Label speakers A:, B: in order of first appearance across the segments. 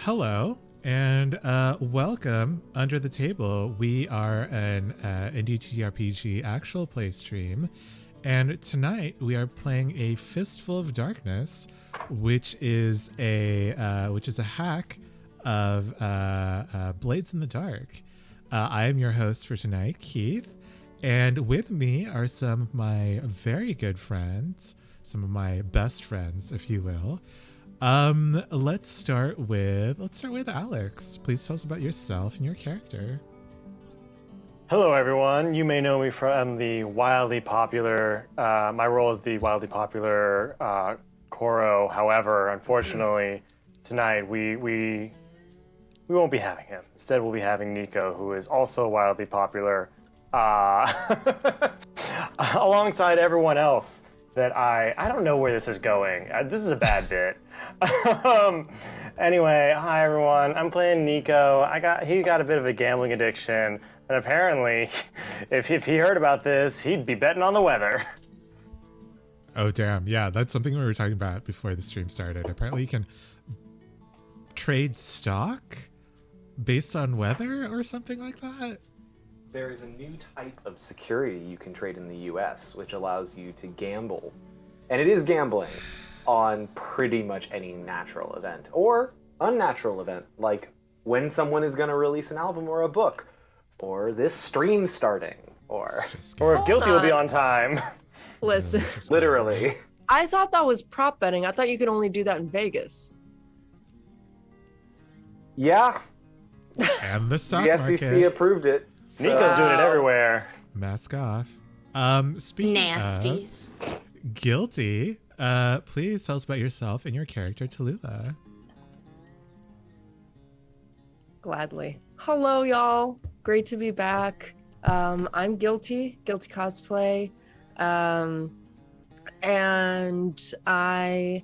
A: Hello and welcome. Under the Table. We are an indie TTRPG actual play stream, and tonight we are playing a Fistful of Darkness, which is a hack of Blades in the Dark. I am your host for tonight, Keith, and with me are some of my very good friends, some of my best friends, if you will. Let's start with Alex. Please tell us about yourself and your character.
B: Hello, everyone. You may know me from the wildly popular. My role is the wildly popular Koro. However, unfortunately, tonight we won't be having him. Instead, we'll be having Nico, who is also wildly popular, alongside everyone else. That I don't know where this is going. This is a bad bit. Anyway, hi everyone. I'm playing Nico. He got a bit of a gambling addiction, and apparently, if he heard about this, he'd be betting on the weather.
A: Oh damn! Yeah, that's something we were talking about before the stream started. Apparently, you can trade stock based on weather or something like that.
C: There is a new type of security you can trade in the US, which allows you to gamble. And it is gambling on pretty much any natural event or unnatural event, like when someone is going to release an album or a book, or this stream starting, or
B: if Guilty will be on time.
D: Listen.
C: Literally.
D: I thought that was prop betting. I thought you could only do that in Vegas.
C: Yeah.
A: And the stock
C: the
A: market.
C: SEC approved it.
B: Nico's doing it everywhere.
A: Mask off. Speaking
E: Nasties.
A: of Guilty, please tell us about yourself and your character, Tallulah.
D: Gladly. Hello, y'all. Great to be back. I'm Guilty Cosplay. And I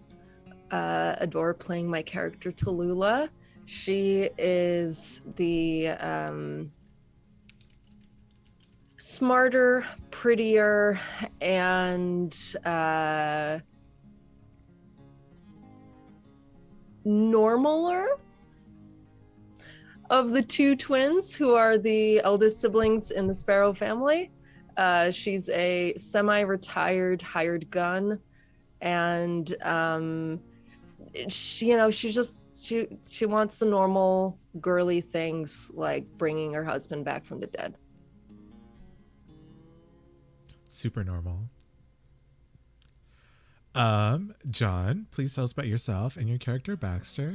D: adore playing my character Tallulah. She is the smarter, prettier, and normaler of the two twins who are the eldest siblings in the Sparrow family. She's a semi-retired hired gun, and she wants the normal girly things like bringing her husband back from the dead.
A: Super normal. John, please tell us about yourself and your character Baxter.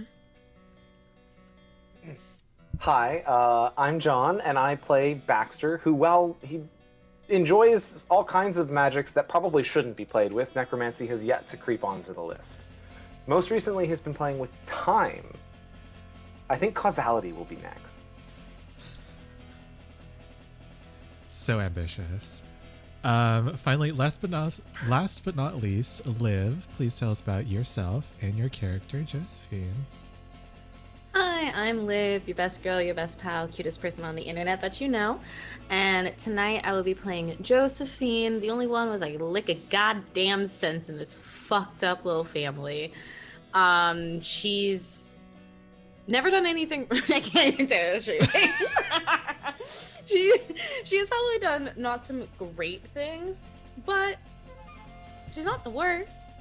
C: Hi, I'm John, and I play Baxter, who, while he enjoys all kinds of magics that probably shouldn't be played with, necromancy has yet to creep onto the list. Most recently, he's been playing with time. I think causality will be next.
A: So ambitious. Finally, last but not least, Liv, please tell us about yourself and your character Josephine.
E: Hi, I'm Liv, your best girl, your best pal, cutest person on the internet that you know. And tonight I will be playing Josephine, the only one with like a lick of goddamn sense in this fucked up little family. She's never done anything. I can't even say that straight. She's probably done not some great things, but she's not the worst.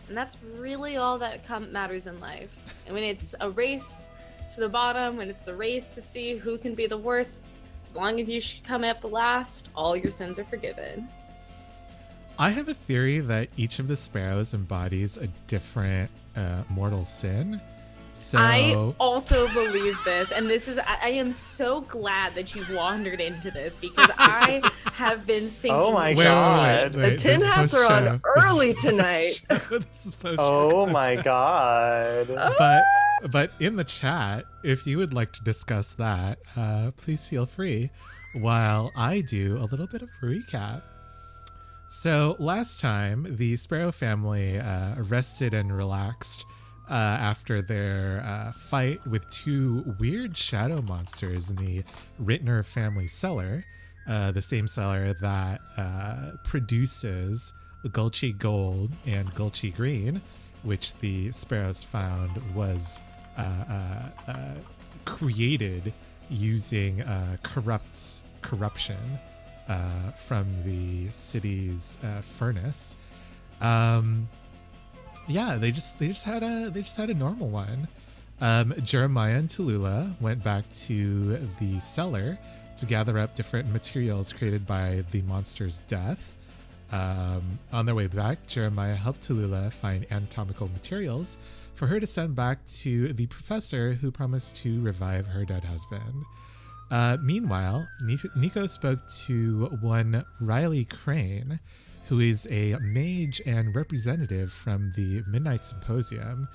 E: And that's really all that matters in life. And when it's a race to the bottom, when it's the race to see who can be the worst, as long as you come up last, all your sins are forgiven.
A: I have a theory that each of the sparrows embodies a different mortal sin. So
E: I also believe this, and I am so glad that you wandered into this, because I have been thinking.
B: Oh my god!
A: Wait,
D: the tin hats are on early tonight.
A: This is
B: Oh my god!
A: But in the chat, if you would like to discuss that, please feel free, while I do a little bit of a recap. So last time, the Sparrow family rested and relaxed after their fight with two weird shadow monsters in the Rittner family cellar, the same cellar that produces Gulchy Gold and Gulchy Green, which the Sparrows found was created using corruption from the city's furnace. Yeah, they just had a normal one. Jeremiah and Tallulah went back to the cellar to gather up different materials created by the monster's death. On their way back, Jeremiah helped Tallulah find anatomical materials for her to send back to the professor who promised to revive her dead husband. Meanwhile, Nico spoke to one Riley Crane, who is a mage and representative from the Midnight Symposium.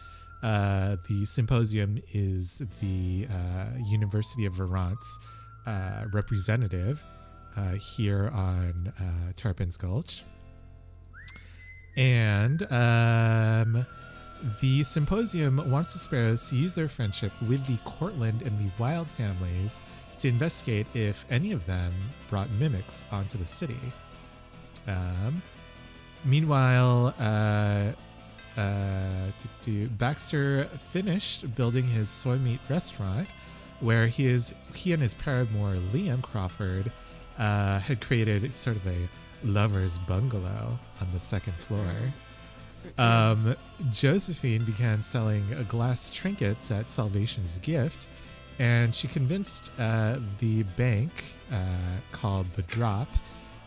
A: The symposium is the University of Vermont's representative here on Tarpin's Gulch. And the symposium wants the Sparrows to use their friendship with the Cortland and the Wild families to investigate if any of them brought mimics onto the city. Meanwhile, Baxter finished building his soy meat restaurant, where he and his paramour Liam Crawford had created sort of a lover's bungalow on the second floor. Josephine began selling glass trinkets at Salvation's Gift, and she convinced the bank called The Drop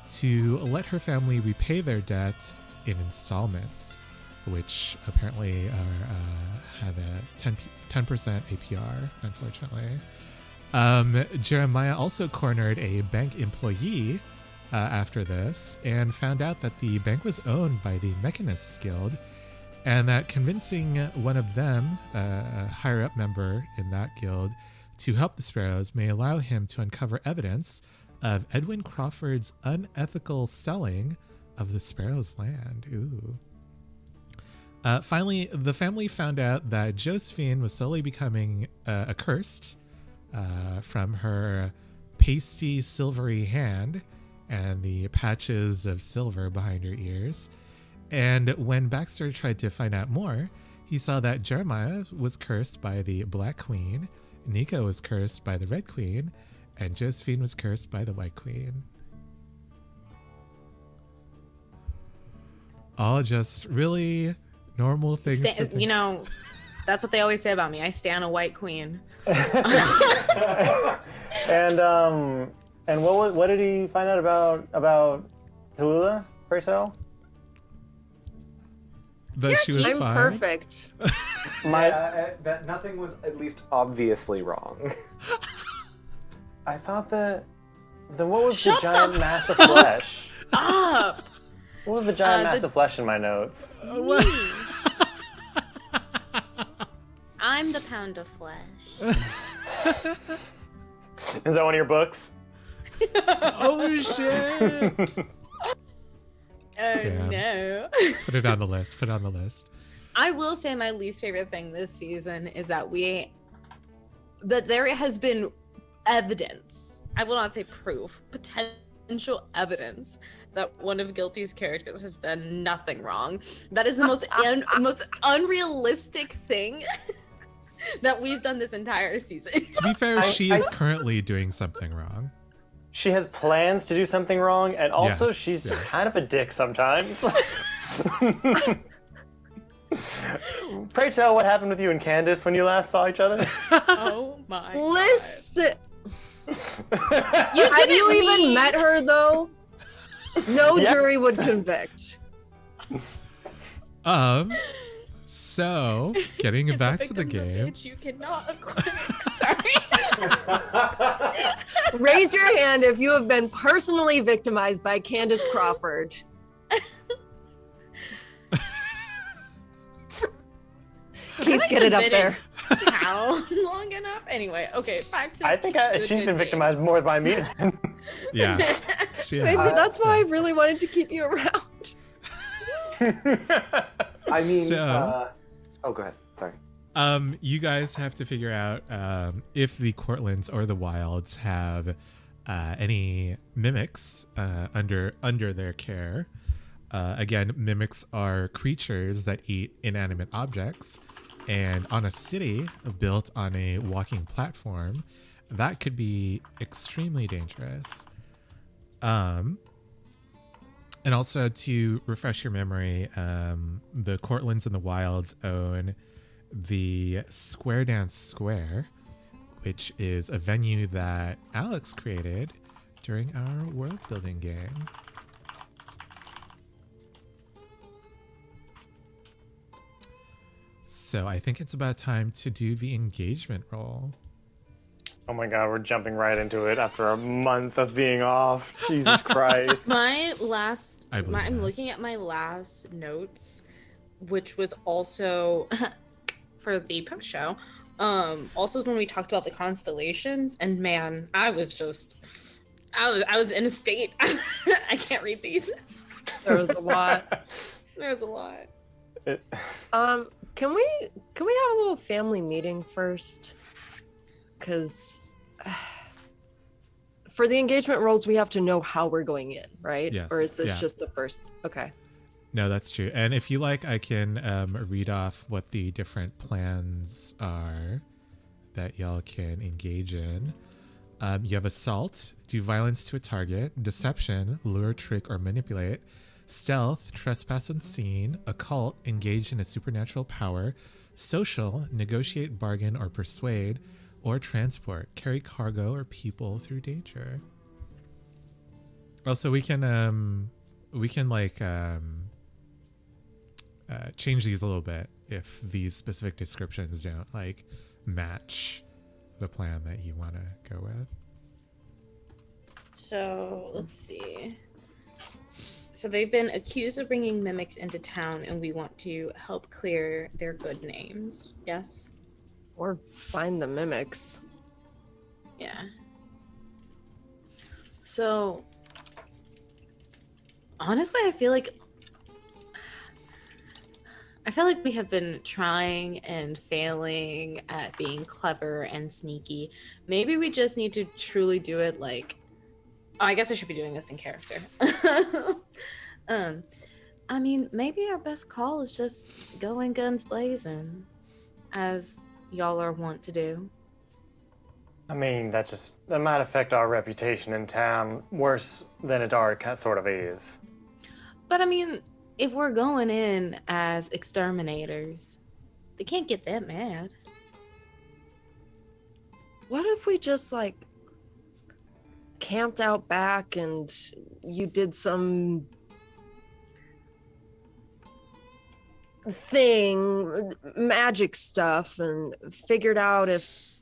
A: to let her family repay their debt in installments, which apparently have a 10% APR, unfortunately. Jeremiah also cornered a bank employee after this and found out that the bank was owned by the Mechanists Guild, and that convincing one of them, a higher-up member in that guild, to help the Sparrows may allow him to uncover evidence of Edwin Crawford's unethical selling of the Sparrows' land. Ooh. Finally, the family found out that Josephine was slowly becoming accursed from her pasty, silvery hand and the patches of silver behind her ears. And when Baxter tried to find out more, he saw that Jeremiah was cursed by the Black Queen, Nico was cursed by the Red Queen, and Josephine was cursed by the White Queen. All just really normal things.
E: You know, that's what they always say about me. I stand a White Queen.
B: And what did he find out about Tallulah, pray so?
A: That she was
D: I'm
A: fine.
D: perfect.
C: That nothing was at least obviously wrong.
B: I thought that. Then what was
E: Shut
B: the giant
E: the
B: mass of flesh?
E: Up.
B: What was the giant mass of flesh in my notes?
E: Me. I'm the pound of flesh.
B: Is that one of your books?
A: Oh shit!
E: Oh
A: Damn.
E: no.
A: Put it on the list. Put it on the list.
E: I will say my least favorite thing this season is that there has been evidence. I will not say proof, potential evidence that one of Guilty's characters has done nothing wrong. That is the most most unrealistic thing that we've done this entire season.
A: To be fair, she is currently doing something wrong.
B: She has plans to do something wrong, and also
A: Yes,
B: she's
A: yeah.
B: kind of a dick sometimes. Pray tell, what happened with you and Candace when you last saw each other?
E: Oh my
D: Listen,
E: God.
D: have you even met her though? No
B: Yes.
D: jury would convict.
A: So getting
E: If
A: back
E: the
A: to the
E: victim's a
A: game.
E: bitch, you cannot acquit. Sorry.
D: Raise your hand if you have been personally victimized by Candace Crawford. Keith, get it up there.
E: How long enough? Anyway, okay, back to.
B: I think
E: the
B: she's
E: good
B: been
E: game.
B: victimized more by me than.
A: Yeah. She
D: Maybe
A: has.
D: that's why I really wanted to keep you around.
C: I mean,
A: So-
C: oh, go ahead. Sorry.
A: You guys have to figure out if the Cortlands or the Wilds have any mimics under their care. Again, mimics are creatures that eat inanimate objects, and on a city built on a walking platform, that could be extremely dangerous. And also, to refresh your memory, the Cortlands and the Wilds own the Square Dance Square, which is a venue that Alex created during our world building game. So I think it's about time to do the engagement roll.
B: Oh my god, we're jumping right into it after a month of being off. Jesus Christ.
E: My last.
A: I believe
E: I'm
A: this.
E: looking at my last notes, which was also for the post show. Also when we talked about the constellations, and man, I was in a state. I can't read these.
D: There was a lot.
E: There was a lot.
D: Can we have a little family meeting first? Because for the engagement roles, we have to know how we're going in, right?
A: Yes,
D: Or is this
A: yeah.
D: just the first? Okay.
A: No, that's true. And if you like, I can read off what the different plans are that y'all can engage in. You have assault, do violence to a target, deception, lure, trick, or manipulate, stealth, trespass unseen, occult, engage in a supernatural power, social, negotiate, bargain, or persuade, or transport, carry cargo or people through danger. Also, we can change these a little bit if these specific descriptions don't like match the plan that you want to go with.
E: So let's see. So they've been accused of bringing mimics into town, and we want to help clear their good names. Yes.
D: Or find the mimics.
E: Yeah. So, honestly, I feel like we have been trying and failing at being clever and sneaky. Maybe we just need to truly do it like, oh, I guess I should be doing this in character. I mean, maybe our best call is just going guns blazing, as y'all are wont to do.
B: I mean, that might affect our reputation in town worse than it already sort of is.
E: But I mean, if we're going in as exterminators, they can't get that mad.
D: What if we just like camped out back and you did some thing, magic stuff, and figured out if,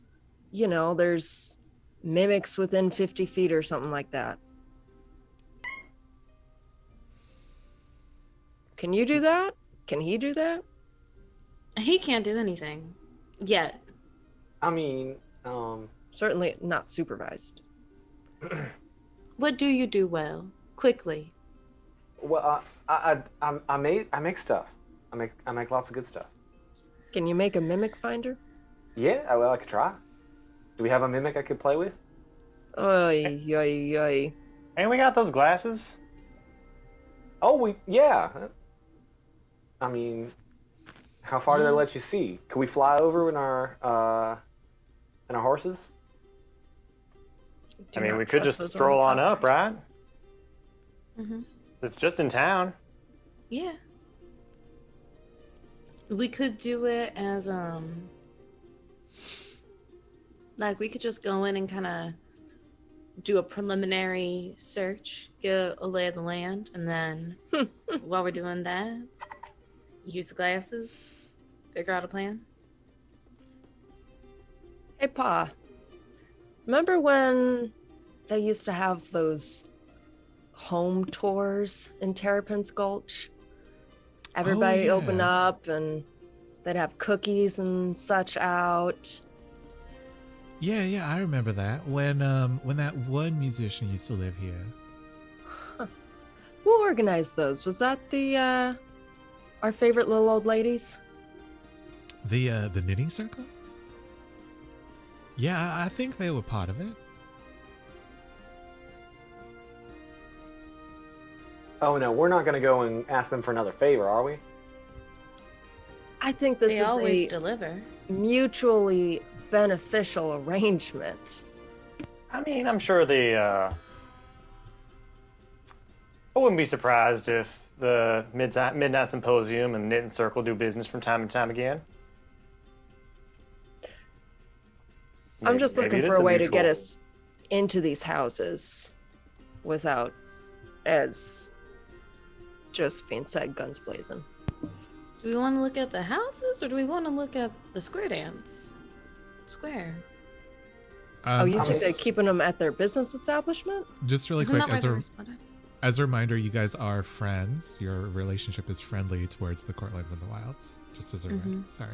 D: you know, there's mimics within 50 feet or something like that? Can you do that? Can he do that?
E: He can't do anything yet.
C: I mean,
D: Certainly not supervised.
E: What do you do well? Quickly.
C: well, I make stuff. I make lots of good stuff.
D: Can you make a mimic finder?
C: Yeah, well, I could try. Do we have a mimic I could play with?
D: Oy, oy, oy.
B: And we got those glasses.
C: Oh, yeah. I mean, how far do they let you see? Can we fly over in our horses?
B: I mean, we could just stroll on up, right?
E: Mm-hmm.
B: It's just in town.
E: Yeah. We could do it as like we could just go in and kind of do a preliminary search, get a lay of the land, and then while we're doing that, use the glasses, figure out a plan.
D: Hey, Pa. Remember when they used to have those home tours in Terrapin's Gulch? Everybody
A: yeah.
D: open up and they'd have cookies and such out.
A: Yeah, I remember that. When that one musician used to live here.
D: Who organized those? Was that the our favorite little old ladies?
A: The knitting circle? Yeah, I think they were part of it.
C: Oh no, we're not gonna go and ask them for another favor, are we?
D: I think this
E: They
D: is
E: always
D: a
E: deliver.
D: mutually beneficial arrangement.
B: I mean, I'm sure I wouldn't be surprised if the Midnight Symposium and Knitting Circle do business from time to time again.
D: I'm just
B: Maybe
D: looking
B: it
D: for
B: is
D: a way to
B: mutual.
D: get us into these houses without, as Josephine said, guns blazing.
E: Do we want to look at the houses or do we want to look at the square dance? Square.
D: You
A: I'm
D: just said
A: just,
D: keeping them at their business establishment?
A: just really
E: Isn't
A: quick,
E: that why
A: as
E: they
A: a
E: responded?
A: as a reminder, you guys are friends. Your relationship is friendly towards the Courtlands and the Wilds. Just as a reminder. Sorry.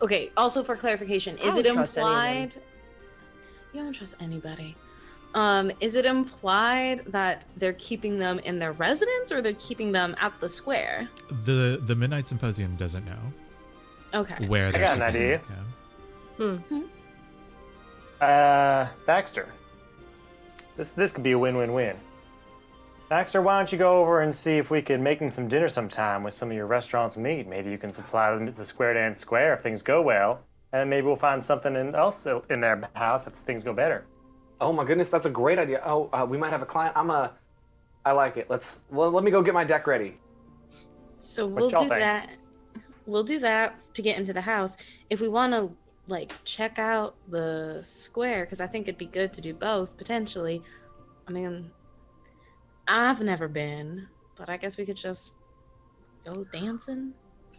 E: Okay, also for clarification,
D: I
E: is it
D: don't trust any of them.
E: implied? You don't trust anybody. Is it implied that they're keeping them in their residence or they're keeping them at the square?
A: The Midnight Symposium doesn't know
E: Okay.
A: where they're
B: got an
A: keeping
B: idea.
A: them,
B: Baxter. This could be a win-win-win. Baxter, why don't you go over and see if we could make them some dinner sometime with some of your restaurants' meat? Maybe you can supply them to the Square Dance Square if things go well, and maybe we'll find something else in their house if things go better.
C: Oh my goodness, that's a great idea. Oh, we might have a client. I like it. Let me go get my deck ready.
E: So
B: What
E: we'll
B: y'all
E: do
B: think?
E: that. We'll do that to get into the house. If we want to like check out the square, because I think it'd be good to do both potentially. I mean, I've never been, but I guess we could just go dancing.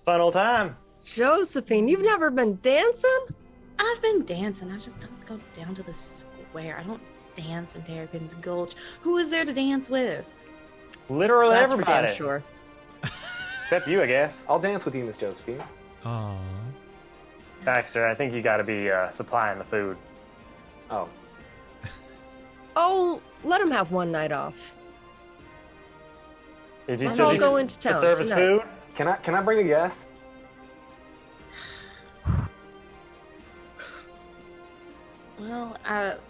B: Fun old time.
D: Josephine, you've never been dancing?
E: I've been dancing. I just don't go down to the square. I don't dance in Terrapin's Gulch. Who is there to dance with?
B: Literally
D: That's for
B: everybody.
D: damn sure.
B: Except you, I guess.
C: I'll dance with you, Miss Josephine.
A: Aw.
B: Baxter, I think you got to be supplying the food.
C: Oh,
D: Oh, let him have one night off.
B: Is he
D: Let's
B: just
D: all go into
B: to
D: town
B: service
D: tonight.
B: food?
C: can I bring a guest?
E: Well,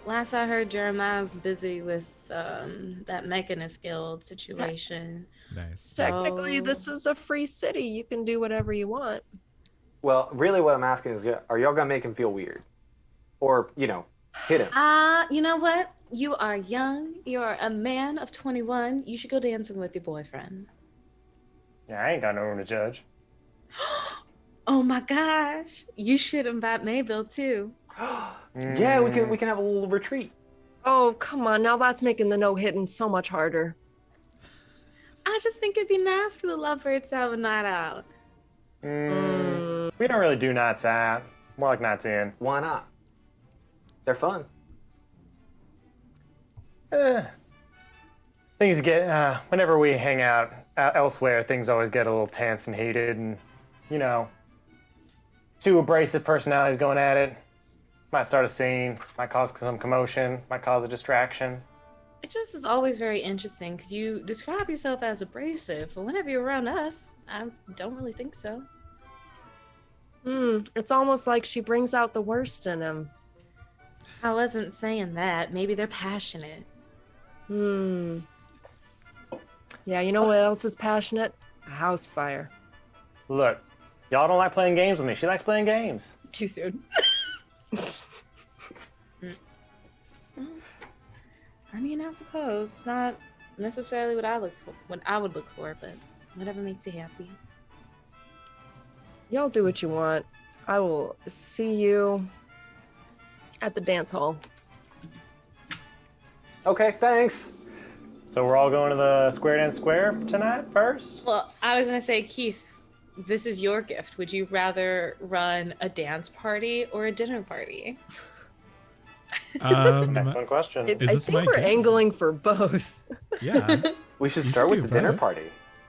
E: last I heard, Jeremiah's busy with that Mechanist Guild situation.
A: Nice.
D: Technically,
E: So-
D: this is a free city. You can do whatever you want.
C: Well, really, what I'm asking is, are y'all gonna make him feel weird, or hit him?
E: You know what? You are young. You're a man of 21. You should go dancing with your boyfriend.
B: Yeah, I ain't got no room to judge.
E: Oh my gosh. You should invite Maybell too.
C: Yeah, we can have a little retreat.
D: Oh, come on. Now that's making the no-hitting so much harder.
E: I just think it'd be nice for the lovebirds to have a night out.
B: We don't really do nights out. More like nights in.
C: Why not? They're fun.
B: Things get whenever we hang out elsewhere, things always get a little tense and heated, and two abrasive personalities going at it. Might start a scene, might cause some commotion, might cause a distraction.
E: It just is always very interesting because you describe yourself as abrasive, but whenever you're around us, I don't really think so.
D: It's almost like she brings out the worst in him.
E: I wasn't saying that. Maybe they're passionate.
D: Yeah, you know what else is passionate? A house fire.
B: Look, y'all don't like playing games with me. She likes playing games.
E: Too soon. I mean, I suppose it's not necessarily what I would look for, but whatever makes you happy.
D: Y'all do what you want. I will see you at the dance hall.
C: Okay, thanks.
B: So we're all going to the Square Dance Square tonight first?
E: Well, I was gonna say, Keith, this is your gift. Would you rather run a dance party or a dinner party?
B: Excellent question.
D: I
A: this
D: think
A: my
D: we're
A: gift?
D: angling for both.
A: Yeah.
C: We should
A: You
C: start
A: should
C: with
A: do
C: the dinner
A: both.
C: party.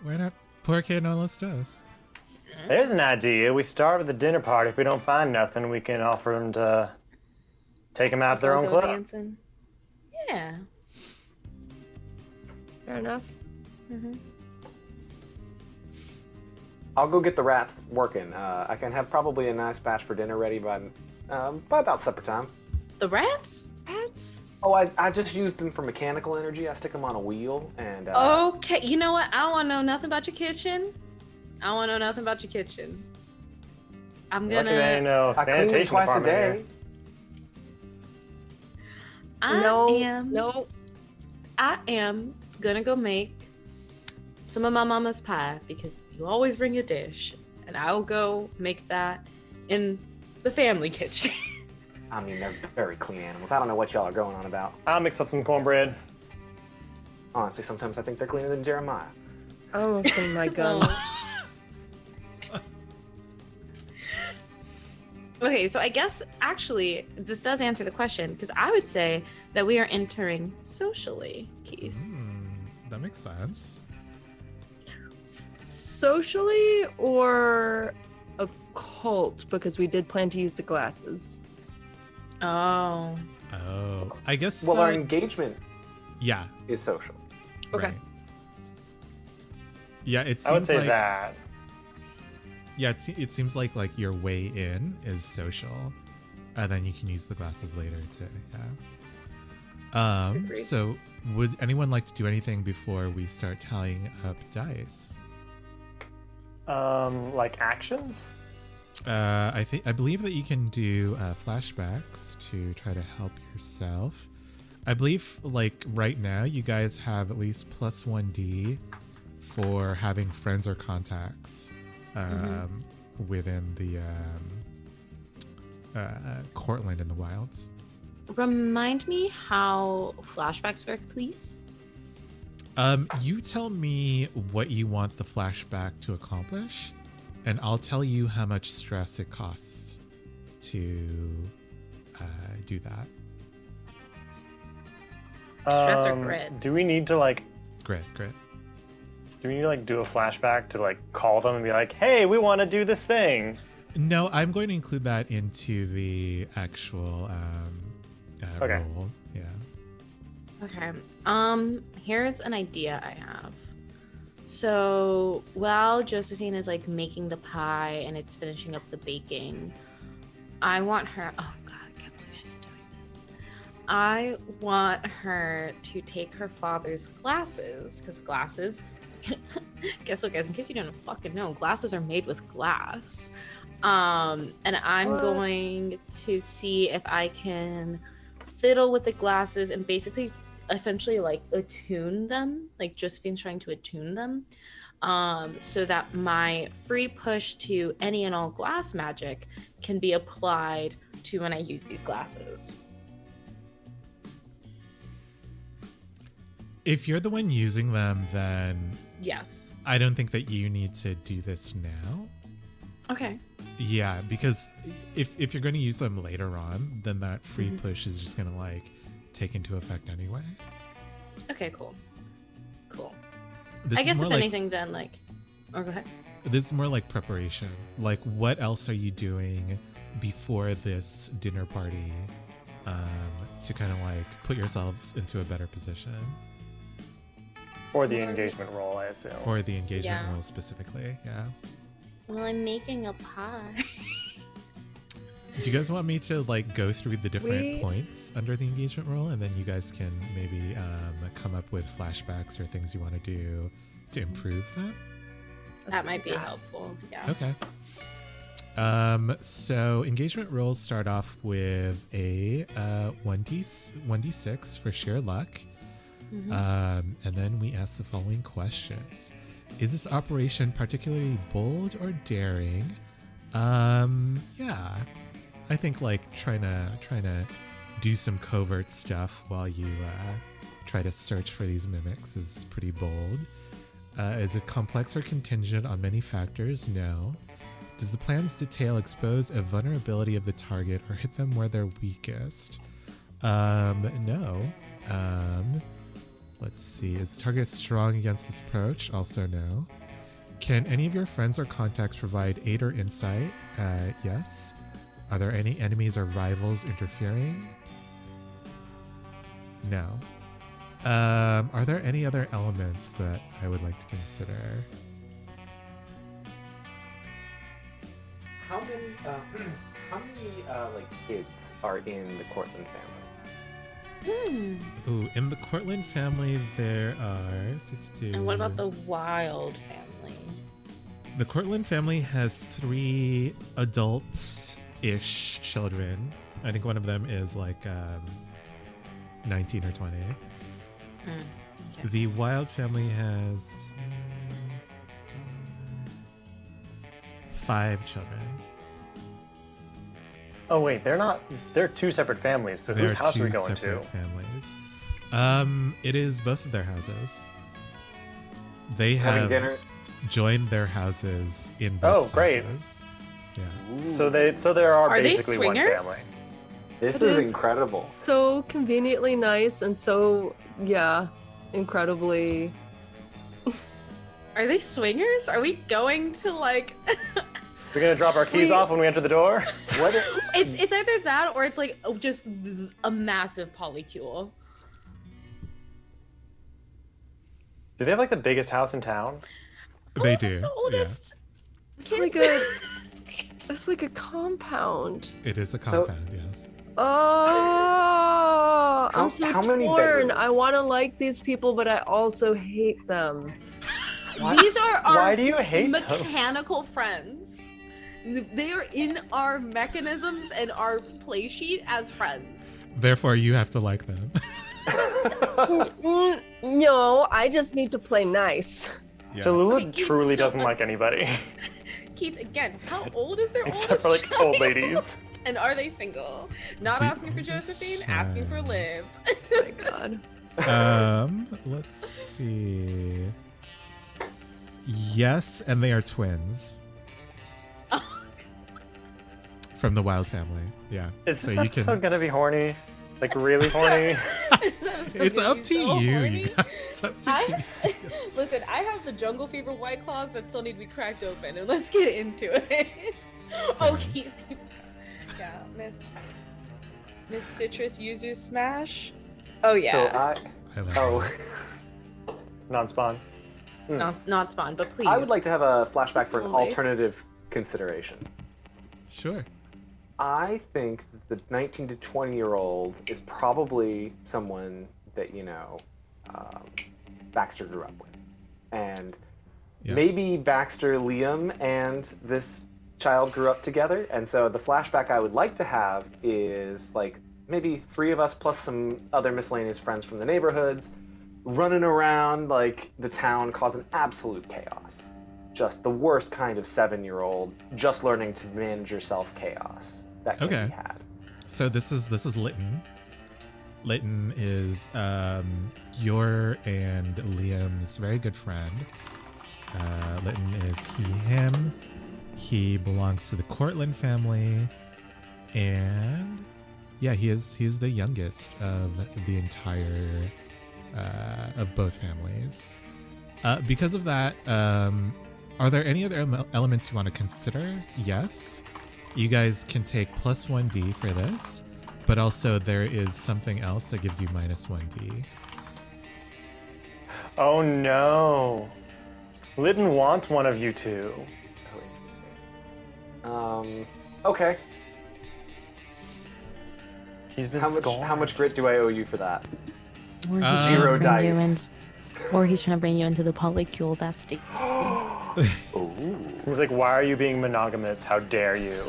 A: Why not? Porque no los dos?
B: There's an idea. We start with the dinner party. If we don't find nothing, we can offer them to take them out to their
E: I'll
B: own
E: go
B: club.
E: dancing. Yeah.
D: Fair enough.
C: I'll go get the rats working. I can have probably a nice batch for dinner ready by about supper time.
E: The rats?
D: Rats?
C: Oh, I just used them for mechanical energy. I stick them on a wheel and.
E: Okay, you know what? I don't want to know nothing about your kitchen. I don't want to know nothing about your kitchen. I'm
B: Lucky they ain't no
C: I clean them
B: sanitation
C: twice a
B: department
C: day.
B: here.
E: I am gonna go make some of my mama's pie because you always bring a dish, and I'll go make that in the family kitchen.
C: I mean, they're very clean animals. I don't know what y'all are going on about.
B: I'll mix up some cornbread.
C: Honestly, sometimes I think they're cleaner than Jeremiah.
D: I don't clean my guns.
E: Okay, so I guess actually this does answer the question because I would say that we are entering socially, Keith.
A: That makes sense.
D: Socially or a cult? Because we did plan to use the glasses.
E: Oh.
A: Oh, I guess.
C: Well, our
A: that-
C: engagement
A: yeah.
C: is social.
D: Okay.
A: Right. Yeah, it seems
B: I would say
A: like
B: that.
A: yeah, it seems like your way in is social, and then you can use the glasses later too. Yeah.
D: Agreed.
A: So would anyone like to do anything before we start tallying up dice?
B: Like actions?
A: I believe that you can do flashbacks to try to help yourself. I believe like right now you guys have at least plus 1d for having friends or contacts within the Cortland in the wilds.
E: Remind me how flashbacks work, please.
A: You tell me what you want the flashback to accomplish, and I'll tell you how much stress it costs to do that.
E: Stress or grit?
B: Do we need to like
A: Grit.
B: do we need to like do a flashback to like call them and be like, hey, we want to do this thing?
A: No, I'm going to include that into the actual
B: Okay.
A: roll. Yeah.
E: Okay. Here's an idea I have. So while Josephine is like making the pie and it's finishing up the baking, I want her. Oh God, I can't believe she's doing this. I want her to take her father's glasses, because glasses. Guess what, guys? In case you don't fucking know, glasses are made with glass. And I'm
B: What?
E: going to see if I can fiddle with the glasses and basically essentially like attune them, like Josephine's trying to attune them, so that my free push to any and all glass magic can be applied to when I use these glasses.
A: If you're the one using them, then
E: Yes.
A: I don't think that you need to do this now.
E: Okay.
A: Yeah, because if you're going to use them later on, then that free push is just going to like take into effect anyway.
E: Okay, cool. Cool.
A: This
E: I
A: is
E: guess
A: more
E: if
A: like,
E: anything then like, or go ahead.
A: this is more like preparation. Like, what else are you doing before this dinner party to kind of like put yourselves into a better position
B: For the engagement role, I assume.
A: for the engagement
E: Yeah.
A: role specifically? Yeah.
E: Well, I'm making a pie.
A: Do you guys want me to like go through the different
D: We-
A: points under the engagement role, and then you guys can maybe come up with flashbacks or things you want to do to improve that?
E: That might be helpful. Yeah.
A: Okay. So engagement rolls start off with a 1d6 for sheer luck. And then we ask the following questions. Is this operation particularly bold or daring? Yeah. I think like trying to do some covert stuff while you try to search for these mimics is pretty bold. Is it complex or contingent on many factors? No. Does the plan's detail expose a vulnerability of the target or hit them where they're weakest? No. Let's see. Is the target strong against this approach? Also no. Can any of your friends or contacts provide aid or insight? Yes. Are there any enemies or rivals interfering? No. Are there any other elements that I would like to consider?
C: How many like kids are in the Cortland family?
A: Ooh, in the Cortland family, there are.
E: And what about the Wild family?
A: The Cortland family has 3 adults-ish children. I think one of them is like 19 or 20.
E: Okay.
A: The Wild family has 5 children.
B: Oh wait, they're two separate families. So
A: There
B: whose
A: are
B: house are we
A: 2
B: going
A: separate
B: to?
A: families. It is both of their houses. They
C: Having
A: have
C: dinner.
A: joined their houses in both
B: Oh, great.
A: senses. Yeah.
B: So there are
E: Are they
B: basically one
E: swingers?
B: family.
C: This
D: It
C: is
D: is-
C: incredible.
D: So conveniently nice and so, yeah, incredibly.
E: Are they swingers? Are we going to like?
B: We're gonna drop our keys
D: We-
B: off when we enter the door.
C: What?
E: It's either that or it's like just a massive polycule.
B: Do they have like the biggest house in town?
A: They
E: Oh,
A: do.
E: that's the oldest.
D: It's like a. It's like a compound.
A: Yeah. It is a compound, yes.
D: Oh,
C: How-
D: I'm so
C: how many
D: torn.
C: bedrooms?
D: I want to like these people, but I also hate them.
E: These are our
B: Why do you hate them?
E: mechanical friends. They are in our mechanisms and our play sheet as friends.
A: Therefore, you have to like them.
D: No, I just need to play nice.
A: Yes.
B: Tallulah
E: Keith is
B: truly
E: so
B: doesn't like anybody,
E: Keith, again, how old is their
B: except
E: oldest
B: for like old
E: child?
B: ladies.
E: And are they single? Not
A: The
E: asking for
A: oldest
E: Josephine, asking for
A: child.
E: Liv.
D: Oh my god.
A: Let's see. Yes, and they are twins. From the Wild family. Yeah.
B: Is
A: so
B: this
A: you
B: episode gonna be horny? Like really horny?
A: It's up to
E: So
A: you.
E: horny.
A: You guys. It's up to you.
E: Listen, I have the jungle fever white claws that still need to be cracked open, and let's get into it. Oh,
A: Damn.
E: Keith. Yeah, miss. Miss Citrus Yuzu Smash. Oh yeah.
C: So
A: I love
C: oh,
B: Non-spawn.
E: Not spawn, but please.
C: I would like to have a flashback for an
D: Only.
C: alternative consideration.
A: Sure.
C: I think the 19 to 20-year-old is probably someone that, Baxter grew up with. And
A: Yes.
C: maybe Baxter, Liam, and this child grew up together. And so the flashback I would like to have is like maybe 3 of us plus some other miscellaneous friends from the neighborhoods running around like the town causing absolute chaos. Just the worst kind of 7-year-old just learning to manage yourself chaos that can
A: Okay.
C: be had.
A: So this is Lytton. Lytton is your and Liam's very good friend. Lytton is him. He belongs to the Cortland family, and yeah, he's the youngest of the entire of both families. Because of that, are there any other elements you want to consider? Yes, you guys can take plus 1d for this, but also there is something else that gives you minus 1d.
B: Oh no. Lytton wants one of you two.
C: Oh, interesting. Okay.
B: He's been
C: How much grit do I owe you for that?
F: Or he's trying to
C: 0
F: bring you
C: dice.
F: Or he's trying to bring you into the polycule bestie.
C: Ooh.
B: He's like, why are you being monogamous? How dare you?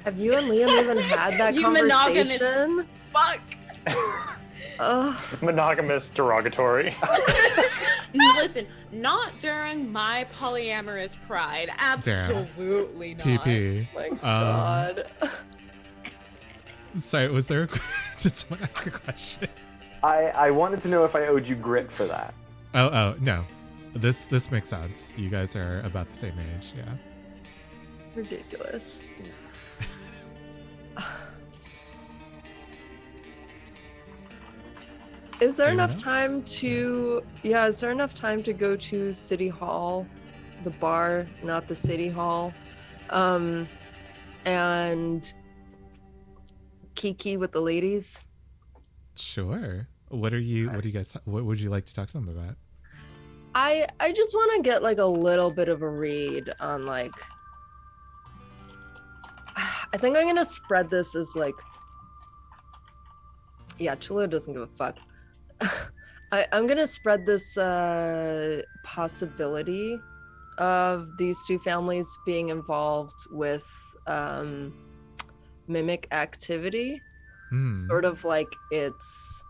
D: Have you and Liam even had that
E: You monogamous-
D: conversation?
E: Fuck.
B: Monogamous derogatory.
E: Listen, not during my polyamorous pride. Absolutely not.
A: PP.
D: My God.
A: Sorry, was there? Did someone ask a question?
C: I wanted to know if I owed you grit for that.
A: Oh no, this makes sense. You guys are about the same age, yeah.
D: Ridiculous. Is there
A: Anyone
D: enough
A: else?
D: time to is there enough time to go to City Hall, the bar, not the City Hall, and Kiki with the ladies?
A: Sure. What do you guys? What would you like to talk to them about?
D: I just want to get like a little bit of a read on like I think I'm gonna spread this as like Chula doesn't give a fuck. I'm gonna spread this possibility of these two families being involved with mimic activity, sort of like it's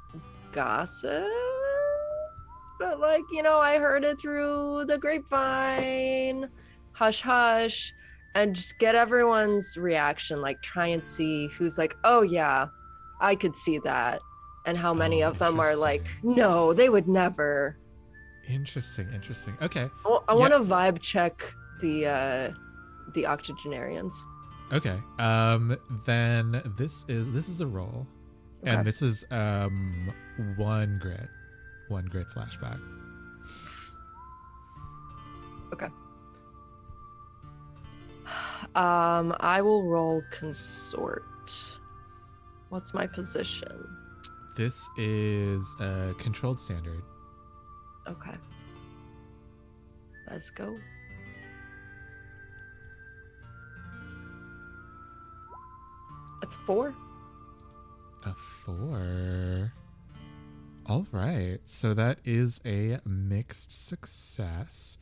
D: gossip, but like I heard it through the grapevine, hush hush, and just get everyone's reaction, like try and see who's like, oh yeah, I could see that, and how many of them are like, no, they would never.
A: Interesting. Okay.
D: I want to vibe check the octogenarians.
A: Okay. Then this is a roll, and
D: Okay.
A: this is one grit flashback.
D: Okay. I will roll consort. What's my position?
A: This is a controlled standard.
D: Okay. Let's go. That's 4.
A: A 4. All right. So that is a mixed success.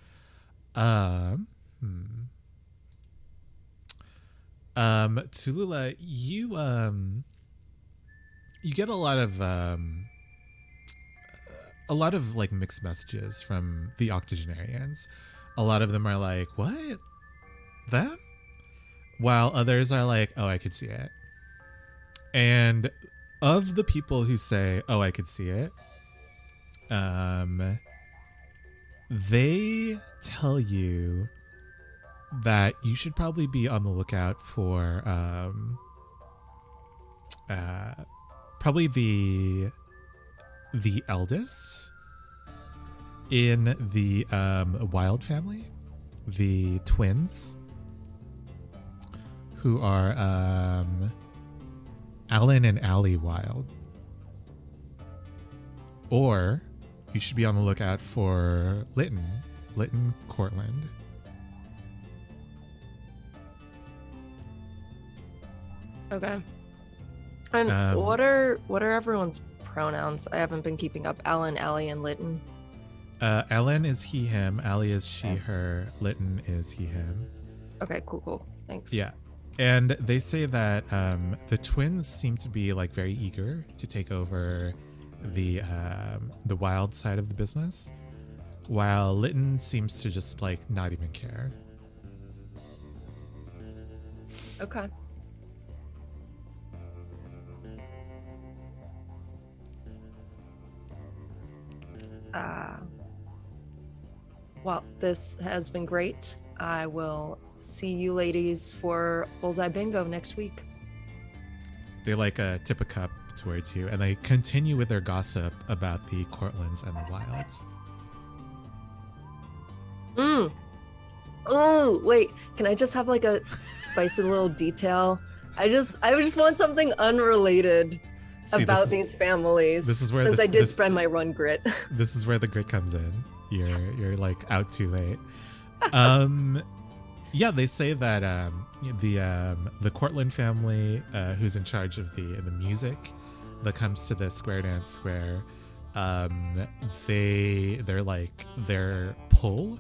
A: Tulula, you get a lot of like mixed messages from the octogenarians. A lot of them are like, "What? Them?" While others are like, "Oh, I could see it." And of the people who say, "Oh, I could see it," they tell you that you should probably be on the lookout for probably the eldest in the Wild family, the twins, who are Alan and Allie Wild. Or you should be on the lookout for Lytton Cortland.
D: Okay. And what are everyone's pronouns? I haven't been keeping up. Alan, Allie, and Lytton.
A: Ellen is he, him. Allie is she, her. Lytton is he, him.
D: Okay, cool. Thanks.
A: Yeah. And they say that the twins seem to be like very eager to take over the wild side of the business, while Lytton seems to just like not even care.
D: Okay. Well, this has been great. I will see you ladies for Bullseye Bingo next week.
A: They like tip a cup towards you, and they continue with their gossip about the Cortlands and the Wilds.
D: Oh, wait. Can I just have like a spicy little detail? I just want something unrelated about these families.
A: This is where
D: since I did spread my run grit.
A: This is where the grit comes in. You're like out too late. Yeah, they say that the Cortland family, who's in charge of the music that comes to the Square Dance Square, their pull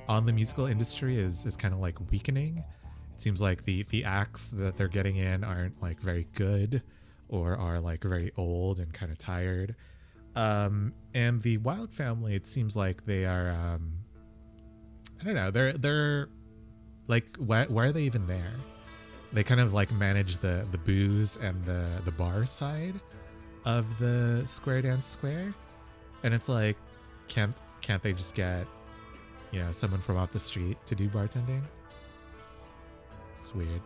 A: on the musical industry is kind of like weakening. It seems like the acts that they're getting in aren't like very good, or are like very old and kind of tired. And the Wild family, it seems like they are I don't know, they're like, why are they even there? They kind of like manage the booze and the bar side of the Square Dance Square, and it's like, can't they just get, someone from off the street to do bartending? It's weird.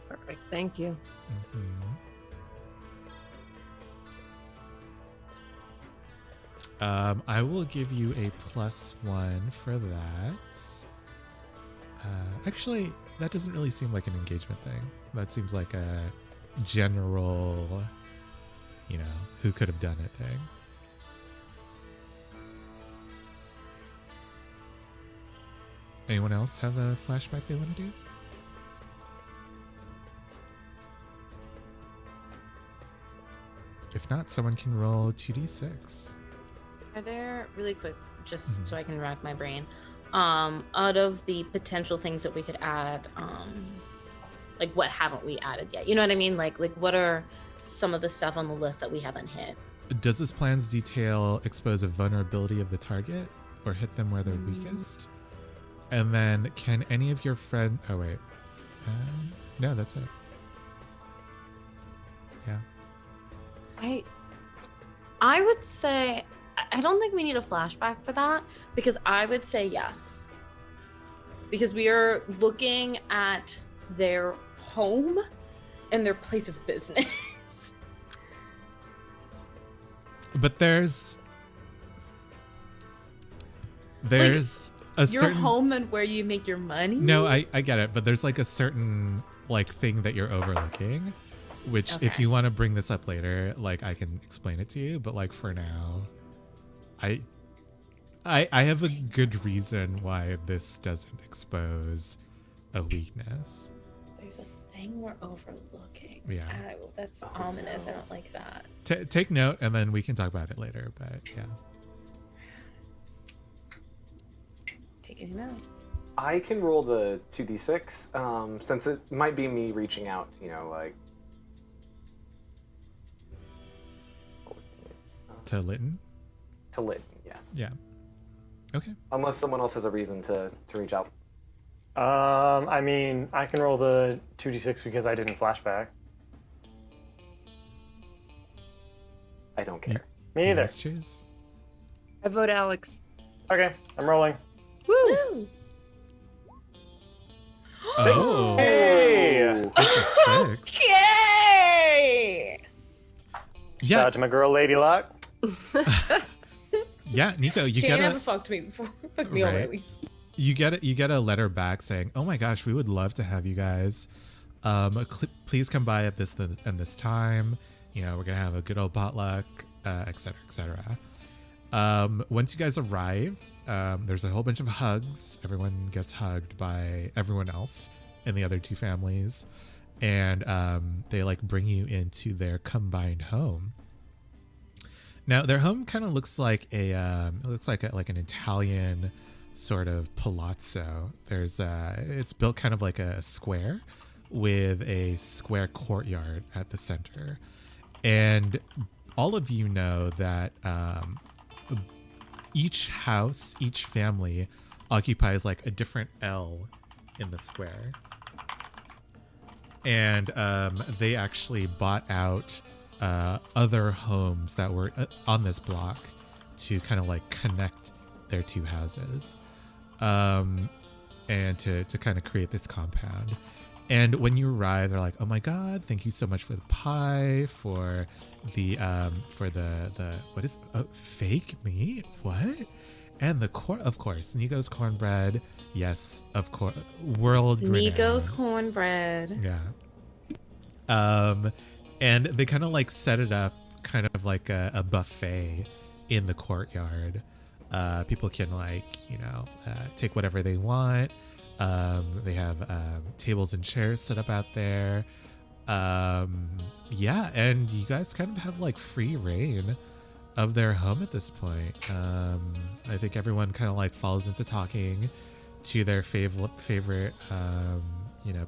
D: Perfect. Thank you.
A: I will give you a +1 for that. Actually, that doesn't really seem like an engagement thing. That seems like a general, who could have done it thing. Anyone else have a flashback they want to do? If not, someone can roll 2d6.
E: Are there, really quick, just so I can rack my brain, out of the potential things that we could add, like what haven't we added yet? You know what I mean? Like what are some of the stuff on the list that we haven't hit?
A: Does this plan's detail expose a vulnerability of the target or hit them where they're weakest? And then can any of your friends... Oh, wait. No, that's it. Yeah.
E: I would say... I don't think we need a flashback for that, because I would say yes. Because we are looking at their home and their place of business.
A: But there's
E: like,
A: a
E: your
A: certain
E: home and where you make your money.
A: No, I get it, but there's like a certain like thing that you're overlooking, which if you want to bring this up later, like I can explain it to you, but like for now, I have a good reason why this doesn't expose a weakness.
E: There's a thing we're overlooking.
A: Yeah.
E: That's ominous. I don't like that.
A: Take note, and then we can talk about it later, but yeah.
E: Taking it out.
C: I can roll the 2d6, since it might be me reaching out, like... What was the name?
A: To Lytton?
C: To Lytton, yes.
A: Yeah. Okay.
C: Unless someone else has a reason to reach out.
B: I mean, I can roll the 2d6 because I didn't flashback.
C: I don't care.
B: Me either.
A: Yes, choose.
D: I vote Alex.
B: Okay, I'm rolling.
D: Woo!
A: Oh.
B: Hey!
A: That's a 6.
E: Okay.
B: Shout
A: Yeah.
B: out to my girl, Lady Luck.
A: Yeah, Nico, you
E: She
A: gotta...
E: never fucked me before. Fucked me over
A: Right.
E: at least.
A: you get a letter back saying, "Oh my gosh, we would love to have you guys. Please come by at this and this time. You know, we're gonna have a good old potluck, etc., etc." Once you guys arrive, there's a whole bunch of hugs. Everyone gets hugged by everyone else in the other two families, and they like bring you into their combined home. Now, their home kind of looks like like an Italian sort of palazzo. It's built kind of like a square with a square courtyard at the center, and all of you know that each house, each family occupies like a different L in the square. And they actually bought out other homes that were on this block to kind of like connect their two houses, and to kind of create this compound. And when you arrive, they're like, "Oh my God, thank you so much for the pie, for the what is fake meat? What? And the corn, of course, Nico's cornbread. Yes, of course, world
E: Nico's
A: renowned.
E: cornbread.
A: Yeah. And they kind of like set it up kind of like a buffet in the courtyard. People can like, take whatever they want. They have tables and chairs set up out there. Yeah, and you guys kind of have like free reign of their home at this point. I think everyone kind of like falls into talking to their favorite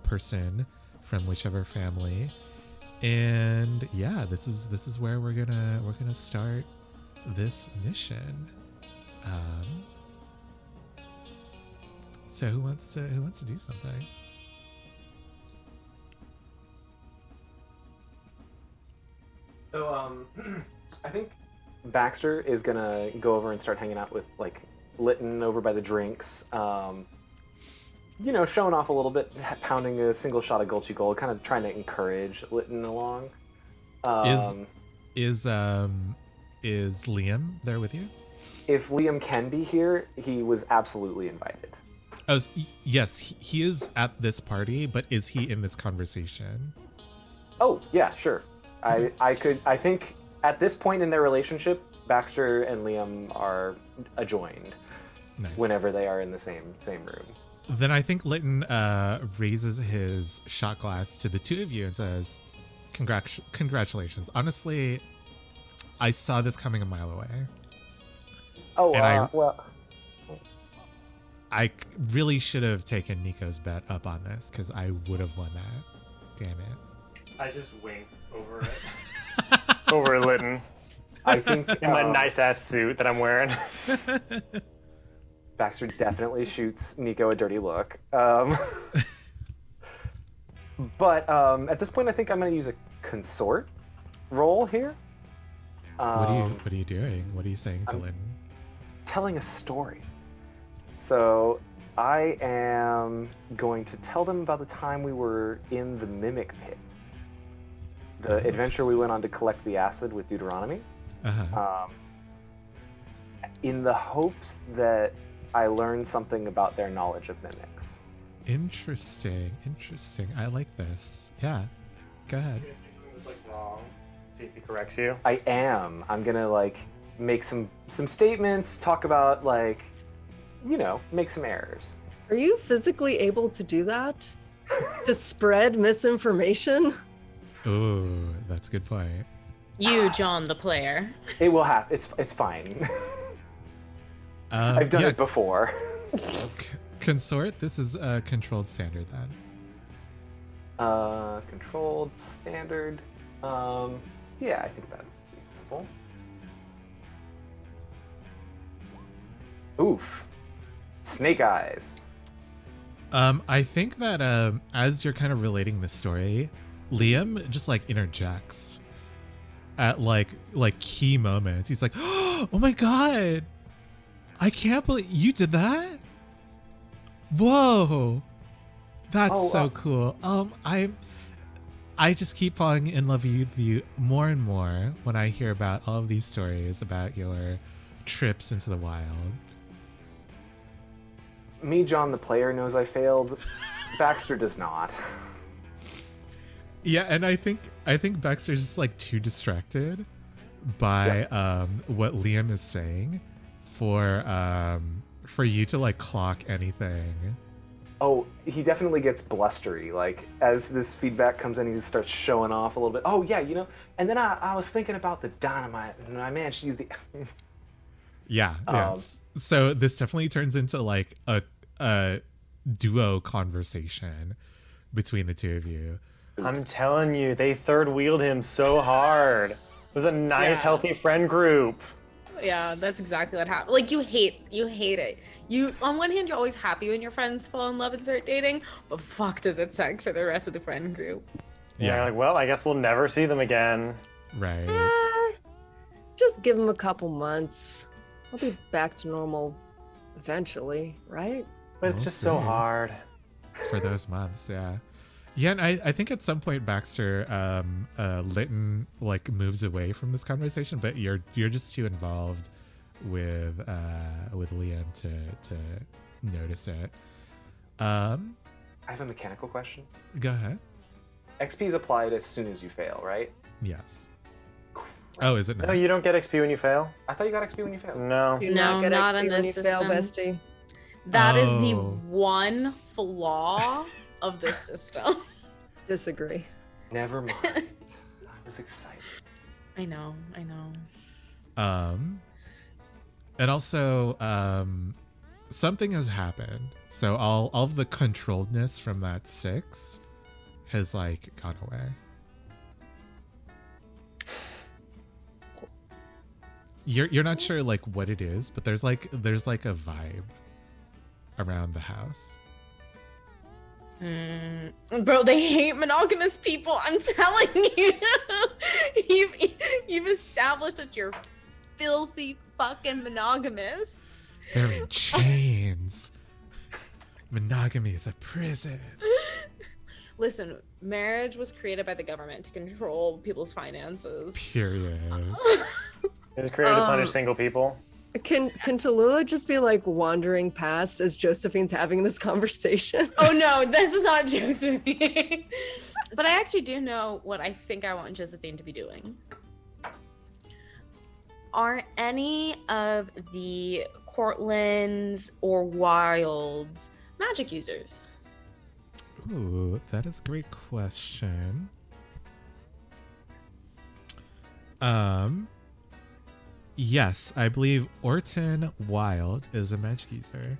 A: person from whichever family. And yeah, this is where we're gonna start this mission. So who wants to do something?
C: So I think Baxter is gonna go over and start hanging out with like Lytton over by the drinks. Showing off a little bit, pounding a single shot of Gulchy Gold, kind of trying to encourage Lytton along.
A: Is Liam there with you?
C: If Liam can be here, he was absolutely invited.
A: Yes, he is at this party, but is he in this conversation?
C: Oh, yeah, sure. I think at this point in their relationship, Baxter and Liam are adjoined.
A: Nice.
C: Whenever they are in the same room.
A: Then I think Lytton raises his shot glass to the two of you and says, congratulations. Honestly, I saw this coming a mile away.
C: Oh,
A: and
C: well...
A: I really should have taken Nico's bet up on this, because I would have won that. Damn it.
B: I just wink over it. Over Lytton.
C: I think...
B: In my nice-ass suit that I'm wearing.
C: Baxter definitely shoots Nico a dirty look. But at this point, I think I'm going to use a consort roll here.
A: What are you doing? What are you saying to Lytton?
C: Telling a story. So I am going to tell them about the time we were in the Mimic Pit. The adventure we went on to collect the acid with Deuteronomy.
A: Uh-huh.
C: In the hopes that I learned something about their knowledge of mimics.
A: Interesting. I like this. Yeah. Go ahead.
B: Wrong. See if he corrects you.
C: I am. I'm gonna make some statements, talk about make some errors.
D: Are you physically able to do that? To spread misinformation?
A: Ooh, that's a good point.
E: You, John, the player.
C: It will happen. It's fine. I've done it before.
A: Consort, this is a controlled standard then.
C: Controlled standard. Yeah, I think that's reasonable. Oof. Snake eyes.
A: I think that as you're kind of relating the story, Liam just interjects at like key moments. He's like, "Oh my God, I can't believe you did that! Whoa, that's so cool." I just keep falling in love with you more and more when I hear about all of these stories about your trips into the wild.
C: Me, John, the player, knows I failed. Baxter does not.
A: Yeah, and I think Baxter's just like too distracted by what Liam is saying for you to like clock anything.
C: Oh, he definitely gets blustery. Like, as this feedback comes in, he just starts showing off a little bit. Oh, yeah, you know, and then I was thinking about the dynamite, and I managed to use the...
A: Yeah. So this definitely turns into like a duo conversation between the two of you.
B: I'm telling you, they third wheeled him so hard. It was a nice,
E: Yeah.
B: healthy friend group.
E: Yeah, that's exactly what happened. Like you hate it. You on one hand you're always happy when your friends fall in love and start dating, but fuck does it suck for the rest of the friend group.
B: Yeah, you're like, well, I guess we'll never see them again.
A: Right.
D: Just give him a couple months. I'll be back to normal eventually, right?
B: But it's
A: We'll
B: just so
A: see.
B: hard.
A: For those months, yeah. Yeah, and I think at some point Baxter Litton like moves away from this conversation, but you're just too involved with Liam to notice it.
C: I have a mechanical question.
A: Go ahead.
C: XP is applied as soon as you fail, right?
A: Yes. Oh, is it not?
B: No, you don't get XP when you fail.
C: I thought you got XP when you failed.
B: No.
D: Do
E: No,
D: not get
E: not
D: XP
E: in
D: when
E: this
D: you fail,
E: system.
D: bestie.
E: That is the
A: Oh.
E: one flaw of this system.
D: Disagree.
C: Never mind. I was excited.
E: I know.
A: And also something has happened. So all of the controlledness from that 6 has like gone away. You're not sure like what it is, but there's like a vibe around the house.
E: Bro, they hate monogamous people. I'm telling you. You've established that you're filthy fucking monogamists.
A: They're in chains. Monogamy is a prison.
E: Listen, marriage was created by the government to control people's finances.
A: Period.
B: It was created to punish single people.
D: Can Tallulah just be like wandering past as Josephine's having this conversation?
E: Oh no, this is not Josephine. But I actually do know what I think I want Josephine to be doing. Are any of the Cortlands or Wilds magic users?
A: Ooh, that is a great question. Yes, I believe Orton Wild is a magic user.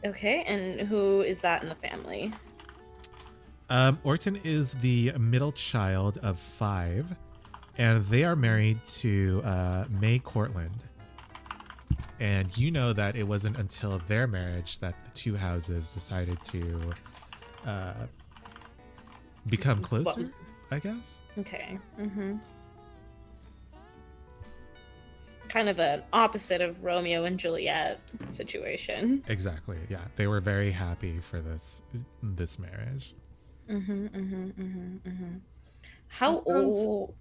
E: Okay, and who is that in the family?
A: Orton is the middle child of 5, and they are married to May Cortland. And you know that it wasn't until their marriage that the two houses decided to become closer, I guess.
E: Okay. Kind of an opposite of Romeo and Juliet situation.
A: Exactly. Yeah, they were very happy for this marriage.
E: How
D: That sounds-
E: old?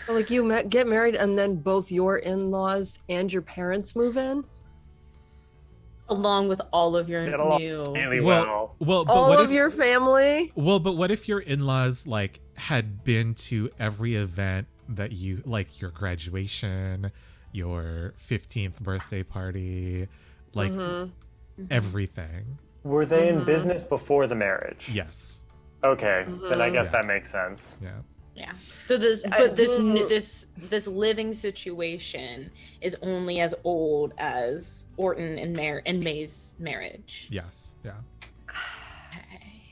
D: Like get married and then both your in-laws and your parents move in?
E: Along with all of your
B: Get along
E: new.
B: really well.
A: Well, but
D: All
A: what
D: of
A: if
D: your family?
A: Well, but what if your in-laws like had been to every event that you like, your graduation, your 15th birthday party, like everything?
B: Were they in business before the marriage?
A: Yes.
B: Okay, then I guess
A: Yeah.
B: that makes sense.
A: Yeah.
E: Yeah. So this living situation is only as old as Orton and May's marriage.
A: Yes. Yeah.
E: Okay.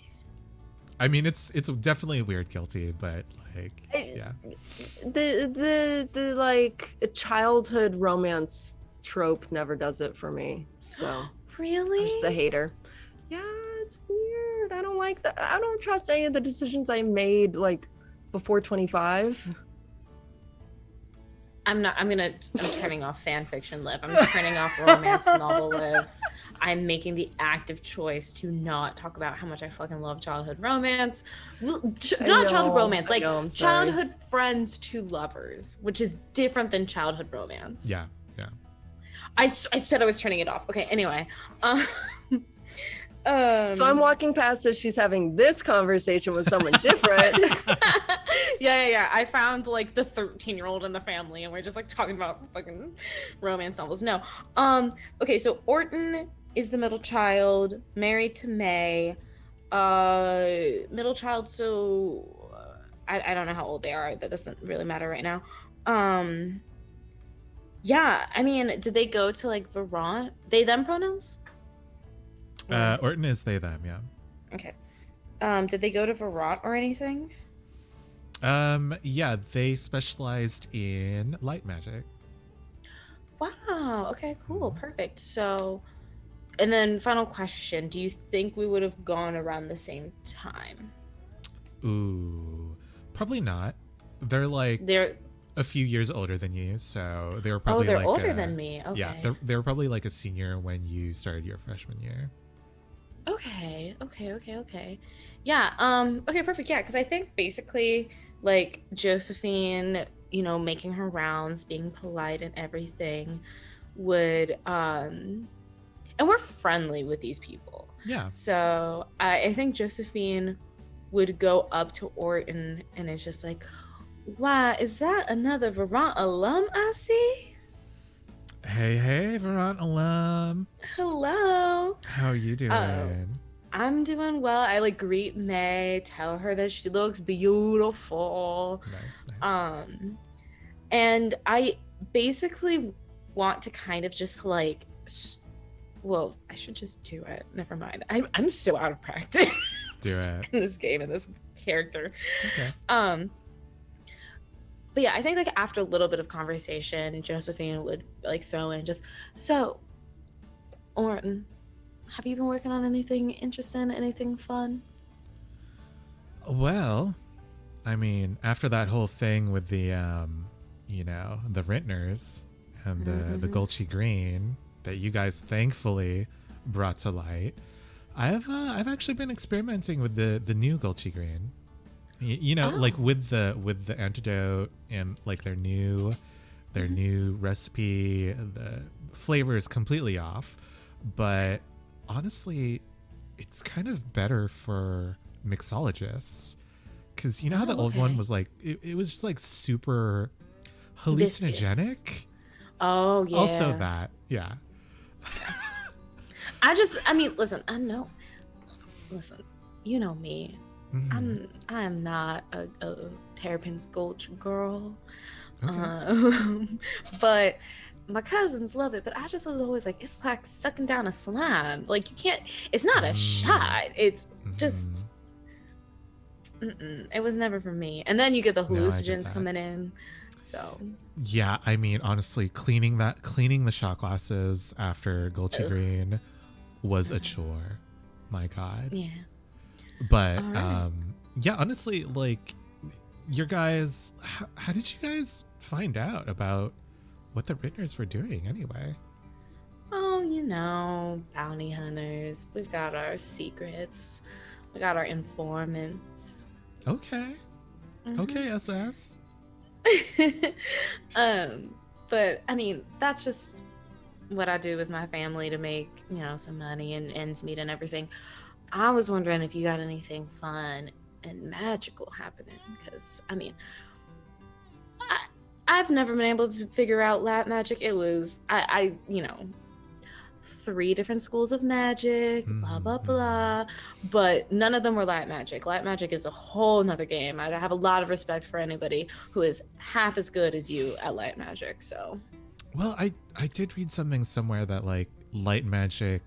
A: I mean, it's definitely weird guilty, but like, yeah.
D: The like childhood romance trope never does it for me. So I'm
E: Really?
D: just a hater. Yeah, it's weird. I don't like that. I don't trust any of the decisions I made like before 25.
E: I'm turning off fan fiction live. I'm turning off romance novel live. I'm making the active choice to not talk about how much I fucking love childhood romance. Not childhood romance,
D: I
E: like
D: know, I'm sorry.
E: childhood friends to lovers, which is different than childhood romance.
A: Yeah. Yeah.
E: I said I was turning it off. Okay, anyway.
D: So I'm walking past as she's having this conversation with someone different.
E: yeah. I found like the 13-year-old in the family, and we're just like talking about fucking romance novels. No. Okay, so Orton is the middle child, married to May. Middle child, so I don't know how old they are. That doesn't really matter right now. Yeah, I mean, did they go to like Vermont? They them pronouns?
A: Orton is they them, yeah.
E: Okay. Did they go to Vermont or anything?
A: Yeah, they specialized in light magic.
E: Wow. Okay, cool. Perfect. So, and then final question, do you think we would have gone around the same time?
A: Ooh, probably not. They're a few years older than you, so they were probably
E: they're
A: like
E: older than me. Okay.
A: Yeah, they were probably like a senior when you started your freshman year.
E: Okay. Yeah, okay, perfect. Yeah, because I think basically like Josephine, making her rounds, being polite and everything would and we're friendly with these people.
A: Yeah.
E: So I think Josephine would go up to Orton and it's just like, wow, is that another Vermont alum I see?
A: Hey, Vermont alum.
E: Hello.
A: How are you doing?
E: I'm doing well. I like greet May, tell her that she looks beautiful.
A: Nice.
E: And I basically want to kind of just like, well, I should just do it. Never mind. I'm so out of practice.
A: Do it.
E: In this game and this character.
A: Okay.
E: But yeah, I think like after a little bit of conversation, Josephine would like throw in just, so, Orton, have you been working on anything interesting, anything fun?
A: Well, I mean, after that whole thing with the, the Rintners and the Gulchy Green that you guys thankfully brought to light, I've actually been experimenting with the new Gulchy Green. Like with the antidote and like their new recipe. The flavor is completely off, but honestly, it's kind of better for mixologists, because you know how the old one was like it was just like super hallucinogenic.
E: Viscous. Oh yeah.
A: Also that, yeah.
E: I mean, listen, I know. Listen, you know me.
A: Mm-hmm.
E: I am not a Terrapin's Gulch girl.
A: Okay.
E: But my cousins love it, but I just was always like, it's like sucking down a slime. Like you can't, it's not a shot. It's just, it was never for me. And then you get the hallucinogens coming in. So
A: yeah, I mean, honestly, cleaning the shot glasses after Gulchy Green was a chore. My God.
E: Yeah.
A: But yeah, honestly, like your guys, how did you guys find out about what the Rittners were doing anyway?
E: Oh, bounty hunters. We've got our secrets. We got our informants.
A: Okay. Okay, SS.
E: But I mean, that's just what I do with my family to make, some money and ends meet and everything. I was wondering if you got anything fun and magical happening, because I mean, I've never been able to figure out light magic. It was I 3 different schools of magic, blah blah blah, but none of them were light magic. Light magic is a whole nother game. I have a lot of respect for anybody who is half as good as you at light magic. So,
A: well, I did read something somewhere that like light magic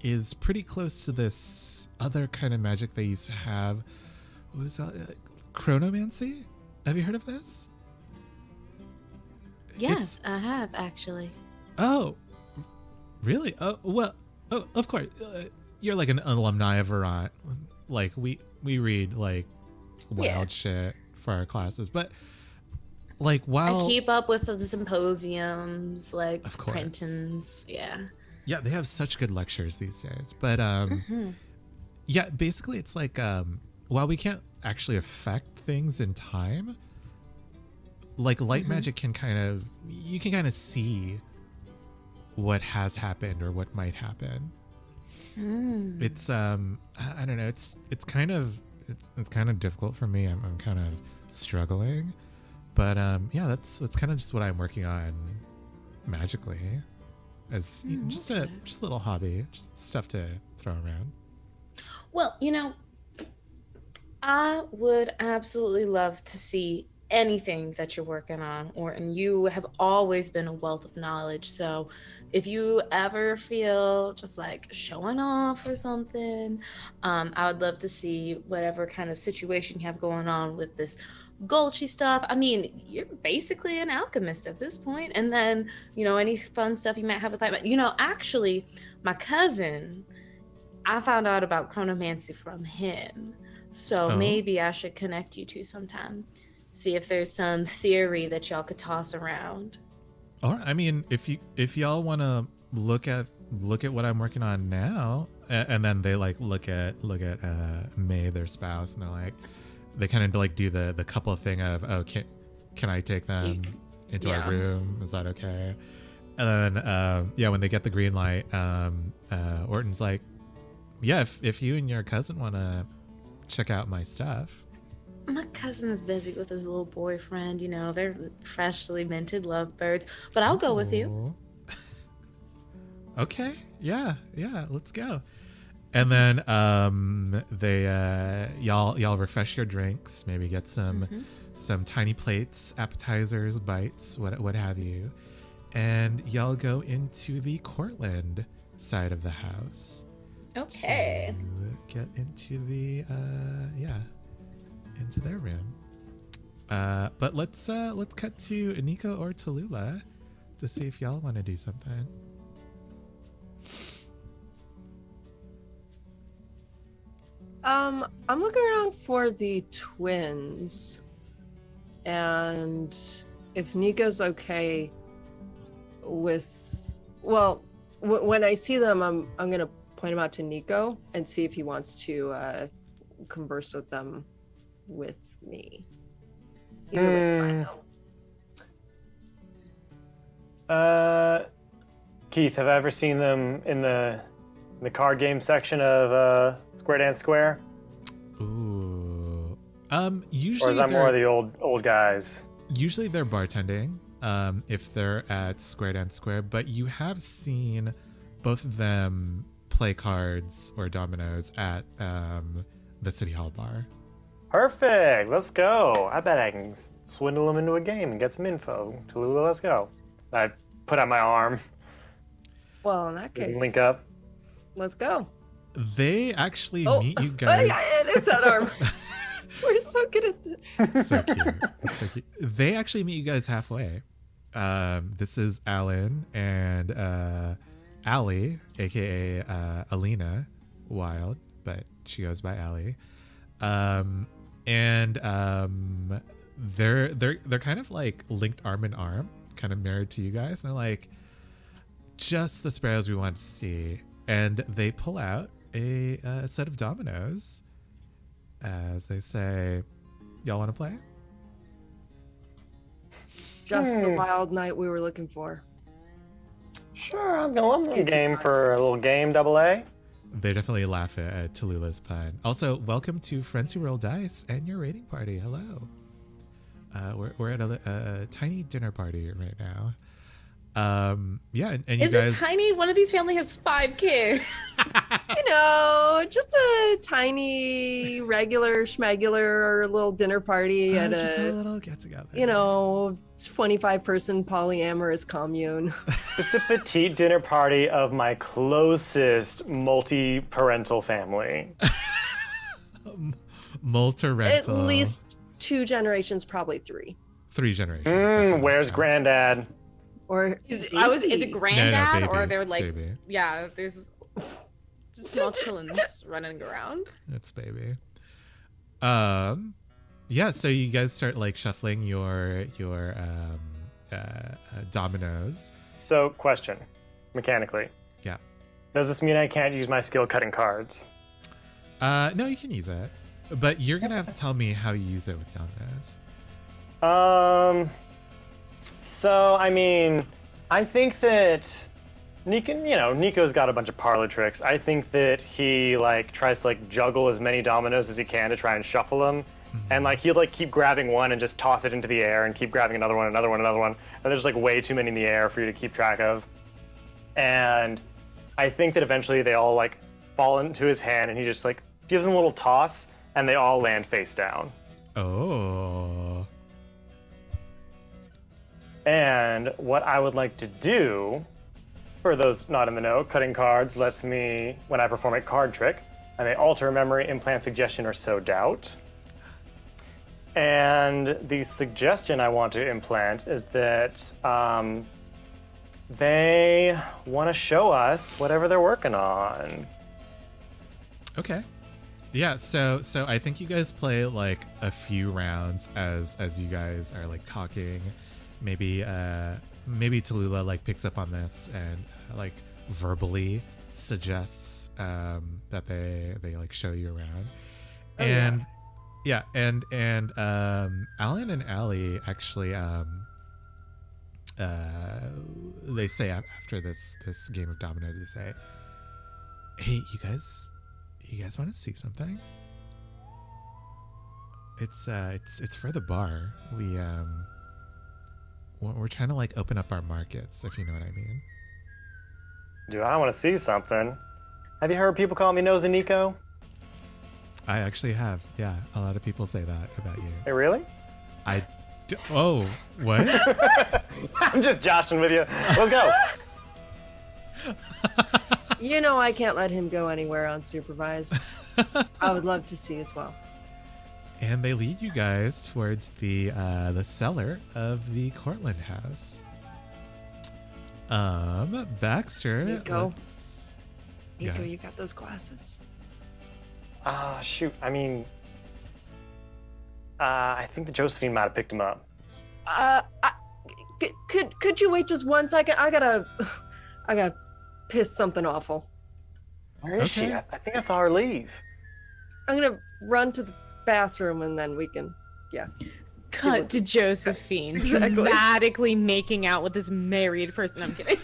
A: is pretty close to this other kind of magic they used to have. What was that? Chronomancy? Have you heard of this?
E: Yes, I have actually.
A: Oh, really? Oh, well, of course. You're like an alumni of Vermont. Like we read like wild shit for our classes, but like while
E: I keep up with the symposiums, like
A: of course.
E: printings,
A: Yeah, they have such good lectures these days. But yeah, basically it's like while we can't actually affect things in time, like light magic can kind of see what has happened or what might happen. It's I don't know. It's kind of difficult for me. I'm kind of struggling, but yeah, that's kind of just what I'm working on magically, as just a little hobby, just stuff to throw around.
E: Well, I would absolutely love to see anything that you're working on, and you have always been a wealth of knowledge. So if you ever feel just like showing off or something, I would love to see whatever kind of situation you have going on with this Gulchy stuff. I mean, you're basically an alchemist at this point. And then, any fun stuff you might have with that. But, actually, my cousin, I found out about chronomancy from him. So maybe I should connect you two sometime. See if there's some theory that y'all could toss around.
A: Or I mean, if y'all want to look at what I'm working on now, and then they like look at May, their spouse, and they're like, they kind of like do the couple thing of, oh, can I take them into our room? Is that okay? And then when they get the green light, Orton's like, yeah, if you and your cousin want to check out my stuff.
E: My cousin's busy with his little boyfriend, they're freshly minted lovebirds, but I'll go with you.
A: Okay. Yeah, let's go. And then they y'all refresh your drinks, maybe get some tiny plates, appetizers, bites, what have you. And y'all go into the Cortland side of the house.
E: Okay.
A: To get into the into their room. But let's cut to Nico or Tallulah to see if y'all want to do something.
D: I'm looking around for the twins, and if Nico's okay with, when I see them, I'm gonna point them out to Nico and see if he wants to converse with them with me. Either way's fine though.
B: Keith, have I ever seen them in the card game section of Square Dance Square?
A: Ooh. Usually
B: or is that more of the old guys?
A: Usually they're bartending, if they're at Square Dance Square, but you have seen both of them play cards or dominoes at the City Hall bar.
B: Perfect. Let's go. I bet I can swindle them into a game and get some info. Tallulah, let's go. I put out my arm.
D: Well, in that case,
B: link up.
D: Let's go.
A: They actually meet you guys.
D: There's that arm. We're so good at this.
A: It's so cute. It's so cute. They actually meet you guys halfway. This is Alan and Allie, aka Alina Wild, but she goes by Allie. They're kind of like linked arm in arm, kind of married to you guys. And they're like, just the sparrows we wanted to see. And they pull out a set of dominoes as they say, y'all want to play?
D: Just the wild night we were looking for.
B: Sure, I'm gonna game for a little game, AA.
A: They definitely laugh at Tallulah's pun. Also, welcome to Friends Who Roll Dice and your rating party. Hello. We're at a tiny dinner party right now. And you guys... Is
E: it tiny? One of these family has 5 kids.
D: Just a tiny, regular, schmegular little dinner party at
A: just a little get together.
D: 25-person polyamorous commune.
B: Just a petite dinner party of my closest multi-parental family.
A: Multi-rental.
D: At least 2 generations, probably 3.
A: 3 generations.
B: Where's Granddad?
D: Or
E: is it granddad?
A: No,
E: or they're
A: it's
E: like
A: baby.
E: Yeah, there's small chillins running around.
A: It's baby. So you guys start like shuffling your dominoes.
B: So question, mechanically.
A: Yeah.
B: Does this mean I can't use my skill cutting cards?
A: No, you can use it, but you're gonna have to tell me how you use it with dominoes.
B: So I mean, I think that Nico's got a bunch of parlor tricks. I think that he tries to juggle as many dominoes as he can to try and shuffle them, and he'll keep grabbing one and just toss it into the air and keep grabbing another one, and there's way too many in the air for you to keep track of. And I think that eventually they all fall into his hand, and he just gives them a little toss, and they all land face down.
A: Oh.
B: And what I would like to do, for those not in the know, cutting cards lets me, when I perform a card trick, I may alter a memory, implant suggestion, or sow doubt. And the suggestion I want to implant is that they want to show us whatever they're working on.
A: Okay. Yeah, so I think you guys play a few rounds as you guys are talking. Maybe Tallulah picks up on this and verbally suggests that they show you around. And and Alan and Allie actually they say after this game of dominoes, they say, "Hey, you guys want to see something? It's for the bar. We're trying to open up our markets, if you know what I mean."
B: Do I want to see something? Have you heard people call me Nosy Nico?
A: I actually have. Yeah, a lot of people say that about you.
B: Hey, really?
A: Oh, what?
B: I'm just joshing with you. Let's go.
D: I can't let him go anywhere unsupervised. I would love to see as well.
A: And they lead you guys towards the cellar of the Cortland house. Baxter.
D: Nico,
A: Yeah.
D: you got those glasses?
B: Shoot. I mean, I think that Josephine might have picked him up.
D: Could you wait just 1 second? I gotta piss something awful.
B: Where is she? I think I saw her leave.
D: I'm gonna run to the bathroom and then we can,
E: Cut to Josephine
D: Exactly.
E: dramatically making out with this married person. I'm kidding.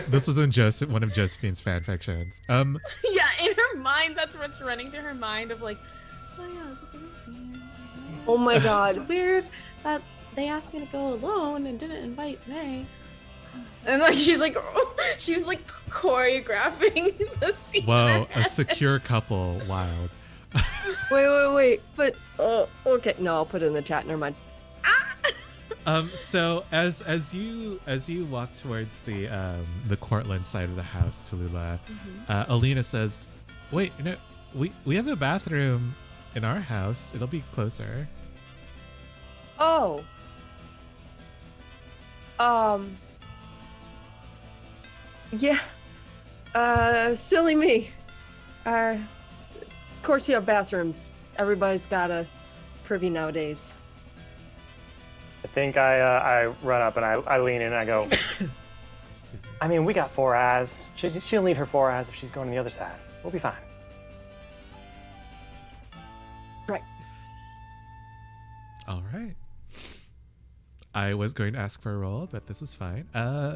A: This was in one of Josephine's fan fictions.
E: Yeah, in her mind, that's what's running through her mind of oh yeah, it's a good scene.
D: Oh my god.
E: It's weird that they asked me to go alone and didn't invite May. And she's choreographing the scene.
A: Whoa, a secure couple, wild.
D: Wait. But okay, no, I'll put it in the chat. Never mind.
A: So as you walk towards the Cortland side of the house, Tallulah, Alina says, "Wait, we have a bathroom in our house. It'll be closer."
D: Oh. Yeah. Silly me. Of course you have bathrooms. Everybody's got a privy nowadays.
B: I think I run up and I lean in and I go, I mean, we got 4 eyes. She'll need her 4 eyes if she's going to the other side. We'll be fine.
D: Right.
A: All right. I was going to ask for a roll, but this is fine.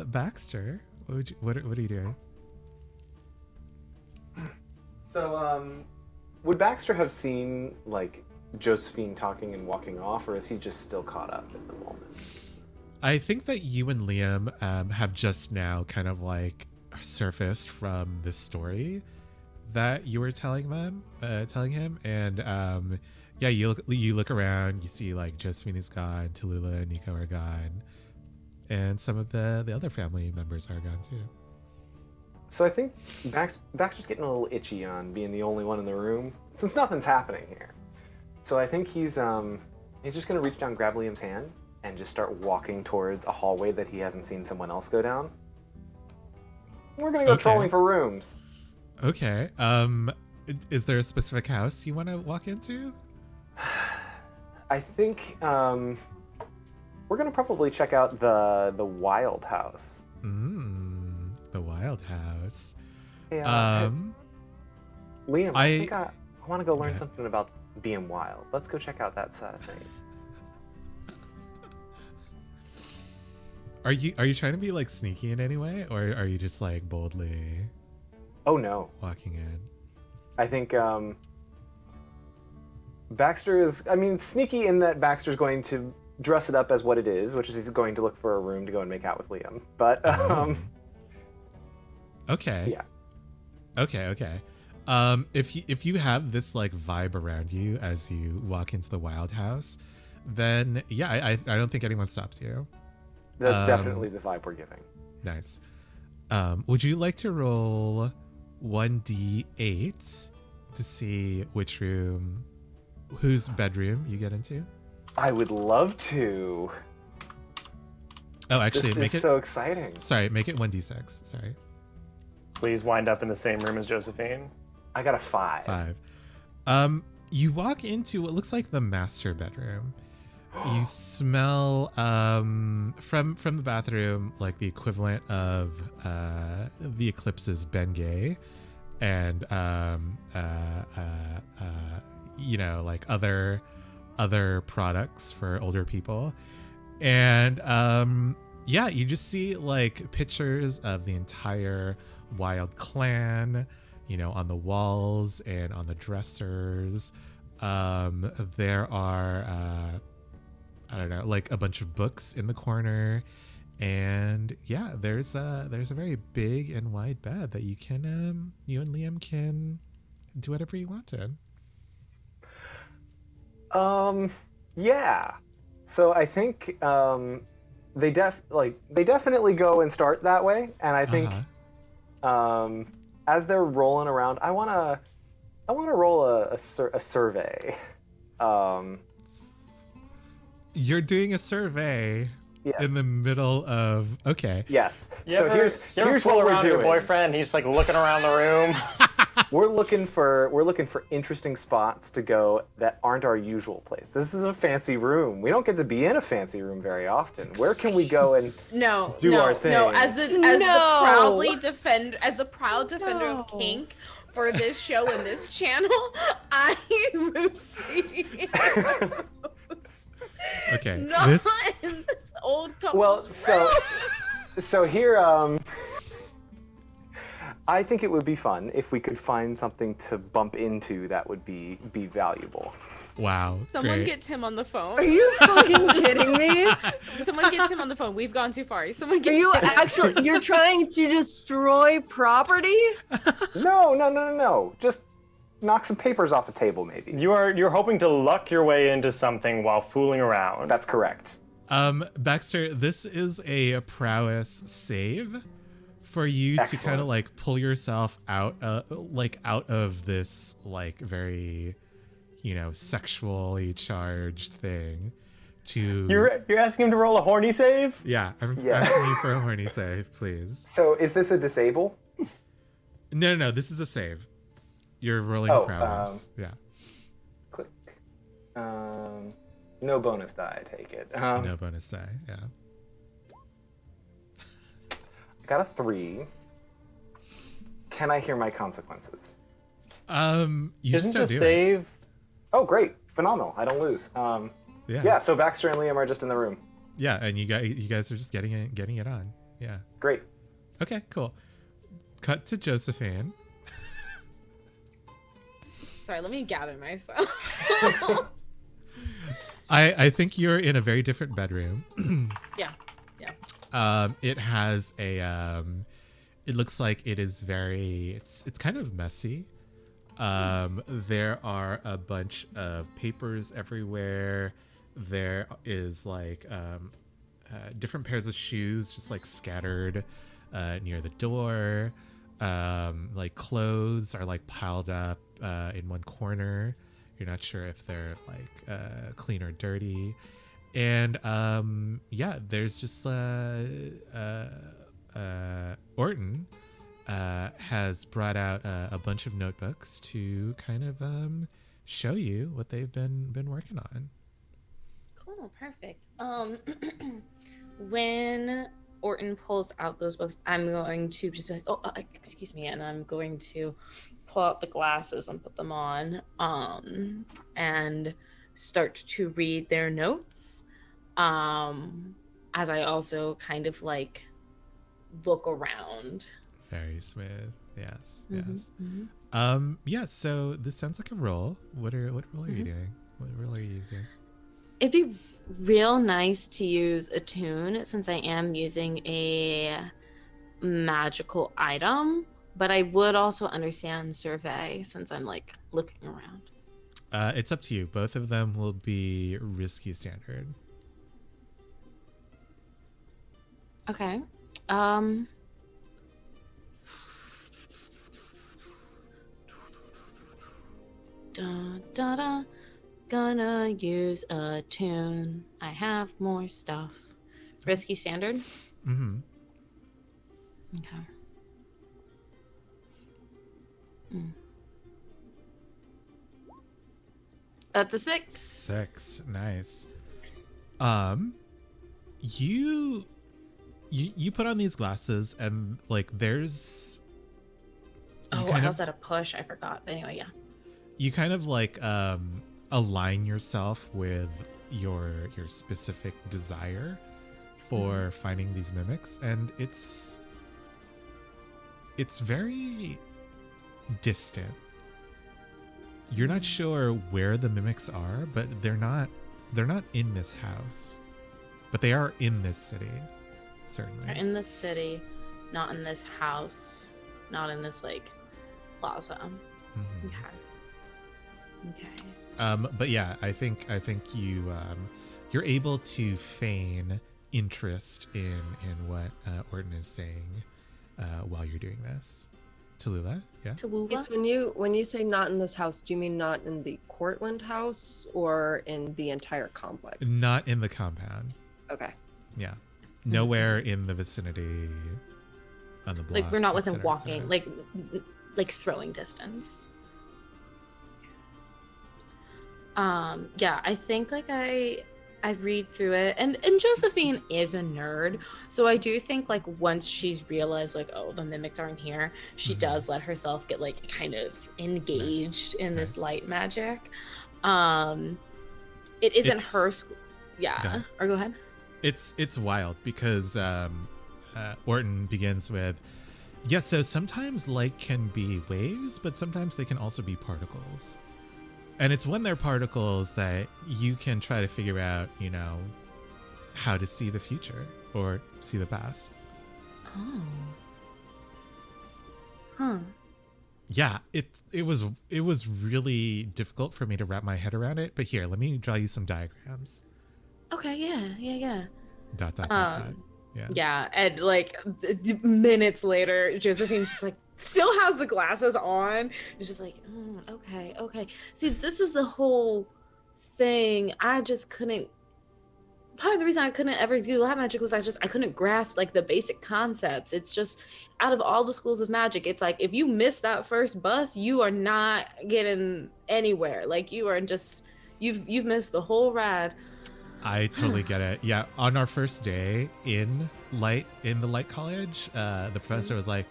A: Baxter, what are you doing?
C: So, would Baxter have seen Josephine talking and walking off, or is he just still caught up in the moment?
A: I think that you and Liam have just now kind of surfaced from this story that you were telling him, and yeah, you look around, you see Josephine is gone, Tallulah and Nico are gone, and some of the other family members are gone too.
C: So I think Baxter's getting a little itchy on being the only one in the room, since nothing's happening here. So I think he's just gonna reach down, grab Liam's hand, and just start walking towards a hallway that he hasn't seen someone else go down. We're gonna go trolling for rooms.
A: Okay. Is there a specific house you want to walk into?
C: I think we're gonna probably check out the Wild House.
A: The Wild House.
C: Hey, Liam, I think I want to go learn something about being wild. Let's go check out that thing.
A: Are you trying to be like sneaky in any way, or are you just like boldly
C: Oh no.
A: walking in?
C: I think Baxter is, I mean, sneaky in that Baxter's going to dress it up as what it is, which is he's going to look for a room to go and make out with Liam. But,
A: Okay.
C: yeah.
A: Okay. If you have this like vibe around you as you walk into the Wild House, then yeah, I don't think anyone stops you.
C: That's definitely the vibe we're giving.
A: Nice. Would you like to roll 1d8 to see whose bedroom you get into?
C: I would love to.
A: Oh, actually,
C: This
A: make
C: is
A: it
C: so exciting.
A: Sorry, make it 1d6. Sorry.
B: Please wind up in the same room as Josephine.
C: I got a 5.
A: 5. You walk into what looks like the master bedroom. You smell from the bathroom like the equivalent of the Eclipse's Bengay and like other products for older people. And yeah, you just see like pictures of the entire Wild clan, on the walls and on the dressers. There are I don't know, like a bunch of books in the corner, and yeah, there's a very big and wide bed that you and Liam can do whatever you want in.
C: Yeah. So I think they definitely go and start that way, and I think as they're rolling around, I wanna roll a survey.
A: You're doing a survey
C: Yes.
A: in the middle of
C: Yes.
B: You
C: So
B: ever,
C: here's
B: you ever
C: what
B: fool
C: we're
B: around your
C: doing.
B: boyfriend? He's like looking around the room.
C: We're looking for interesting spots to go that aren't our usual place. This is a fancy room. We don't get to be in a fancy room very often. Where can we go and
E: No,
C: do
E: no,
C: our thing?
E: no. As the proud defender of
D: No.
E: kink for this show and this channel, I refuse.
A: okay.
E: Not
A: This
E: in this old couple's
C: Well,
E: room.
C: so here, I think it would be fun if we could find something to bump into that would be valuable.
A: wow.
E: Someone
A: great.
E: get Tim on the phone.
D: Are you fucking kidding me?
E: Someone get Tim on the phone. We've gone too far. Someone
D: Are
E: get
D: you
E: Tim.
D: actually? You're trying to destroy property?
C: No. Just knock some papers off the table, maybe.
B: You're hoping to luck your way into something while fooling around.
C: That's correct.
A: Baxter, this is a prowess save for you to
C: Excellent.
A: kind of like pull yourself out of this like very sexually charged thing to
B: You're asking him to roll a horny save?
A: yeah, I'm
C: Yeah.
A: asking you for a horny save, please.
C: So is this a disable?
A: No, this is a save. You're rolling
C: Oh,
A: prowess. Yeah.
C: Click. No bonus die, I take it.
A: No bonus die. Yeah.
C: I got a 3. Can I hear my consequences?
A: You just
B: Isn't
A: don't
B: a
A: do it.
B: save?
C: Oh, great. Phenomenal. I don't lose. Yeah, so Baxter and Liam are just in the room.
A: Yeah, and you guys are just getting it on. Yeah.
C: Great.
A: Okay, cool. Cut to Josephine.
E: Sorry, let me gather myself.
A: I think you're in a very different bedroom.
E: Yeah.
A: It has a it looks like it is it's kind of messy. There are a bunch of papers everywhere. There is like different pairs of shoes just like scattered near the door. Like clothes are like piled up in one corner. You're not sure if they're like clean or dirty. And yeah, there's just Orton has brought out a bunch of notebooks to kind of show you what they've been working on.
E: Cool, perfect. When Orton pulls out those books, I'm going to just be like, excuse me, and I'm going to pull out the glasses and put them on, and start to read their notes. as I also kind of like look around.
A: Very smooth. Yes.
E: Mhm,
A: Yes.
E: mhm.
A: Yeah. So this sounds like a roll. What roll are you doing? What roll are you using?
E: It'd be real nice to use attune since I am using a magical item, but I would also understand survey since I'm like looking around.
A: It's up to you. Both of them will be risky standard.
E: Okay. Da, da, da. Gonna use a tune. I have more stuff. Risky standard?
A: Mm-hmm.
E: Okay. That's a 6.
A: 6. Nice. You put on these glasses and like there's
E: Oh, I also had a push. I forgot. But anyway, yeah.
A: you kind of like align yourself with your specific desire for finding these mimics, and it's very distant. You're not sure where the mimics are, but they're not in this house, but they are in this city, certainly.
E: They're in this city, not in this house, not in this like plaza.
A: Mhm.
E: Okay.
A: But yeah, I think you you're able to feign interest in what Orton is saying while you're doing this. Tallulah, yeah.
D: It's when you say not in this house, do you mean not in the Cortland house or in the entire complex?
A: Not in the compound.
D: Okay.
A: Yeah, nowhere in the vicinity on the block.
E: Like we're not
A: et
E: within
A: cetera, et
E: walking,
A: cetera.
E: like throwing distance. Yeah, I think like I read through it, and Josephine is a nerd, so I do think like once she's realized like, oh, the mimics aren't here, she does let herself get like kind of engaged in this light magic. It isn't her school. Yeah, or go ahead.
A: It's wild because Orton begins with, yes, so sometimes light can be waves, but sometimes they can also be particles. And it's when they're particles that you can try to figure out, you know, how to see the future or see the past.
E: Oh. Huh.
A: Yeah, it was really difficult for me to wrap my head around it, but here, let me draw you some diagrams.
E: Okay, yeah.
A: Dot. Yeah.
E: Yeah, and like minutes later, Josephine's just like still has the glasses on. It's just like, okay. See, this is the whole thing. I just couldn't. Part of the reason I couldn't ever do lab magic was I couldn't grasp like the basic concepts. It's just out of all the schools of magic, it's like if you miss that first bus, you are not getting anywhere. Like you are just you've missed the whole ride.
A: I totally get it. Yeah, on our first day in the light college, the professor was like,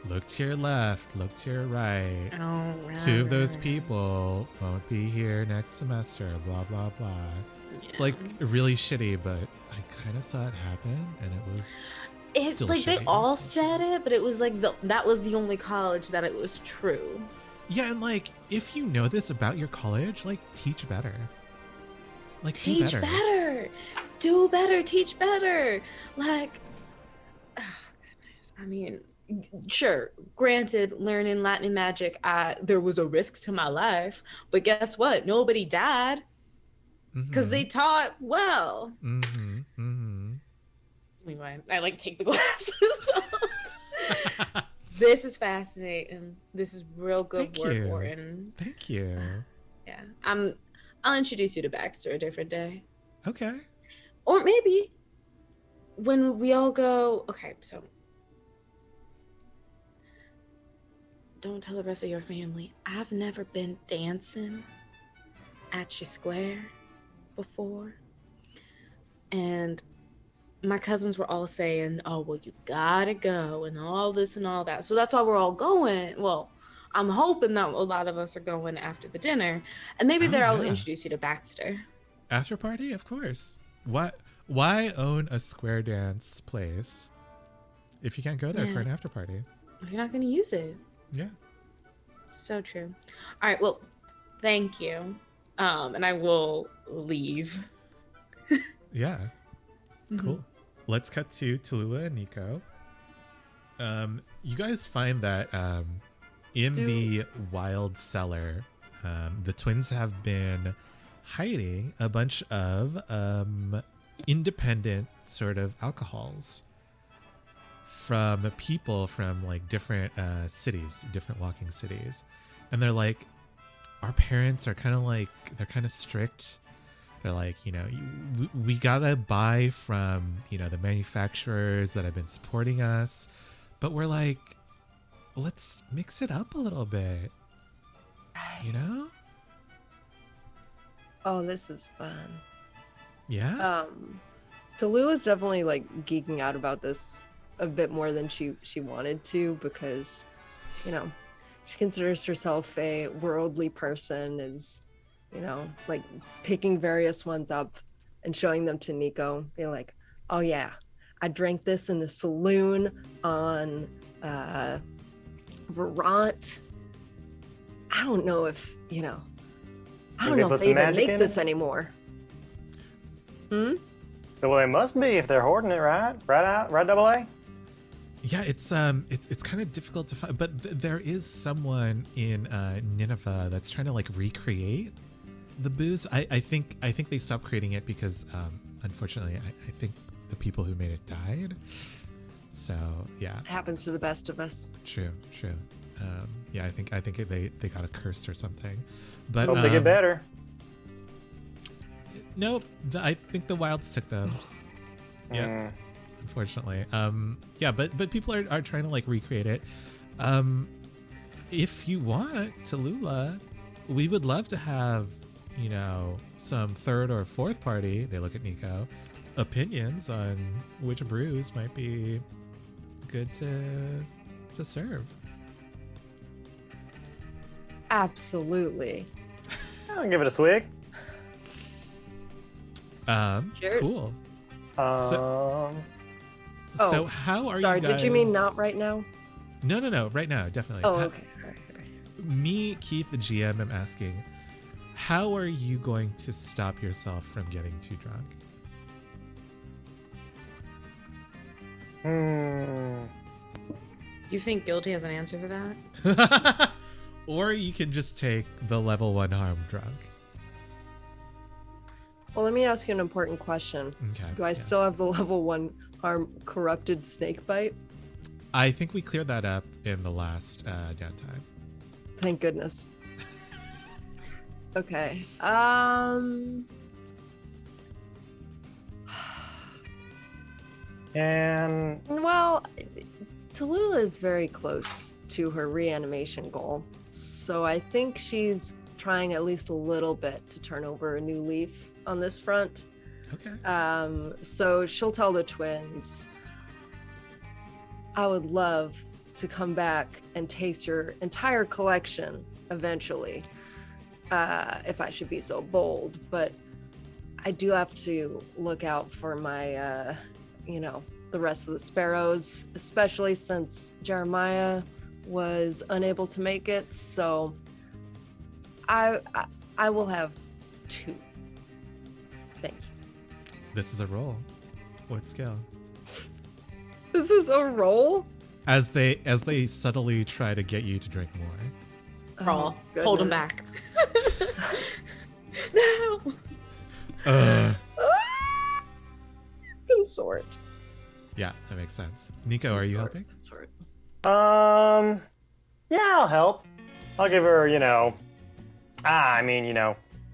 A: look to your left, look to your right.
E: Oh, right.
A: 2 of those people won't be here next semester, blah, blah, blah. Yeah. It's like really shitty, but I kind of saw it happen, and it was still
E: like
A: shitty.
E: they all said it, but it was like that was the only college that it was true.
A: Yeah, and like if you know this about your college, like teach better. Like
E: teach better. Do better, teach better. Like, oh goodness. I mean, sure, granted, learning Latin and magic, there was a risk to my life, but guess what? Nobody died because they taught well. Anyway, I like take the glasses off. This is fascinating. This is real good work, Orton.
A: Thank you.
E: Yeah, I'll introduce you to Baxter a different day.
A: Okay.
E: Or maybe when we all go, okay, so don't tell the rest of your family. I've never been dancing at your square before. And my cousins were all saying, oh, well, you gotta go and all this and all that. So that's why we're all going. Well, I'm hoping that a lot of us are going after the dinner, and maybe there I'll introduce you to Baxter.
A: After party, of course. What? Why own a square dance place if you can't go there for
E: Yeah.
A: an after party?
E: If you're not going to use it.
A: Yeah.
E: So true. All right. Well, thank you. And I will leave.
A: Yeah. Cool. Let's cut to Tallulah and Nico. You guys find that in the wild cellar, the twins have been hiding a bunch of independent sort of alcohols from people from like different cities, different walking cities. And they're like, our parents are kind of like, they're kind of strict. They're like, we gotta buy from, the manufacturers that have been supporting us. But we're like, let's mix it up a little bit,
D: Oh, this is fun.
A: Yeah.
D: Tallulah's definitely like geeking out about this a bit more than she wanted to, because, she considers herself a worldly person, is, like picking various ones up and showing them to Nico, being like, oh yeah, I drank this in a saloon on Vermont. I don't know if, I don't
B: they
D: know
B: put
D: if they
B: some
D: even
B: magic
D: make
B: in
D: this
B: it?
D: anymore.
B: Well, they must be if they're hoarding it, right? Right, Double A?
A: Yeah, it's kind of difficult to find, but there is someone in Nineveh that's trying to like recreate the booze. I think they stopped creating it because unfortunately I think the people who made it died. So yeah,
D: Happens to the best of us.
A: true. Yeah, I think they got cursed or something. But
B: Hope they get better.
A: Nope, I think the wilds took them. Yeah.
B: Mm.
A: Unfortunately. Yeah, but people are trying to like recreate it. If you want, Tallulah, we would love to have, some third or fourth party, they look at Nico, opinions on which brews might be good to serve.
D: Absolutely.
B: I'll give it a swig.
D: Cheers.
A: Cool.
B: Um,
A: So how are
D: Sorry,
A: you guys?
D: did you mean not right now?
A: No, right now, definitely.
D: Oh,
A: How-
D: okay. All right.
A: Me, Keith, the GM, am asking, how are you going to stop yourself from getting too drunk?
E: You think Guilty has an answer for that?
A: Or you can just take the level 1 harm drunk.
D: Well, let me ask you an important question.
A: Okay.
D: Do I
A: yeah.
D: still have the level 1 harm corrupted snake bite?
A: I think we cleared that up in the last downtime.
D: Thank goodness. Okay.
B: and
D: Well, Tallulah is very close to her reanimation goal, so I think she's trying at least a little bit to turn over a new leaf on this front.
A: Okay.
D: So she'll tell the twins, I would love to come back and taste your entire collection eventually, if I should be so bold, but I do have to look out for my, the rest of the sparrows, especially since Jeremiah was unable to make it. So I will have 2. Thank you.
A: This is a roll. What skill?
D: This is a roll?
A: As they subtly try to get you to drink more.
E: Raw. Hold him
D: goodness.
E: back. No.
D: Consort.
A: Yeah, that makes sense. Nico, are you helping?
D: Consort.
B: yeah, I'll help. I'll give her,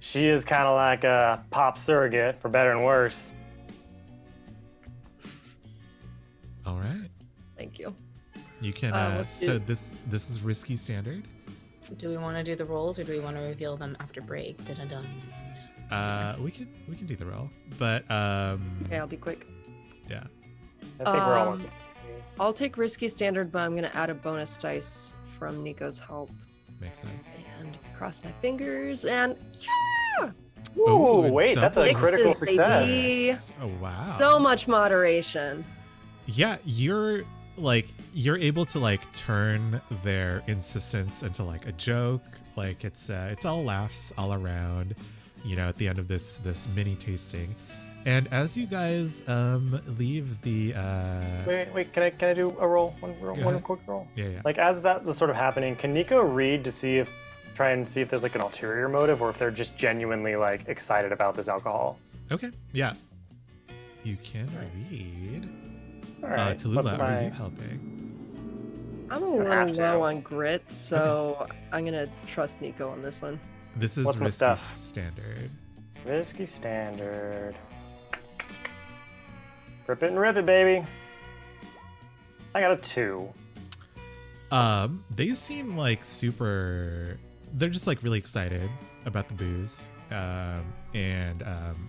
B: she is kind of like a pop surrogate, for better and worse.
A: All right.
D: Thank you.
A: You can.
D: let's
A: So
D: do-
A: this is risky standard.
E: Do we want to do the rolls or do we want to reveal them after break? Dun-dun-dun.
A: We can do the roll, but
D: Okay, I'll be quick.
A: yeah.
B: I think we're almost.
D: I'll take risky standard, but I'm gonna add a bonus dice from Nico's help
A: Makes sense.
D: and cross my fingers and
B: Ooh, wait, that's a
A: double
B: critical
D: Sixes,
B: success.
D: baby.
A: Oh, wow.
D: So much moderation.
A: Yeah, you're able to like turn their insistence into like a joke. Like it's all laughs all around, at the end of this mini tasting. And as you guys leave the
B: Wait, can I do a roll? One
A: ahead.
B: quick roll?
A: Yeah.
B: Like as that was sort of happening, can Nico read to try and see if there's like an ulterior motive or if they're just genuinely like excited about this alcohol?
A: Okay. Yeah. You can read.
B: All right.
A: Tallulah,
B: what's
A: are
B: my-
A: you helping?
D: I'm a
B: have
D: little
B: to.
D: low on grit, so I'm gonna trust Nico on this one.
A: This is
B: What's my
A: risky
B: stuff?
A: standard.
B: Risky standard. Rip it and rip it, baby. I got a 2.
A: They seem like they're just like really excited about the booze. And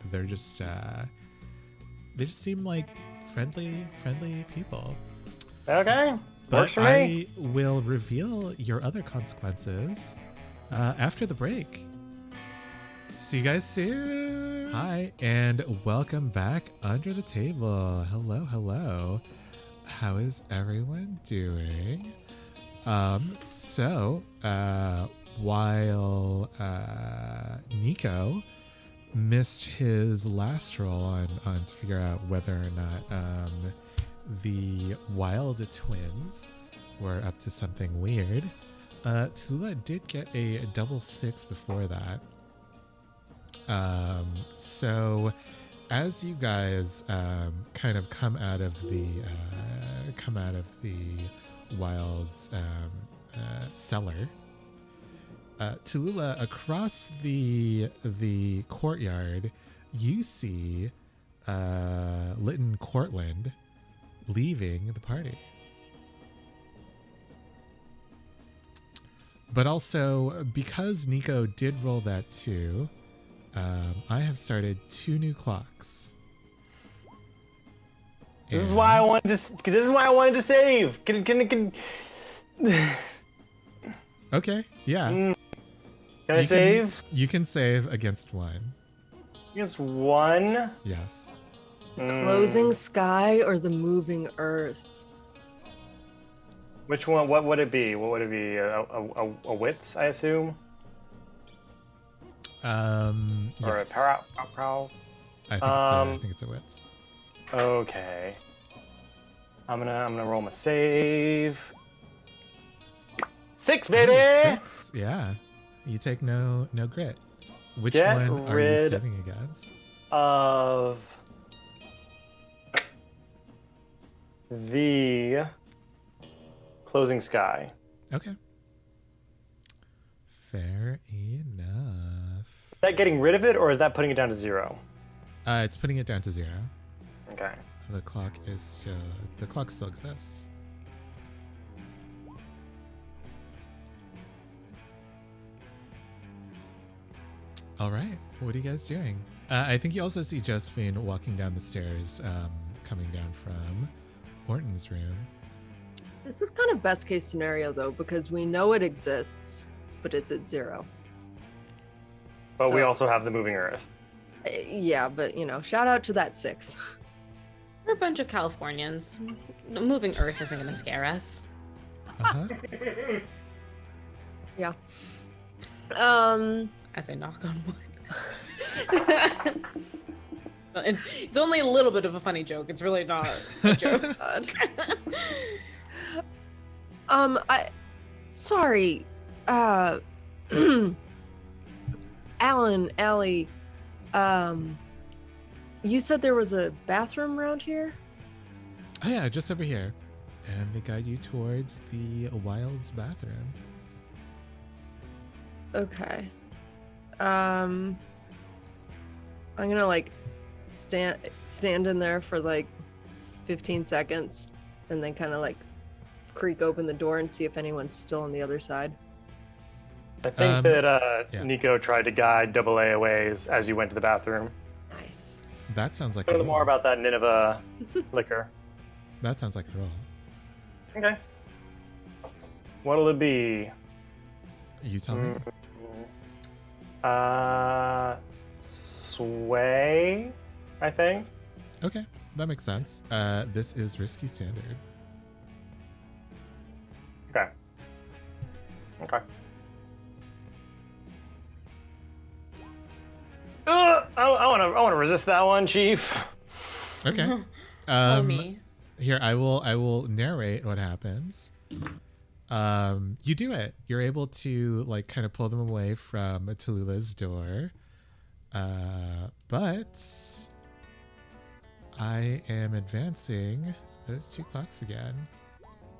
A: they're just they just seem like friendly people.
B: Okay.
A: But
B: Works for me.
A: I will reveal your other consequences after the break. See you guys soon. Hi, and welcome back under the table. Hello. How is everyone doing? So while Nico missed his last roll on to figure out whether or not the Wild twins were up to something weird, Tallulah did get a double 6 before that. So as you guys kind of come out of the Wild's cellar, Tallulah, across the courtyard, you see Lytton Cortland leaving the party. But also, because Nico did roll that too, I have started 2 new clocks.
B: This is why I wanted to save. Can
A: Okay, yeah.
B: I
A: You
B: save?
A: You can save against 1.
B: Against 1.
A: Yes.
D: Closing sky or the moving earth?
B: Which one? What would it be? What would it be? A wits, I assume, or
A: Yes.
B: a prow?
A: I think it's a wits.
B: Okay. I'm gonna roll my save. 6, baby.
A: 6? Yeah. You take no grit. Which
B: Get
A: one are you
B: rid
A: saving against?
B: Of the closing sky.
A: Okay. Fair enough.
B: Is that getting rid of it, or is that putting it down to 0?
A: It's putting it down to 0.
B: Okay.
A: The clock still exists. All right. What are you guys doing? I think you also see Josephine walking down the stairs, coming down from Orton's room.
D: This is kind of best case scenario though, because we know it exists, but it's at 0.
B: But we
D: So,
B: also have the moving earth.
D: yeah, but shout out to that 6.
E: We're a bunch of Californians. The moving earth isn't going to scare us.
A: Uh-huh.
D: Yeah.
E: As I knock on wood. So it's only a little bit of a funny joke. It's really not a joke.
D: God. Sorry. Alan, Allie, you said there was a bathroom around here?
A: Oh yeah, just over here. And they guide you towards the Wild's bathroom.
D: Okay. I'm gonna stand in there for 15 seconds and then kind of creak open the door and see if anyone's still on the other side.
B: I think that
A: yeah.
B: Nico tried to guide AA away as you went to the bathroom.
D: Nice.
A: That sounds like
B: A
A: a
B: little
A: roll.
B: more about that Nineveh liquor.
A: That sounds like a roll.
B: Okay. What'll it be?
A: You tell me.
B: sway, I think.
A: Okay, that makes sense. This is risky standard.
B: Okay. Okay. I want to resist that one, Chief.
A: Okay.
E: Oh, me.
A: Here, I will narrate what happens. You do it. You're able to like kind of pull them away from Tallulah's door. But I am advancing those 2 clocks again.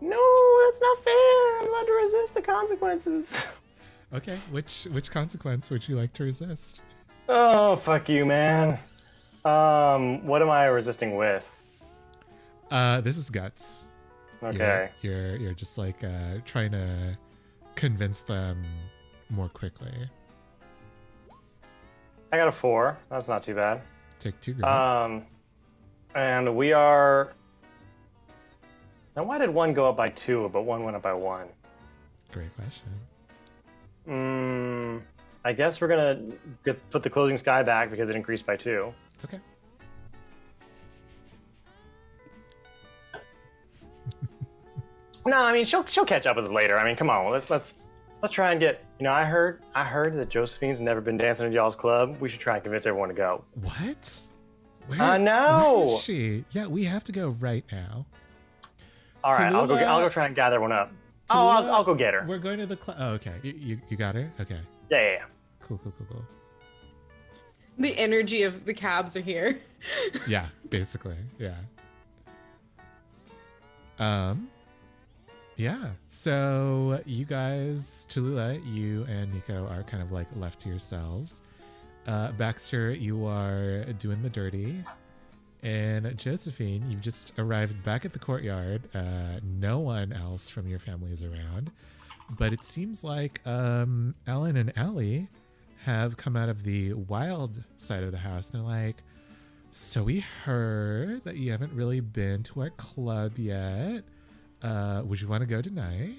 B: No, that's not fair. I'm allowed to resist the consequences.
A: Okay, which consequence would you like to resist?
B: Oh, fuck you, man. What am I resisting with?
A: This is guts.
B: Okay.
A: You're just like trying to convince them more quickly.
B: I got a 4. That's not too bad.
A: Take 2 grand.
B: And we are. Now, why did one go up by 2, but one went up by 1?
A: Great question.
B: I guess we're gonna put the closing sky back because it increased by 2.
A: Okay.
B: No, I mean she'll catch up with us later. I mean, come on, let's try and get. You know, I heard that Josephine's never been dancing at y'all's club. We should try and convince everyone to go.
A: What?
B: I know.
A: Where is she? Yeah, we have to go right now.
B: All right, I'll go try and gather one up. I'll go get her.
A: We're going to the club. Oh, okay. You got her? Okay.
B: Yeah.
A: Cool.
E: The energy of the cabs are here.
A: Yeah, basically. Yeah. Yeah. So you guys, Tallulah, you and Nico are kind of like left to yourselves. Baxter, you are doing the dirty. And Josephine, you've just arrived back at the courtyard. No one else from your family is around. But it seems like Ellen and Allie have come out of the wild side of the house. And they're like, so we heard that you haven't really been to our club yet. Would you want to go tonight?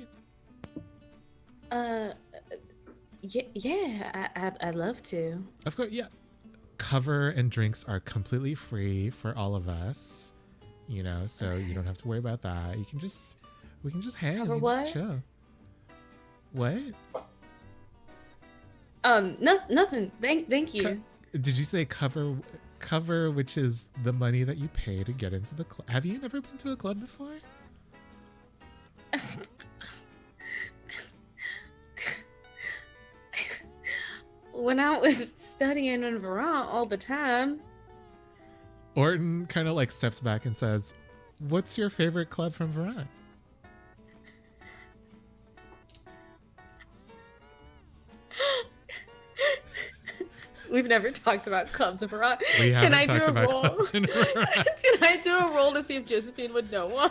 F: Yeah, I'd love to.
A: Of course, yeah. Cover and drinks are completely free for all of us, you know, so you don't have to worry about that. We can just hang.
F: Cover
A: We can
F: what?
A: just chill. What?
E: Nothing. Thank you.
A: Did you say cover, which is the money that you pay to get into the club? Have you never been to a club before?
E: When I was studying in Vermont all the time.
A: Orton kind of like steps back and says, "What's your favorite club from Vermont?"
E: We've never talked about clubs in Vermont.
A: We
E: Can
A: haven't
E: I do
A: talked
E: a
A: about
E: roll?
A: clubs in Vermont.
E: Can I do a roll to see if Josephine would know one?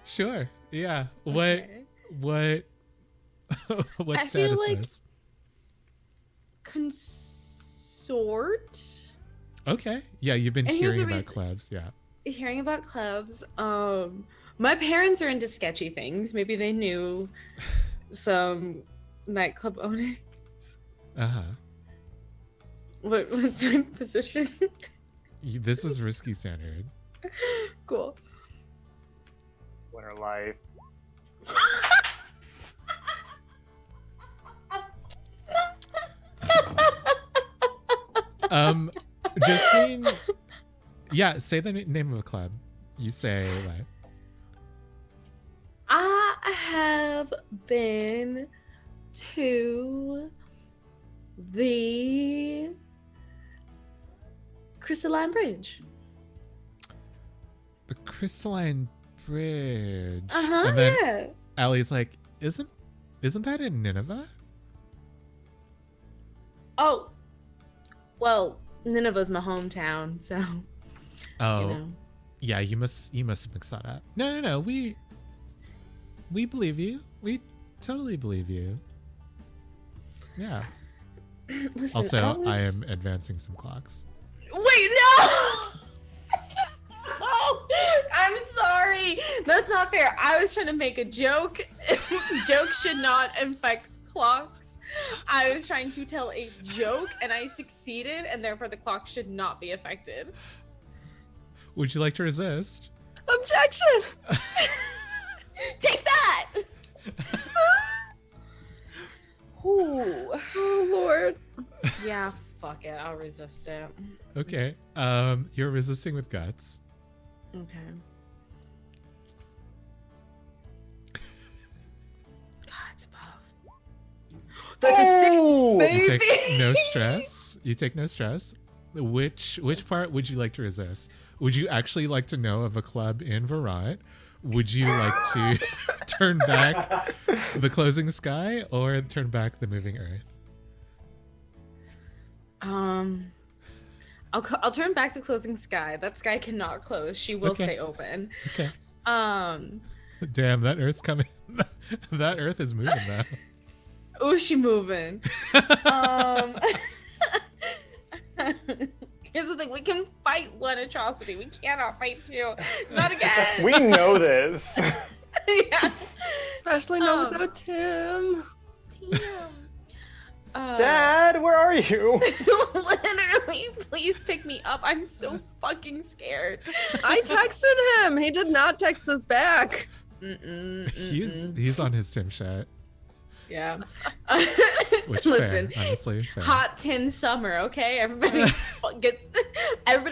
A: Sure. Yeah.
E: Okay.
A: What
E: I
A: status
E: feel like
A: is?
E: consort.
A: Okay. Yeah, you've been
E: And here's
A: hearing
E: the
A: about
E: reason-
A: clubs. Yeah.
E: Hearing about clubs. My parents are into sketchy things. Maybe they knew some nightclub owners.
A: Uh-huh.
E: What's my position?
A: This is risky standard.
E: Cool.
B: Winter life.
A: Josephine, yeah, say the name of a club. You say what?
E: I have been to the Crystalline Bridge.
A: The Crystalline Bridge.
E: And
A: then
E: yeah.
A: Allie's like, isn't that in Nineveh?
E: Oh, well, Nineveh's my hometown, so
A: Oh,
E: you know.
A: yeah. You must mix that up. No. We believe you. We totally believe you. Yeah.
E: Listen,
A: Also, I am advancing some clocks.
E: Wait, no! Oh, I'm sorry. That's not fair. I was trying to make a joke, jokes should not infect clocks. I was trying to tell a joke and I succeeded, and therefore the clock should not be affected.
A: Would you like to resist?
D: Objection!
E: Take that! Ooh.
D: Oh, Lord.
E: Yeah, fuck it. I'll resist it.
A: Okay. You're resisting with guts.
E: Okay. God, it's above.
D: That's a 6,
A: You
D: baby!
A: take no stress. You take no stress. Which part would you like to resist? Would you actually like to know of a club in Vermont? Would you like to turn back the closing sky or turn back the moving earth?
E: I'll turn back the closing sky. That sky cannot close. She will
A: Okay.
E: stay open.
A: Okay.
E: Um.
A: Damn, that earth's coming. That earth is moving now.
E: Oh, she moving. Here's the thing: we can fight one atrocity. We cannot fight two. Not again.
B: We know this.
E: Yeah.
D: Especially not without Tim.
E: Damn.
B: Dad, where are you?
E: Literally, please pick me up. I'm so fucking scared.
D: I texted him. He did not text us back.
A: He's on his Tim shit.
E: Yeah.
A: Which
E: Listen,
A: fair, honestly. Fair.
E: hot Tim summer, okay? Everybody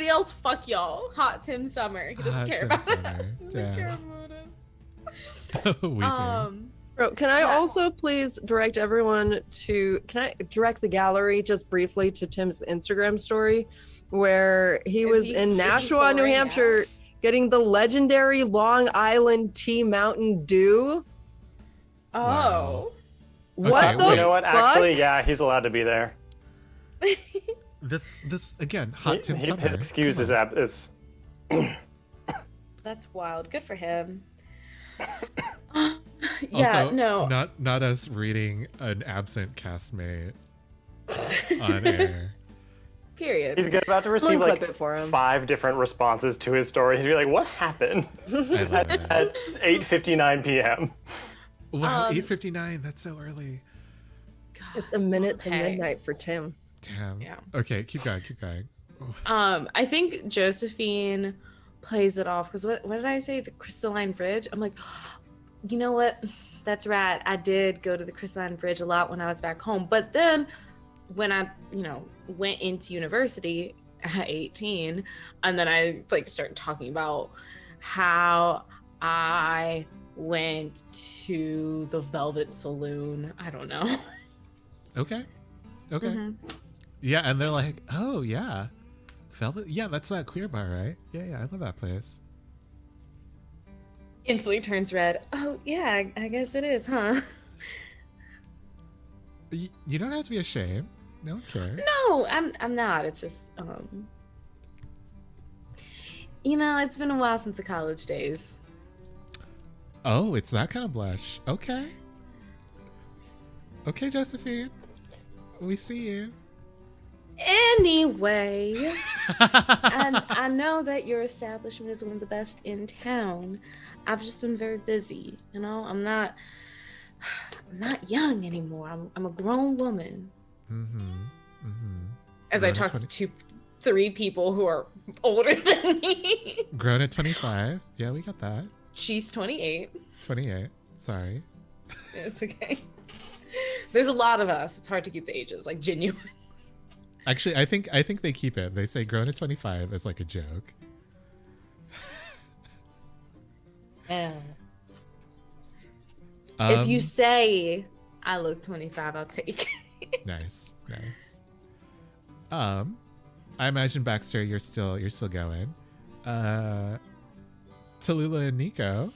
E: else, fuck y'all. Hot Tim summer. He doesn't
A: Hot
E: care
A: Tim
E: about
A: Summer.
E: it. Doesn't care about us.
A: Weeping.
D: Bro, can I
E: Yeah.
D: also please direct everyone to, can I direct the gallery just briefly to Tim's Instagram story where he
E: Is
D: was
E: he-
D: in
E: is he
D: Nashua, New
E: pouring
D: Hampshire,
E: out?
D: getting the legendary Long Island Tea Mountain Dew.
E: Oh.
A: Wow.
D: What
A: Okay,
D: the
A: wait.
B: You know what?
D: fuck?
B: Actually, yeah, he's allowed to be there.
A: This again, hot Tim Summer.
B: His excuse
A: Come on.
B: is
E: That's wild. Good for him.
A: Also,
E: no.
A: not us reading an absent castmate on air.
E: Period.
B: he's about to receive
D: clip
B: like
D: it for him.
B: 5 different responses to his story. He'd be like, "What happened?"
A: I love it.
B: At 8:59 p.m.
A: Wow, 8:59. That's so early.
D: It's a minute to
E: Okay.
D: midnight for Tim.
A: Damn.
E: Yeah.
A: Okay, keep going. Keep going.
E: I think Josephine plays it off because what did I say? The Crystalline Bridge. I'm like, you know what? That's right. I did go to the Crystalline Bridge a lot when I was back home. But then when I, went into university at 18, and then I started talking about how I went to the Velvet Saloon. I don't know.
A: Okay. Okay.
E: Mm-hmm.
A: Yeah, and they're like, oh yeah, Velvet. Yeah, that's that queer bar, right? Yeah, I love that place.
E: Instantly turns red. Oh yeah, I guess it is, huh?
A: You don't have to be ashamed. No one cares.
E: No, I'm not. It's just it's been a while since the college days.
A: Oh, it's that kind of blush. Okay. Okay, Josephine. We see you.
E: Anyway, and I know that your establishment is one of the best in town. I've just been very busy, I'm not young anymore. I'm a grown woman. As I
A: Grown at
E: talk to 3 people who are older than me.
A: Grown at 25. Yeah, we got that.
E: She's 28.
A: 28. Sorry.
E: It's okay. There's a lot of us. It's hard to keep the ages, genuine.
A: Actually, I think they keep it. They say grown at 25 as like a joke.
E: If you say I look 25, I'll take it.
A: Nice. I imagine Baxter, you're still going. Tallulah and Nico.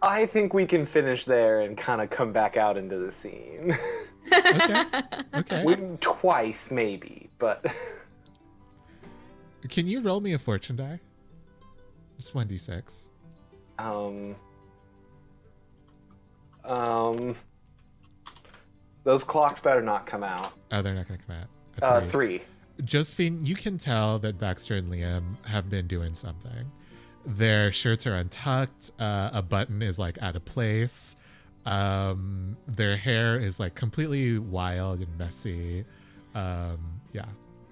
C: I think we can finish there and kind of come back out into the scene.
A: Okay.
C: Twice, maybe, but
A: Can you roll me a fortune die? Just 1d6.
C: Those clocks better not come out.
A: Oh, they're not gonna come out. A
C: 3.
A: Josephine, you can tell that Baxter and Liam have been doing something. Their shirts are untucked. A button is like out of place. Their hair is like completely wild and messy. Yeah.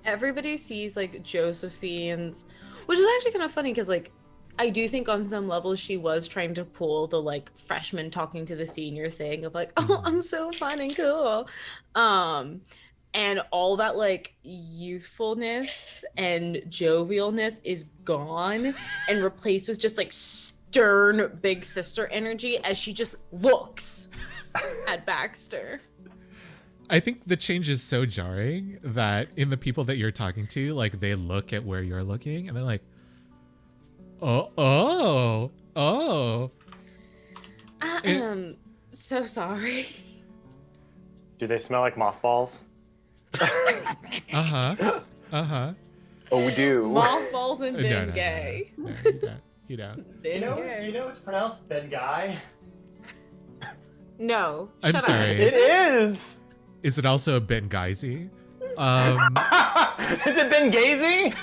E: Everybody sees like Josephine's, which is actually kind of funny because like I do think on some level she was trying to pull the like freshman talking to the senior thing of like, oh, I'm so fun and cool. And all that like youthfulness and jovialness is gone and replaced with just like stern big sister energy as she just looks at Baxter.
A: I think the change is so jarring that in the people that you're talking to, like they look at where you're looking and they're like, oh.
E: I am so sorry.
B: Do they smell like mothballs?
A: Uh-huh.
C: Oh, we do.
E: Mothballs and
A: No,
E: Ben
A: no,
E: Gay.
A: No, you don't.
E: Ben Gay.
B: You know it's pronounced Ben Guy?
E: No.
A: I'm
E: shut
A: sorry.
B: It is!
A: Is it also Ben Geisy?
B: Is it Ben Gazy?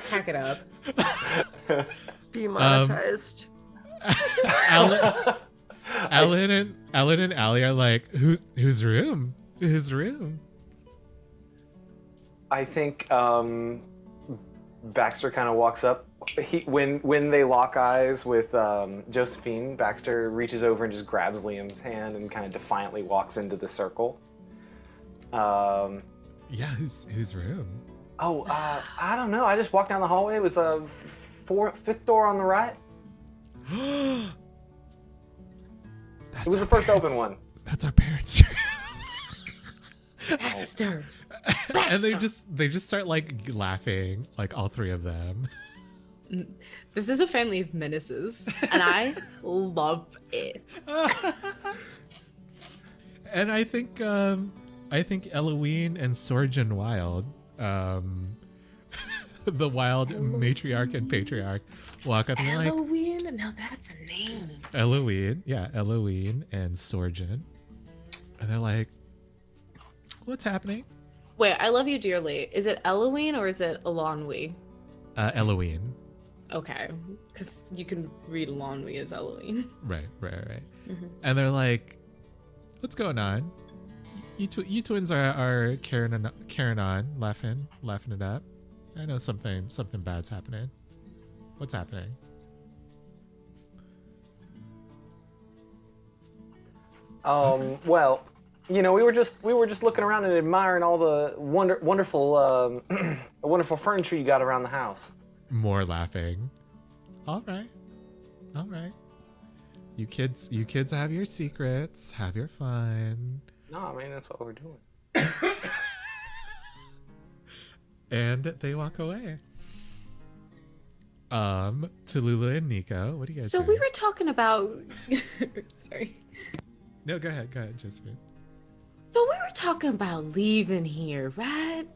E: Pack it up.
D: Demonetized.
A: Alan and Allie are like, whose room? Whose room?
C: I think Baxter kind of walks up. When they lock eyes with Josephine, Baxter reaches over and just grabs Liam's hand and kind of defiantly walks into the circle.
A: Yeah, whose room?
C: I don't know. I just walked down the hallway. It was fifth door on the right. It was the first open one.
A: That's our parents' room.
E: Baxter.
A: And they just start like laughing, like all three of them.
E: This is a family of menaces, and I love it.
A: And I think Eloise and Sorjan Wild, the wild matriarch and patriarch, walk up and they're like,
E: Halloween? Now that's a name.
A: Eloise and Sorjan, and they're like, what's happening?
E: Wait, I love you dearly. Is it Eloise or is it Elanwi?
A: Eloise.
E: Okay, because you can read Elanwi as Eloise.
A: Right. And they're like, what's going on? You twins are carrying on, laughing it up. I know something bad's happening. What's happening?
C: Well, we were just looking around and admiring all the wonderful wonderful furniture you got around the house.
A: More laughing. All right. You kids have your secrets. Have your fun.
C: No, I mean that's what we're doing.
A: And they walk away. Tallulah and Nico, what do you guys
E: So
A: do?
E: we were talking about. Sorry.
A: No, go ahead, Josephine.
E: So we were talking about leaving here, right?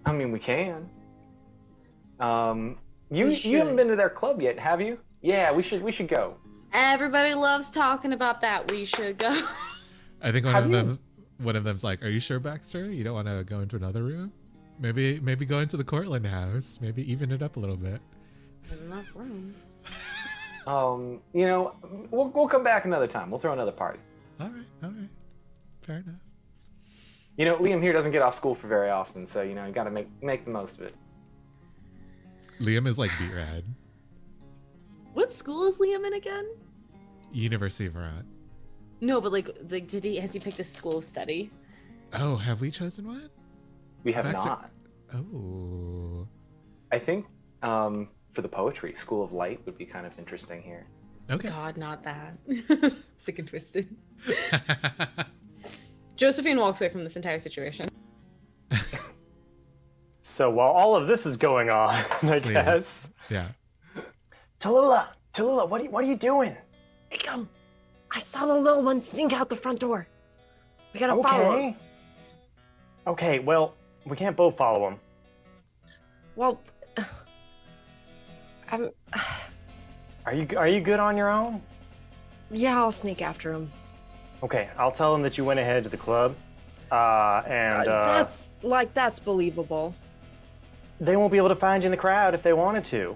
C: I mean, we can. You
E: should.
C: haven't been to their club yet, have you? Yeah, we should go.
E: Everybody loves talking about that. We should go.
A: I think one of them's like, "Are you sure, Baxter? You don't want to go into another room? Maybe go into the Cortland house. Maybe even it up a little bit."
E: There's enough rooms.
C: We'll come back another time. We'll throw another party.
A: All right. Fair enough.
C: Liam here doesn't get off school for very often, so you got to make the most of it.
A: Liam is like beat red.
E: What school is Liam in again?
A: University of Vermont.
E: No, but like has he picked a school of study?
A: Oh, have we chosen one?
C: We have
A: Baxter-
C: not.
A: Oh.
C: I think for the poetry, School of Light would be kind of interesting here.
A: Okay.
E: God, not that. Sick and twisted. Josephine walks away from this entire situation.
B: So while all of this is going on, I
A: Please.
B: guess.
A: Yeah.
B: Tallulah, what are you doing?
D: Hey, come. I saw the little one sneak out the front door. We gotta follow him.
B: Okay, well, we can't both follow him.
D: Well,
B: Are you good on your own?
D: yeah, I'll sneak after him.
B: Okay, I'll tell him that you went ahead to the club. and
D: that's believable.
B: they won't be able to find you in the crowd if they wanted to.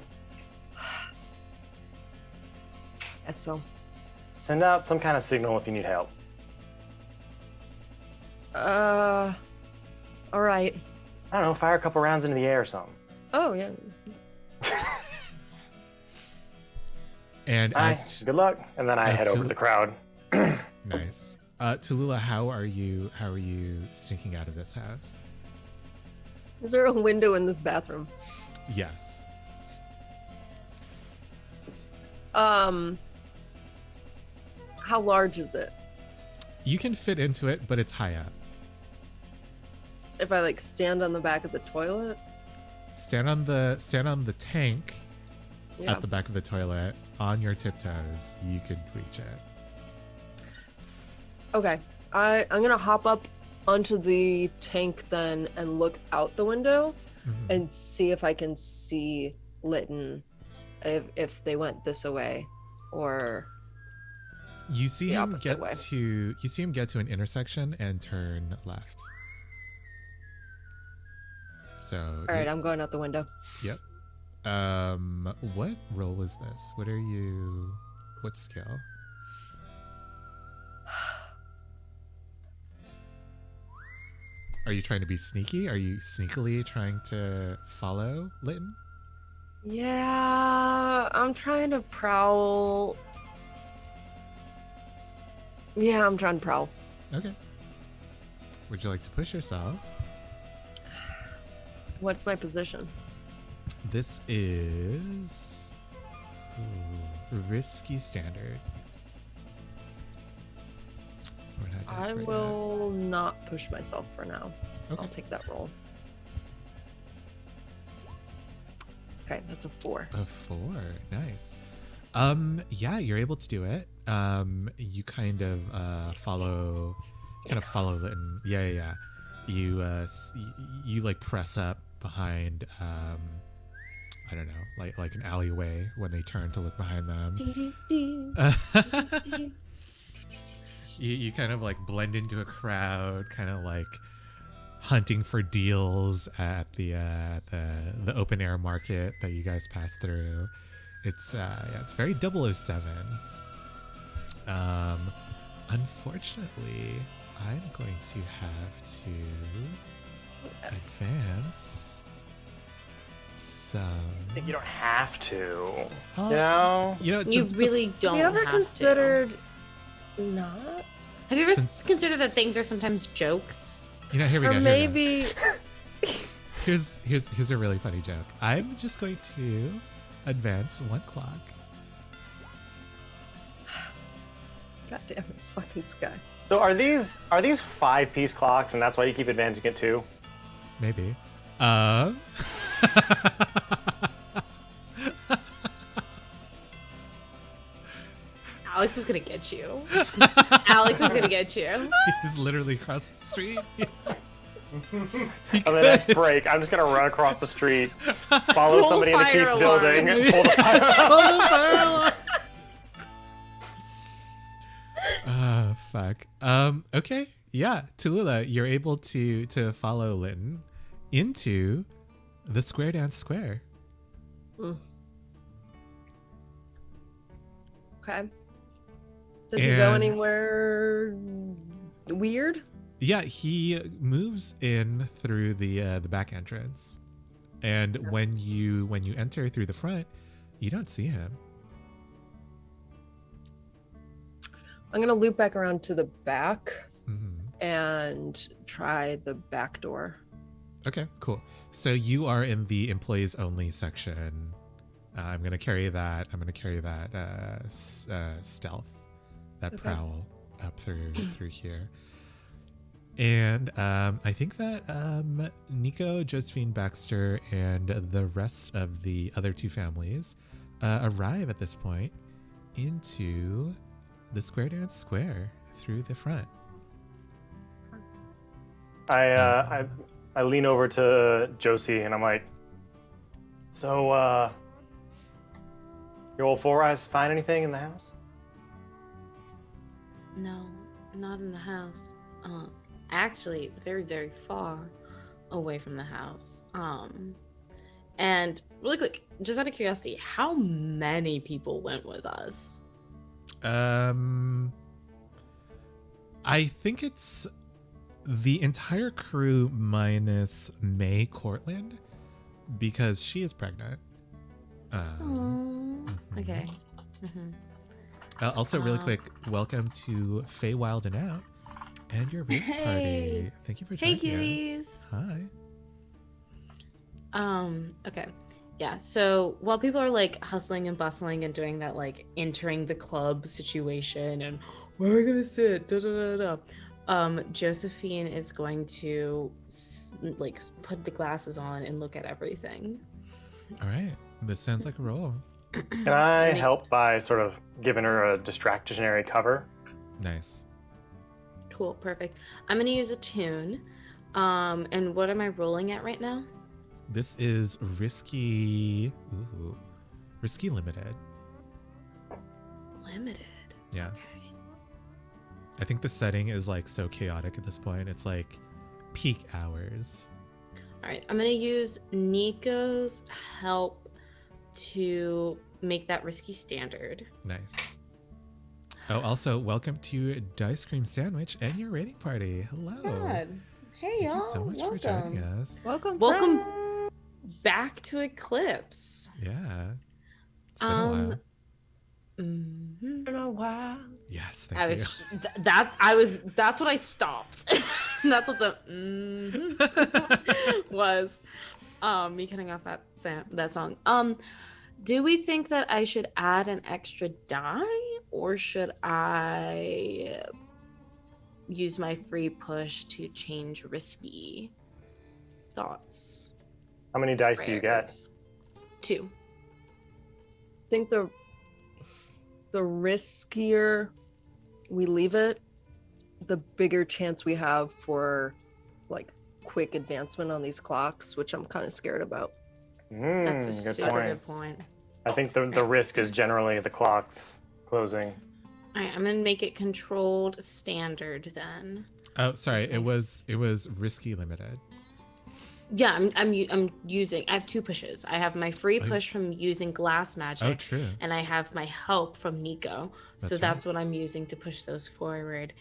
D: Guess so.
B: Send out some kind of signal if you need help.
D: All right.
B: I don't know, fire a couple rounds into the air or something.
D: Oh yeah.
A: And
B: Nice. Good luck. And then I head over to the crowd.
A: Nice. Tallulah, how are you sneaking out of this house?
D: Is there a window in this bathroom?
A: Yes.
D: How large is it?
A: You can fit into it, but it's high up.
D: If I like stand on the back of the toilet?
A: Stand on the tank
D: Yeah.
A: at the back of the toilet on your tiptoes. You could reach it.
D: Okay. I'm gonna hop up onto the tank then and look out the window and see if I can see Lytton if they went this way or
A: You see
D: the
A: him
D: opposite way.
A: get to an intersection and turn left. So
D: all right, I'm going out the window.
A: Yep. What role was this? What skill? Are you trying to be sneaky? Are you sneakily trying to follow Lytton?
D: Yeah, I'm trying to prowl. Yeah, I'm trying to prowl.
A: Okay. Would you like to push yourself?
D: What's my position?
A: This is risky standard. We're not
D: I
A: desperate yet.
D: will not push myself for now.
A: Okay.
D: I'll take that roll. Okay, that's a 4.
A: A 4, nice. Yeah, you're able to do it. You kind of follow Lytton. Yeah. You like press up behind I don't know, like an alleyway when they turn to look behind them. You kind of like blend into a crowd, kind of like hunting for deals at the open air market that you guys pass through. It's it's very 007. Unfortunately, I'm going to have to advance some.
B: I think you don't have to.
A: Oh,
B: You know?
A: You know,
E: You
A: since
E: really don't
D: Have you ever
E: have
D: considered
E: to.
D: not?
E: Have you ever
A: Since-
E: considered that things are sometimes jokes?
A: You know, here we
D: Or
A: go.
D: maybe
A: Here's a really funny joke. I'm just going to advance 1 clock.
D: God damn, it's fucking Sky.
B: So are these 5-piece clocks and that's why you keep advancing it too?
A: Maybe.
E: Alex is gonna get you. Alex is gonna get you.
A: He's literally across the street.
B: On the next break, I'm just gonna run across the street, follow
E: Pull
B: somebody in the
E: fire
B: Keith's
E: alarm.
B: building, and pull the fire.
A: Fuck. Okay. Yeah, Tallulah, you're able to follow Lytton into the Square Dance Square.
D: Okay. Does he go
A: And-
D: anywhere weird?
A: Yeah, he moves in through the back entrance, and when you enter through the front, you don't see him.
D: I'm gonna loop back around to the back
A: Mhm.
D: and try the back door.
A: Okay, cool. So you are in the employees only section. I'm gonna carry that. Stealth, that
D: Okay.
A: prowl up through here. And I think that Nico, Josephine Baxter, and the rest of the other 2 families arrive at this point into the Square Dance Square through the front.
B: I lean over to Josie and I'm like, so your old Four Eyes find anything in the house?
E: No, not in the house. actually very, very far away from the house. And really quick, just out of curiosity, how many people went with us?
A: I think it's the entire crew minus May Cortland because she is pregnant.
E: Okay.
A: Also, really quick, welcome to Feywild and Out and your raid party. Thank you for
E: Hey,
A: joining us.
E: cuties.
A: Hi.
E: Okay. Yeah, so while people are like hustling and bustling and doing that like entering the club situation and where are we gonna sit? Da, da, da, da. Josephine is going to like put the glasses on and look at everything.
A: All right. This sounds like a roll.
B: Can I help by sort of giving her a distractionary cover?
A: Nice.
E: Cool, perfect. I'm gonna use a tune. And what am I rolling at right now?
A: This is risky. Ooh. Risky limited.
E: Limited.
A: Yeah.
E: Okay.
A: I think the setting is like so chaotic at this point. It's like peak hours.
E: All right, I'm gonna use Nico's help to make that risky standard.
A: Nice. Oh, also, welcome to Dice Cream Sandwich and your rating party. Hello.
E: God. Hey,
A: Thank
E: y'all.
A: you so much for joining us.
D: Welcome.
E: Welcome
D: friends.
E: back to Eclipse.
A: Yeah. It's been a while.
E: Mhm.
D: Been a while.
A: Yes, thank
E: I
A: you.
E: was that's what I stopped. That's what the was. Me cutting off that song. Do we think that I should add an extra die or should I use my free push to change risky? Thoughts?
B: How many dice do you get?
E: 2.
D: I think the riskier we leave it, the bigger chance we have for like quick advancement on these clocks, which I'm kind of scared about.
E: That's a
B: Good
E: super
B: point.
E: good point.
B: I think the risk is generally the clocks closing.
E: All right, I'm gonna make it controlled standard then.
A: Oh, sorry. It was risky limited.
E: Yeah, I'm using. I have 2 pushes. I have my free push from using glass magic.
A: Oh, true.
E: And I have my help from Nico. So that's what I'm using to push those forward.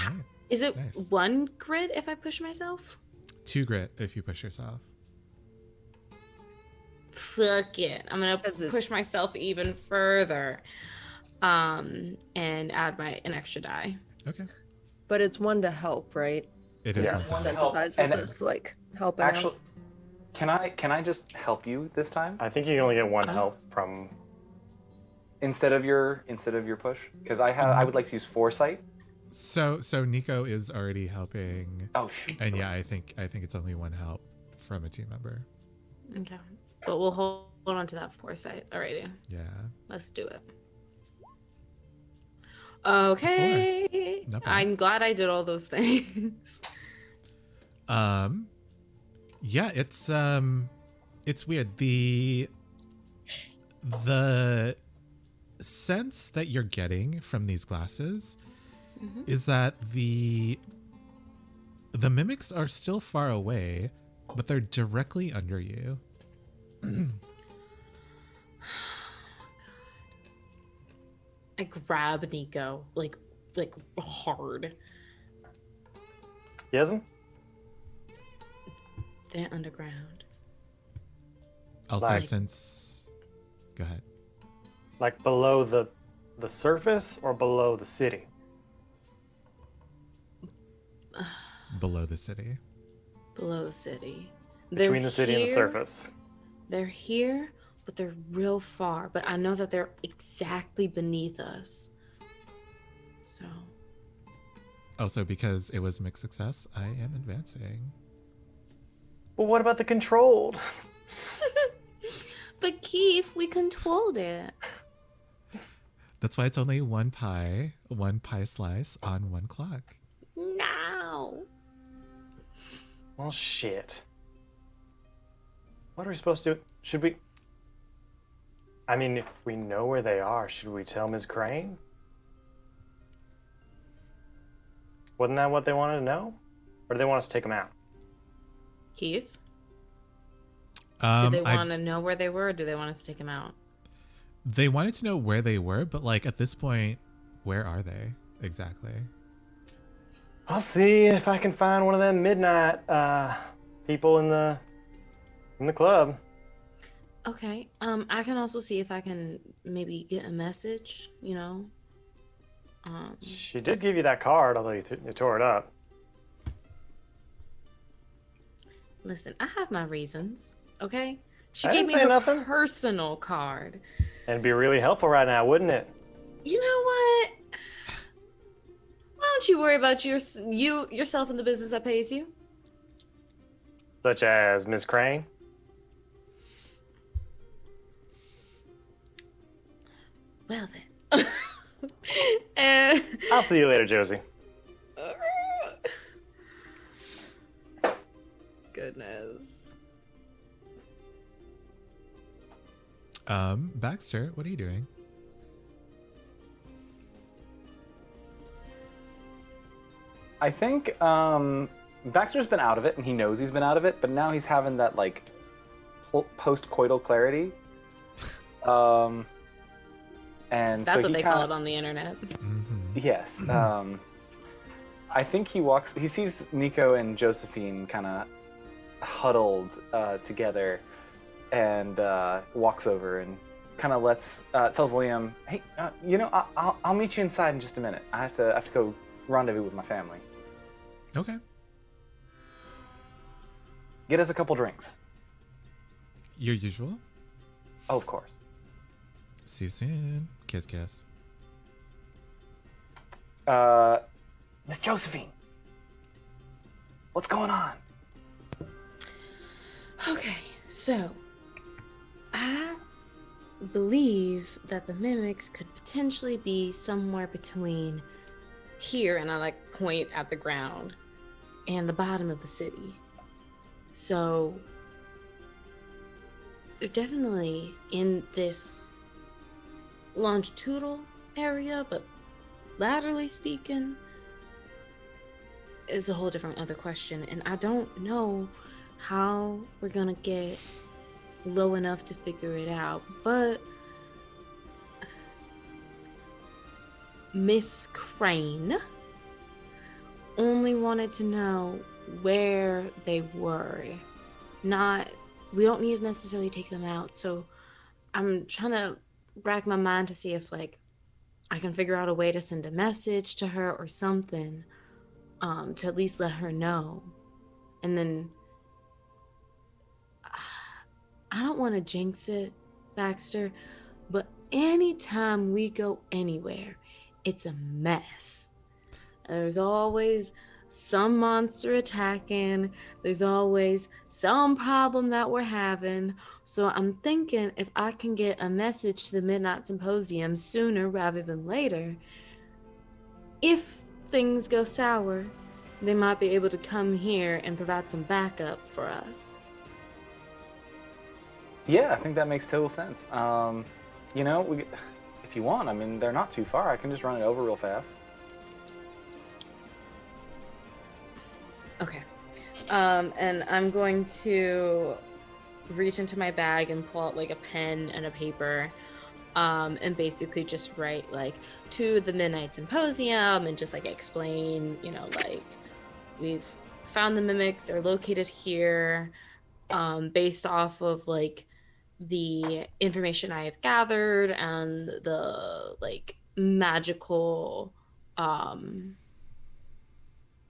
A: All right.
E: Is it
A: Nice.
E: 1 grit if I push myself?
A: 2 grit if you push yourself.
E: Fuck it. I'm gonna
D: 'Cause
E: push
D: it's-
E: myself even further. And add an extra die.
A: Okay.
D: But it's one to help, right?
A: It is
B: Yeah.
A: one
C: One
A: time.
C: to help.
D: Incentivizes
C: And
D: us, like helping
C: Actually,
D: out.
C: can I just help you this time
B: I think you can only get one help from.
C: instead of your push? Because I would like to use foresight.
A: So Nico is already helping,
C: Oh shoot.
A: and yeah, I think it's only one help from a team member.
E: Okay. But we'll hold on to that foresight. Alrighty.
A: Yeah.
E: Let's do it. Okay.
A: Not bad.
E: I'm glad I did all those things.
A: Yeah, it's weird. The sense that you're getting from these glasses is that the mimics are still far away, but they're directly under you.
E: I grab Nico like hard.
B: He hasn't?
E: They're underground.
A: Also,
B: Like-
A: since go ahead.
B: Like below the surface or below the city?
A: Below the city.
E: Below the city.
B: Between the city and the
E: here.
B: surface.
E: They're here, but they're real far. But I know that they're exactly beneath us. So
A: Also, because it was mixed success, I am advancing.
B: Well, what about the controlled?
E: but Keith, we controlled it.
A: That's why it's only one pie slice on one clock.
E: No.
B: Well, shit. What are we supposed to do? Should we... I mean, if we know where they are, should we tell Ms. Crane? Wasn't that what they wanted to know? Or do they want us to take them out?
E: Keith, did they
A: I
E: want to know where they were, or do they want us to take them out?
A: They wanted to know where they were, but like at this point, where are they exactly?
B: I'll see if I can find one of them midnight people in the club.
E: Okay. I can also see if I can maybe get a message.
B: She did give you that card, although you tore it up.
E: Listen, I have my reasons. Okay. She
B: I
E: gave
B: didn't
E: me
B: say
E: her
B: nothing.
E: personal card.
B: It'd be really helpful right now, wouldn't it?
E: You know what? Why don't you worry about yourself and the business that pays you?
B: Such as Miss Crane.
E: Well then. And
B: I'll see you later, Josie.
E: goodness.
A: Baxter, what are you doing?
C: I think Baxter's been out of it, and he knows he's been out of it, but now he's having that, like, post-coital clarity. And
E: That's
C: so
E: what
C: he
E: they
C: kinda,
E: call it on the internet.
C: Yes. I think he sees Nico and Josephine kind of huddled together, and walks over and kind of tells Liam, "Hey, I'll meet you inside in just a minute. I have to go rendezvous with my family.
A: Okay.
C: Get us a couple drinks."
A: Your usual?
C: Oh, of course.
A: See you soon. Kiss, kiss.
C: Miss Josephine, what's going on?
E: Okay, so I believe that the mimics could potentially be somewhere between here, and I like point at the ground, and the bottom of the city. So they're definitely in this longitudinal area, but laterally speaking is a whole different other question, and I don't know how we're gonna get low enough to figure it out, but Miss Crane only wanted to know where they were. We don't need to necessarily take them out, so I'm trying to rack my mind to see if like I can figure out a way to send a message to her or something, to at least let her know. And then I don't want to jinx it, Baxter, but anytime we go anywhere, it's a mess. There's always some monster attacking. There's always some problem that we're having. So I'm thinking if I can get a message to the Midnight Symposium sooner rather than later, if things go sour, they might be able to come here and provide some backup for us.
C: Yeah, I think that makes total sense. If you want, I mean, they're not too far. I can just run it over real fast.
E: Okay. And I'm going to reach into my bag and pull out like a pen and a paper, and basically just write like to the Midnight Symposium and just like explain, like we've found the mimics, they're located here, based off of like the information I have gathered and the like magical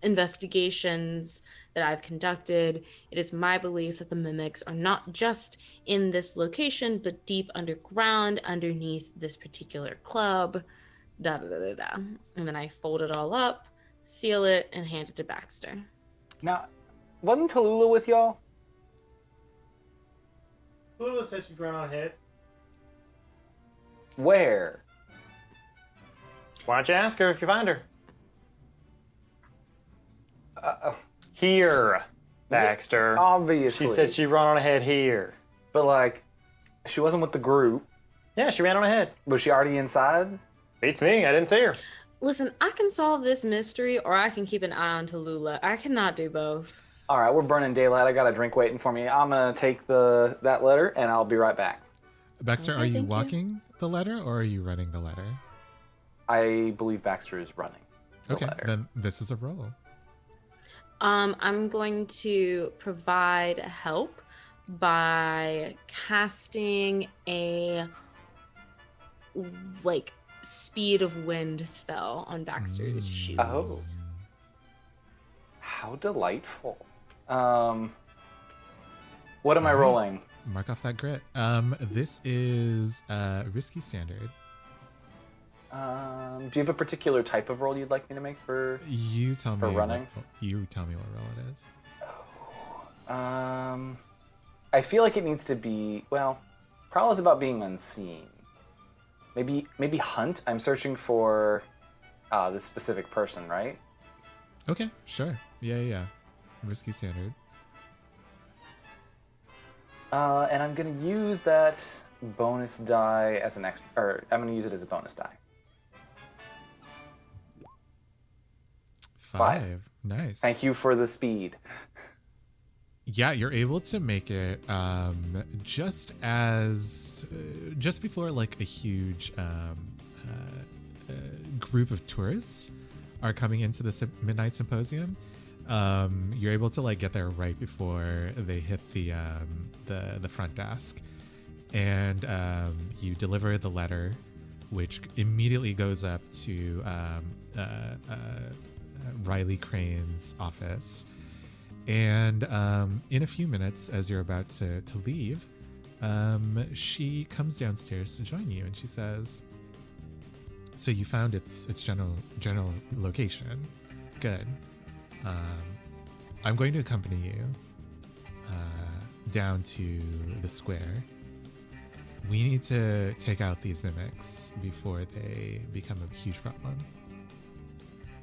E: investigations that I've conducted. It is my belief that the mimics are not just in this location, but deep underground underneath this particular club. Da da da da da. And then I fold it all up, seal it, and hand it to Baxter.
C: Now, wasn't Tallulah with y'all?
B: Lula said she'd run on ahead.
C: Where?
B: Why don't you ask her if you find her? Here, Baxter.
C: Obviously.
B: She said she'd run on ahead here.
C: But, like, she wasn't with the group.
B: Yeah, she ran on ahead.
C: Was she already inside?
B: Beats me. I didn't see her.
E: Listen, I can solve this mystery or I can keep an eye on Tallulah. I cannot do both.
C: All right, we're burning daylight. I got a drink waiting for me. I'm gonna take that letter, and I'll be right back.
A: Baxter,
E: Okay,
A: are you
E: thank you.
A: walking the letter or are you running the letter?
C: I believe Baxter is running the
A: Okay,
C: letter.
A: then this is a roll.
E: I'm going to provide help by casting a like speed of wind spell on Baxter's shoes.
C: Oh. How delightful. What am I rolling?
A: Mark off that grit. This is risky standard.
C: Do you have a particular type of roll you'd like me to make for?
A: You tell me.
C: For running?
A: You tell me what roll it is.
C: I feel like it needs to be, well, Prowl is about being unseen. Maybe hunt. I'm searching for this specific person, right?
A: Okay, sure. Yeah. Risky standard.
C: And I'm gonna use that bonus die as an extra, or I'm gonna use it as a bonus die.
A: 5. Nice.
C: Thank you for the speed.
A: Yeah, you're able to make it just before like a huge group of tourists are coming into the midnight symposium. You're able to like get there right before they hit the front desk, and you deliver the letter, which immediately goes up to Riley Crane's office. And in a few minutes, as you're about to leave, she comes downstairs to join you, and she says, "So you found its general location? Good. I'm going to accompany you down to the square. We need to take out these mimics before they become a huge problem."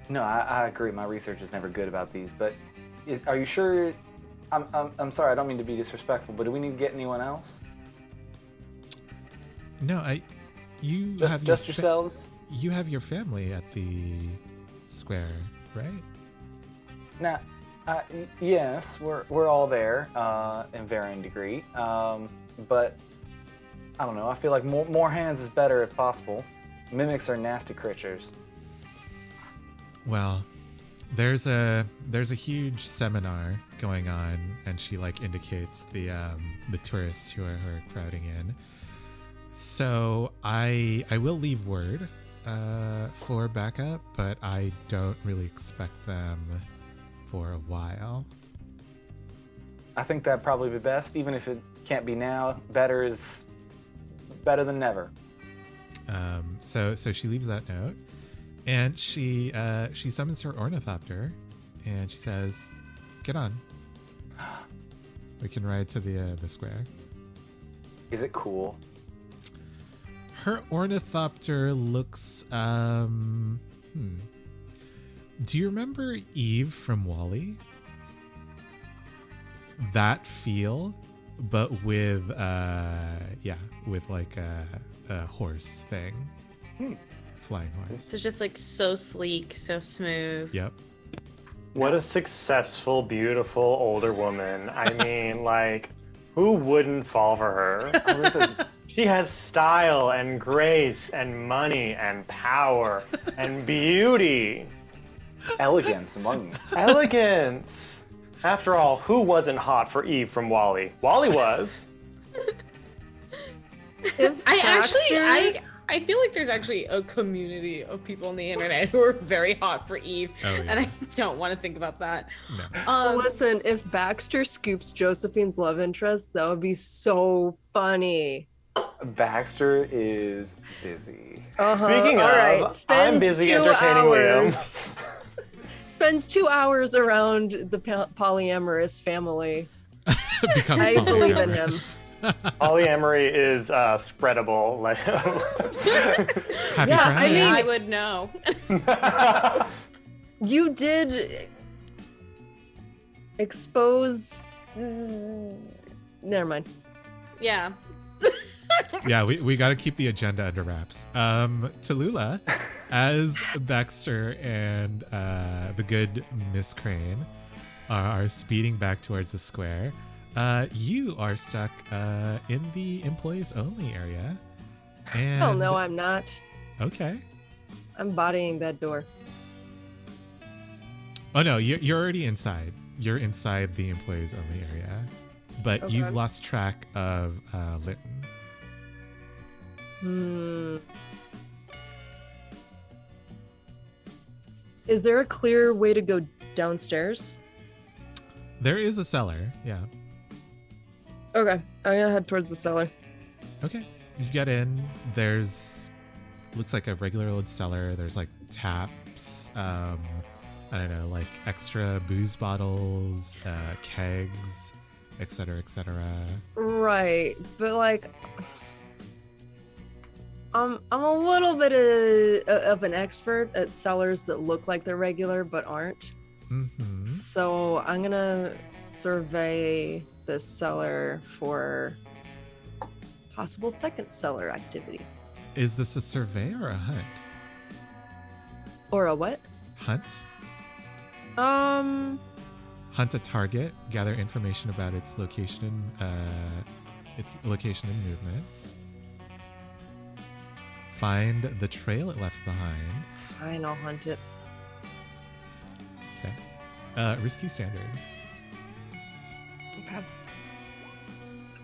C: No, I agree. My research is never good about these, but are you sure? I'm sorry. I don't mean to be disrespectful, but do we need to get anyone else?
A: No, you
C: Just
A: have
C: yourselves?
A: You have your family at the square, right?
C: Now, yes, we're all there in varying degree, but I don't know. I feel like more hands is better if possible. Mimics are nasty creatures.
A: Well, there's a huge seminar going on, and she like indicates the tourists who are crowding in. So I will leave word for backup, but I don't really expect them for a while.
C: I think that'd probably be best, even if it can't be now. Better is better than never.
A: So she leaves that note, and she summons her ornithopter, and she says, "Get on. We can ride to the square."
C: Is it cool?
A: Her ornithopter looks. Do you remember Eve from WALL-E? That feel, but with with like a horse thing, flying horse.
E: So just like so sleek, so smooth.
A: Yep.
B: What a successful, beautiful older woman. I mean, like, who wouldn't fall for her? She has style and grace and money and power and beauty.
C: Elegance among them.
B: Elegance. After all, who wasn't hot for Eve from WALL-E? WALL-E was.
E: I feel like there's actually a community of people on the internet who are very hot for Eve, and I don't want to think about that.
A: No.
D: Listen, if Baxter scoops Josephine's love interest, that would be so funny.
C: Baxter is busy.
B: Speaking
D: All
B: of,
D: right.
B: I'm
D: Spends
B: busy
D: 2
B: entertaining
D: hours.
B: Liam.
D: Spends 2 hours around the polyamorous family.
A: Becomes
D: I believe in him.
A: polyamorous.
B: Polyamory is spreadable. Like,
A: Happy
D: Yeah,
A: Friday.
D: I mean-
E: I would know.
D: You did expose. Never mind.
E: Yeah.
A: Yeah, we got to keep the agenda under wraps. Tallulah, as Baxter and the good Miss Crane are speeding back towards the square, you are stuck in the employees only area. And
D: Hell no, I'm not.
A: Okay.
D: I'm bodying that door.
A: Oh no, you're already inside. You're inside the employees only area, but
D: Okay.
A: you've lost track of Lytton.
D: Is there a clear way to go downstairs?
A: There is a cellar. Yeah.
D: Okay, I'm gonna head towards the cellar.
A: Okay. You get in. There's looks like a regular old cellar. There's like taps. I don't know, like extra booze bottles, kegs, etc., etc.
D: Right, but like, I'm a little bit of an expert at cellars that look like they're regular but aren't.
A: Mm-hmm.
D: So I'm gonna survey this cellar for possible second cellar activity.
A: Is this a survey or a hunt?
D: Or a what?
A: Hunt?
D: Um,
A: Hunt a target, gather information about its location and movements. Find the trail it left behind.
D: fine, I'll hunt it.
A: Okay. Risky standard.
D: Okay.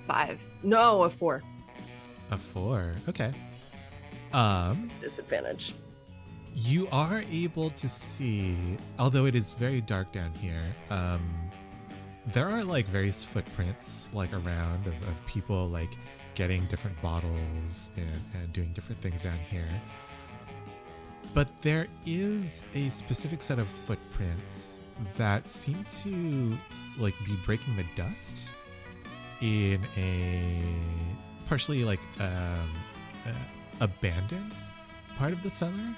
D: 5. No, a 4.
A: A 4. Okay.
D: Disadvantage.
A: You are able to see, although it is very dark down here, there are like various footprints like around of people like getting different bottles and doing different things down here. But there is a specific set of footprints that seem to like be breaking the dust in a partially like abandoned part of the cellar.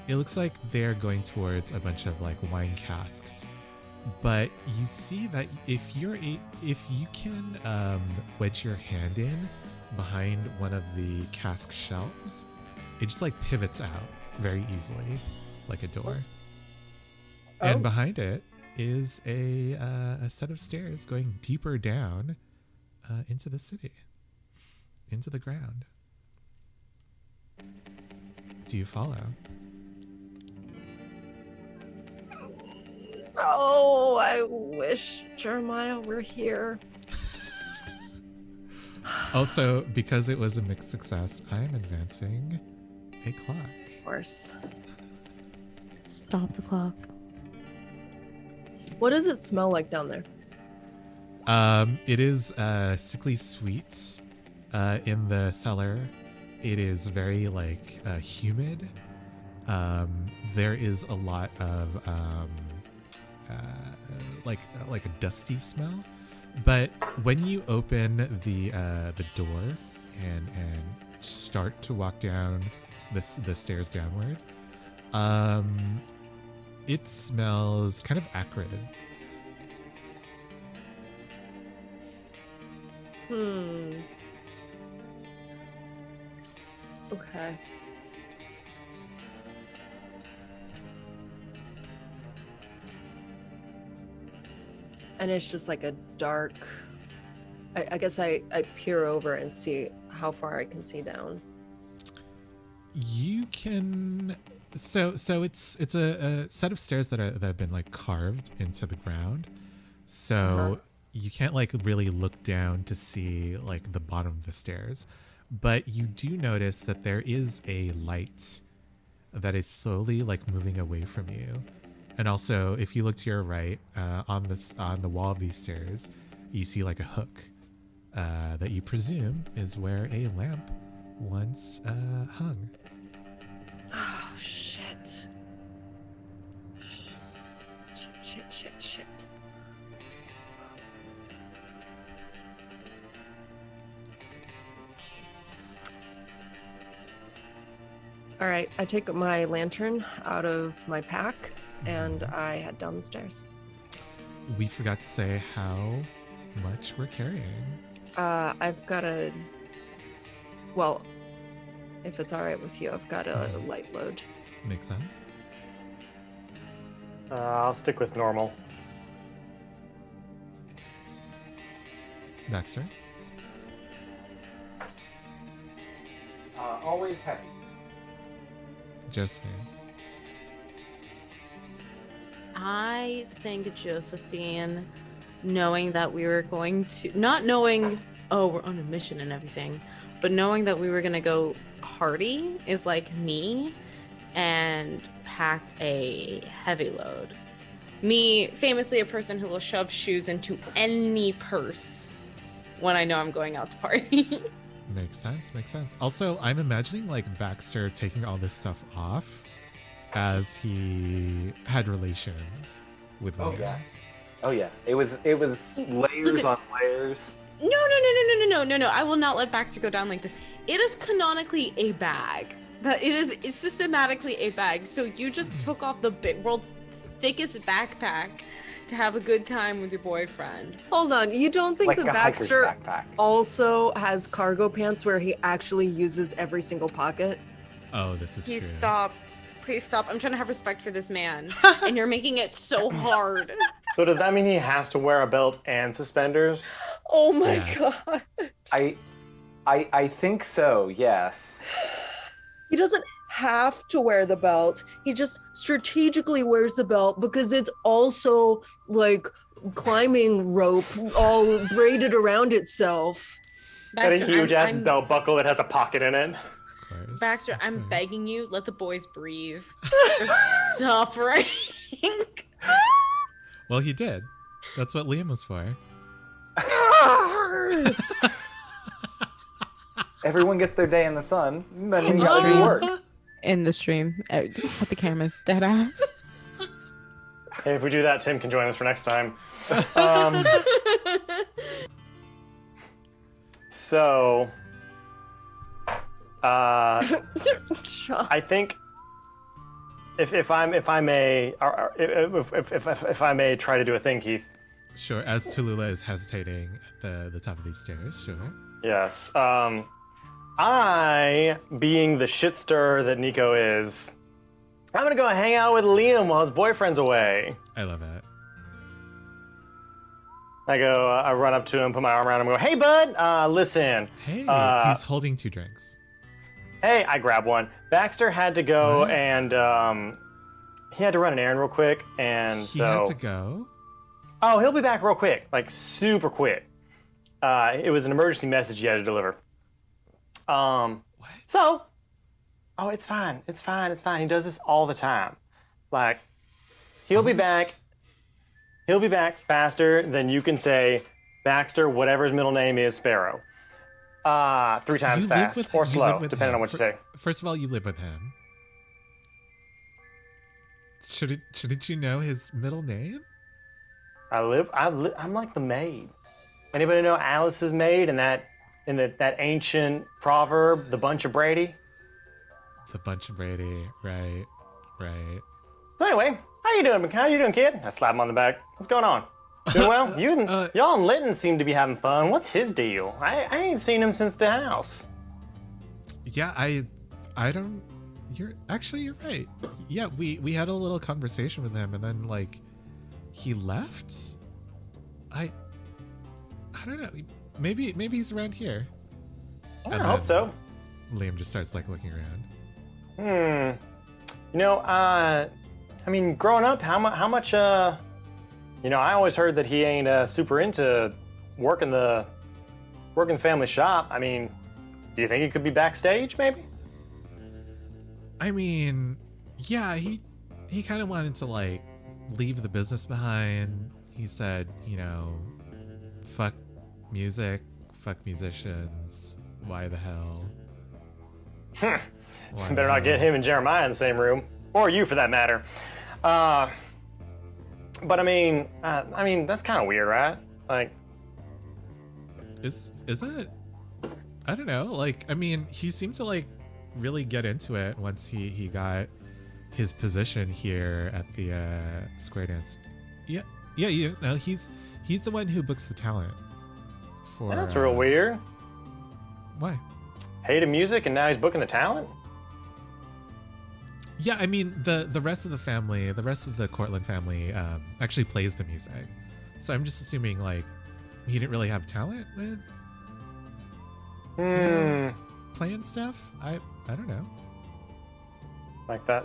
A: It looks like they're going towards a bunch of like wine casks, but you see that if you can wedge your hand in behind one of the cask shelves, it just like pivots out very easily, like a door.
D: Oh.
A: And behind it is a set of stairs going deeper down into the city, into the ground. Do you follow?
D: Oh, I wish Jeremiah were here.
A: Also, because it was a mixed success, I am advancing a clock.
D: Of course.
F: Stop the clock.
D: What does it smell like down there?
A: It is sickly sweet in the cellar. It is very like humid. There is a lot of like a dusty smell. But when you open the door and start to walk down the stairs downward, it smells kind of acrid.
D: Okay. And it's just like a dark. I guess I peer over and see how far I can see down.
A: You can so it's a set of stairs that have been like carved into the ground. So you can't like really look down to see like the bottom of the stairs, but you do notice that there is a light that is slowly like moving away from you. And also, if you look to your right, on the wall of these stairs, you see like a hook that you presume is where a lamp once hung.
D: Oh, shit. Shit. All right, I take my lantern out of my pack and I head down the stairs.
A: We forgot to say how much we're carrying.
D: I've got a Well, if it's all right with you, I've got a light load.
A: Makes sense.
B: I'll stick with normal.
A: Baxter.
C: Always heavy.
A: Josephine.
E: I think Josephine, knowing that we were going to, not knowing, oh, we're on a mission and everything, but knowing that we were going to go party is like me, and packed a heavy load. Me, famously a person who will shove shoes into any purse when I know I'm going out to party.
A: Makes sense. Makes sense. Also, I'm imagining like Baxter taking all this stuff off as he had relations with Liam.
C: Oh yeah. Oh yeah. It was layers
E: Listen,
C: on layers.
E: No. I will not let Baxter go down like this. It is canonically a bag. It's systematically a bag. So you just took off the world's thickest backpack to have a good time with your boyfriend.
D: Hold on, you don't think
C: Like
D: that
C: a hiker's
D: Baxter
C: backpack.
D: also has cargo pants where he actually uses every single pocket?
A: Oh, this is
E: Please
A: true.
E: stop. Please stop. I'm trying to have respect for this man. And you're making it so hard.
B: So does that mean he has to wear a belt and suspenders?
D: Oh my
A: Yes.
D: god.
C: I think so, yes.
D: He doesn't have to wear the belt. He just strategically wears the belt because it's also like climbing rope all braided around itself.
B: Got a huge ass
E: I'm-
B: belt buckle that has a pocket in it.
A: Of course,
E: Baxter,
A: of
E: I'm
A: course.
E: begging you, let the boys breathe. They're suffering.
A: Well, he did. That's what Liam was for.
C: Everyone gets their day in the sun, then we gotta do work.
E: In the stream, put the cameras dead ass.
B: Hey, if we do that, Tim can join us for next time. So, I think if I may try to do a thing, Keith.
A: Sure. As Tallulah is hesitating at the top of these stairs. Sure.
B: Yes. I, being the shit stirrer that Nico is, I'm gonna go hang out with Liam while his boyfriend's away.
A: I love it.
B: I run up to him, put my arm around him, and go, "Hey, bud, listen."
A: Hey,
B: Uh,
A: he's holding 2 drinks.
B: Hey, I grab one. Baxter had to go,
A: What?
B: and he had to run an errand real quick, and
A: He
B: so.
A: had to go.
B: Oh, he'll be back real quick, like super quick. It was an emergency message he had to deliver.
A: What?
B: So, oh, it's fine. It's fine. It's fine. He does this all the time. Like, he'll be back. He'll be back faster than you can say Baxter, whatever his middle name is, Sparrow. 3 times
A: You live
B: fast
A: with-
B: or
A: you
B: slow,
A: live with
B: depending
A: him.
B: on what you say.
A: First of all, you live with him. Shouldn't you know his middle name?
B: I'm like the maid. Anybody know Alice's maid and that ancient proverb, the bunch of Brady?
A: The Bunch of Brady. Right.
B: So anyway, how you doing, kid? I slap him on the back. What's going on? Doing well? Y'all and Linton seem to be having fun. What's his deal? I ain't seen him since the house.
A: Yeah, I don't. You're right. Yeah, we had a little conversation with him, and then like he left. I don't know. Maybe he's around here.
B: I
A: And
B: hope
A: then
B: so.
A: Liam just starts like looking around.
B: You know, I mean, growing up, how much, you know, I always heard that he ain't super into working the family shop. I mean, do you think he could be backstage, maybe?
A: I mean, yeah, he kind of wanted to like leave the business behind. He said, you know, fuck music, fuck musicians. Why the hell? Why the
B: Better not get
A: hell?
B: him and Jeremiah in the same room, or you for that matter. But I mean, that's kind of weird, right? Like,
A: Is it? I don't know. Like, I mean, he seemed to like really get into it once he got his position here at the Square Dance. Yeah, you know, he's the one who books the talent for.
B: that's real weird.
A: Why?
B: hated music and now he's booking the talent?
A: Yeah, I mean the rest of the family, the rest of the Cortland family, actually plays the music. So I'm just assuming like he didn't really have talent with playing stuff. I don't know.
B: Like that.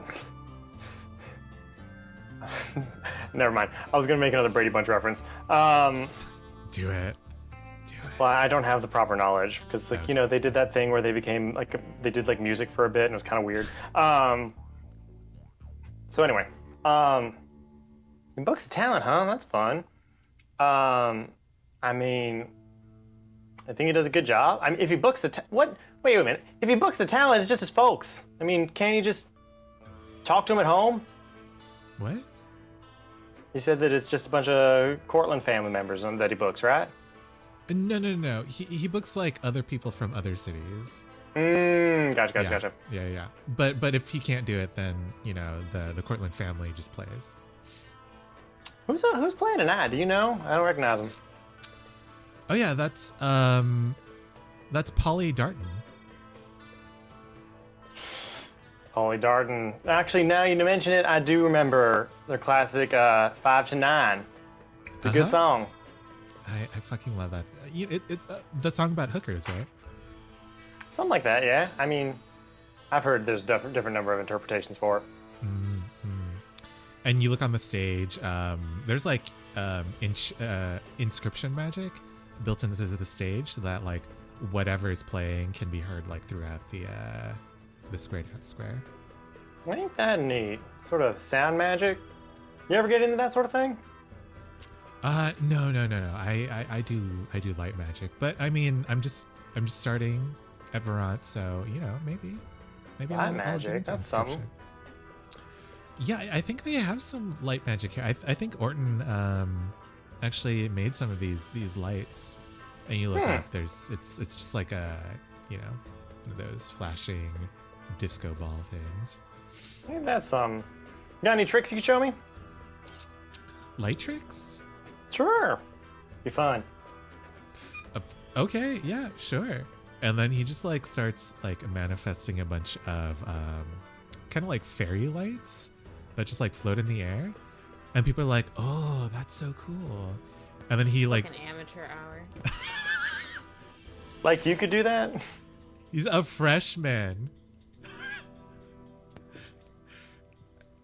B: Never mind. I was gonna make another Brady Bunch reference.
A: Do it.
B: Well, I don't have the proper knowledge because, like, you know, they did that thing where they became like they did like music for a bit and it was kind of weird. So anyway, he books talent, huh? That's fun. I mean, I think he does a good job. I mean, if he books the wait a minute. If he books the talent, it's just his folks. I mean, can't he just talk to him at home?
A: What?
B: He said that it's just a bunch of Cortland family members that he books, right?
A: No. He books like other people from other cities.
B: Gotcha.
A: Yeah. But if he can't do it, then you know the Cortland family just plays.
B: Who's playing tonight? Do you know? I don't recognize him.
A: Oh yeah, that's Polly Darton.
B: Polly Darton. Actually, now you mention it, I do remember their classic 5 to 9. It's a good song.
A: I fucking love that. The song about hookers, right?
B: Something like that, yeah. I mean, I've heard there's different number of interpretations for it.
A: And you look on the stage. There's like inscription magic built into the stage, so that like whatever is playing can be heard like throughout the square dance square.
B: Ain't that neat? Sort of sound magic. You ever get into that sort of thing?
A: No. I do light magic, but I mean, I'm just starting at Verant, so you know, maybe
B: light magic. That's something.
A: Yeah, I think they have some light magic here. I think Orton actually made some of these lights, and you look up. It's just like a one of those flashing disco ball things.
B: Ain't that some? You got any tricks you can show me?
A: Light tricks?
B: Sure. Be fun.
A: Okay, yeah, sure. And then he just like starts like manifesting a bunch of kind of like fairy lights that just like float in the air, and people are like, "Oh, that's so cool." And then he like
E: an amateur hour.
B: Like you could do that?
A: He's a freshman.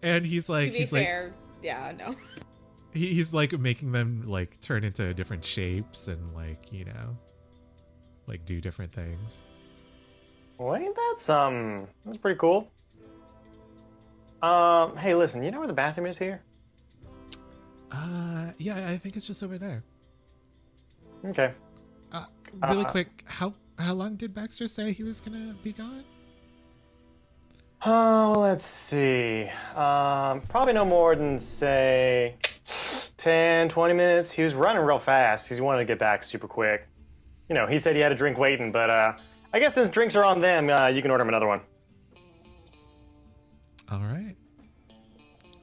A: And he's like,
E: to be fair, yeah, no.
A: He's like making them like turn into different shapes and like, you know, like do different things.
B: Well, ain't that that's pretty cool. Hey, listen, you know where the bathroom is here?
A: Yeah, I think it's just over there.
B: Okay.
A: Really quick, how long did Baxter say he was gonna be gone?
B: Oh, let's see. Probably no more than, say, 10, 20 minutes. He was running real fast. He wanted to get back super quick. You know, he said he had a drink waiting, but I guess since drinks are on them, you can order him another one.
A: All right.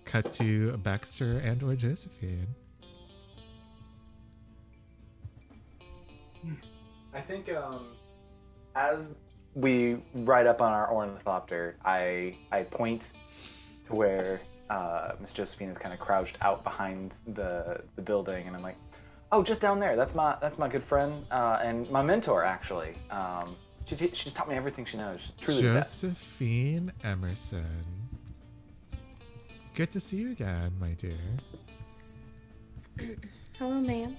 A: Cut to Baxter and or Josephine.
C: I think as we ride up on our ornithopter, I point to where Miss Josephine is kind of crouched out behind the building, and I'm like, "Oh, just down there. That's my good friend and my mentor, actually. She's taught me everything she knows. Truly the best."
A: Josephine Emerson. Good to see you again, my dear.
F: Hello, ma'am.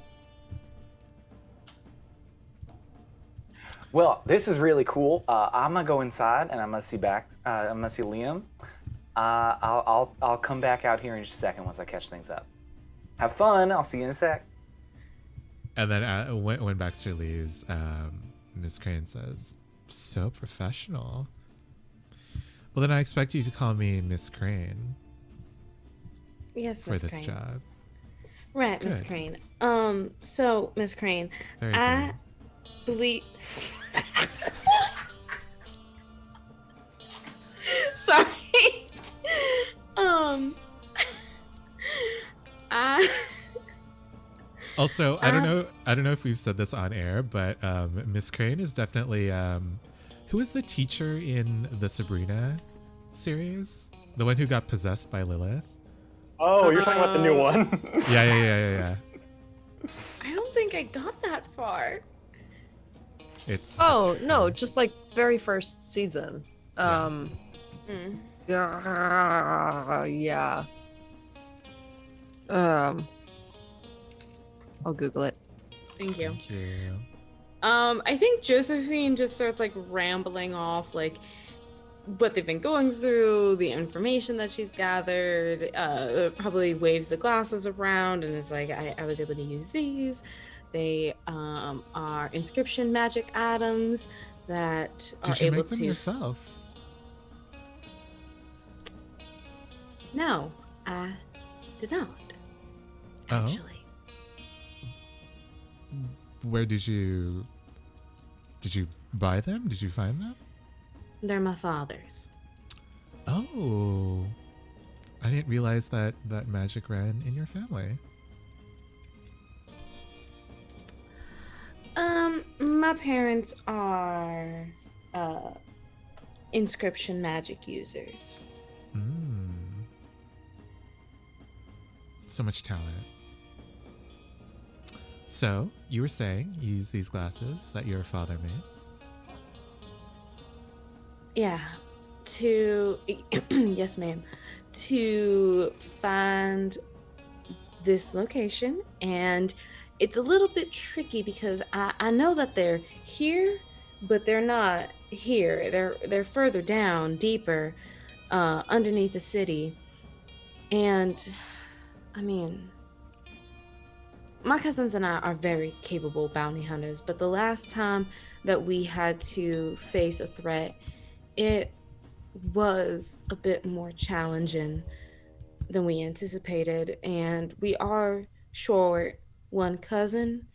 C: Well, this is really cool. I'm gonna go inside and I'm gonna see Liam. I'll come back out here in just a second once I catch things up. Have fun. I'll see you in a sec.
A: And then when Baxter leaves, Miss Crane says, "So professional." Well, then I expect you to call me Miss Crane.
F: Yes,
A: for
F: Miss
A: this
F: Crane.
A: job.
F: Right, Miss
A: Good.
F: Crane. So Miss Crane,
A: Very
F: I
A: good.
F: believe. Sorry. I.
A: Also, I don't know if we've said this on air, but Miss Crane is definitely Who is the teacher in the Sabrina series? The one who got possessed by Lilith?
B: Oh, you're talking about the new one.
A: Yeah.
E: I don't think I got that far.
A: It's
D: Oh
A: it's
D: no,
A: her.
D: just like very first season.
A: Yeah.
E: Mm.
D: Yeah. I'll Google it.
E: Thank you.
A: Thank you.
E: I think Josephine just starts like rambling off like what they've been going through, the information that she's gathered, probably waves the glasses around and is like, I was able to use these. They are inscription magic items that are
A: Did you
E: able
A: make them
E: to.
A: yourself?
E: No, I did not.
A: Oh.
E: Actually.
A: Where did you buy them? Did you find them?
E: They're my father's.
A: Oh. I didn't realize that magic ran in your family.
E: My parents are inscription magic users.
A: So much talent. So, you were saying you use these glasses that your father made?
E: Yeah. To yes, ma'am. To find this location, and it's a little bit tricky because I know that they're here, but they're not here. They're further down, deeper, underneath the city. And I mean, my cousins and I are very capable bounty hunters, but the last time that we had to face a threat, it was a bit more challenging than we anticipated, and we are short one cousin,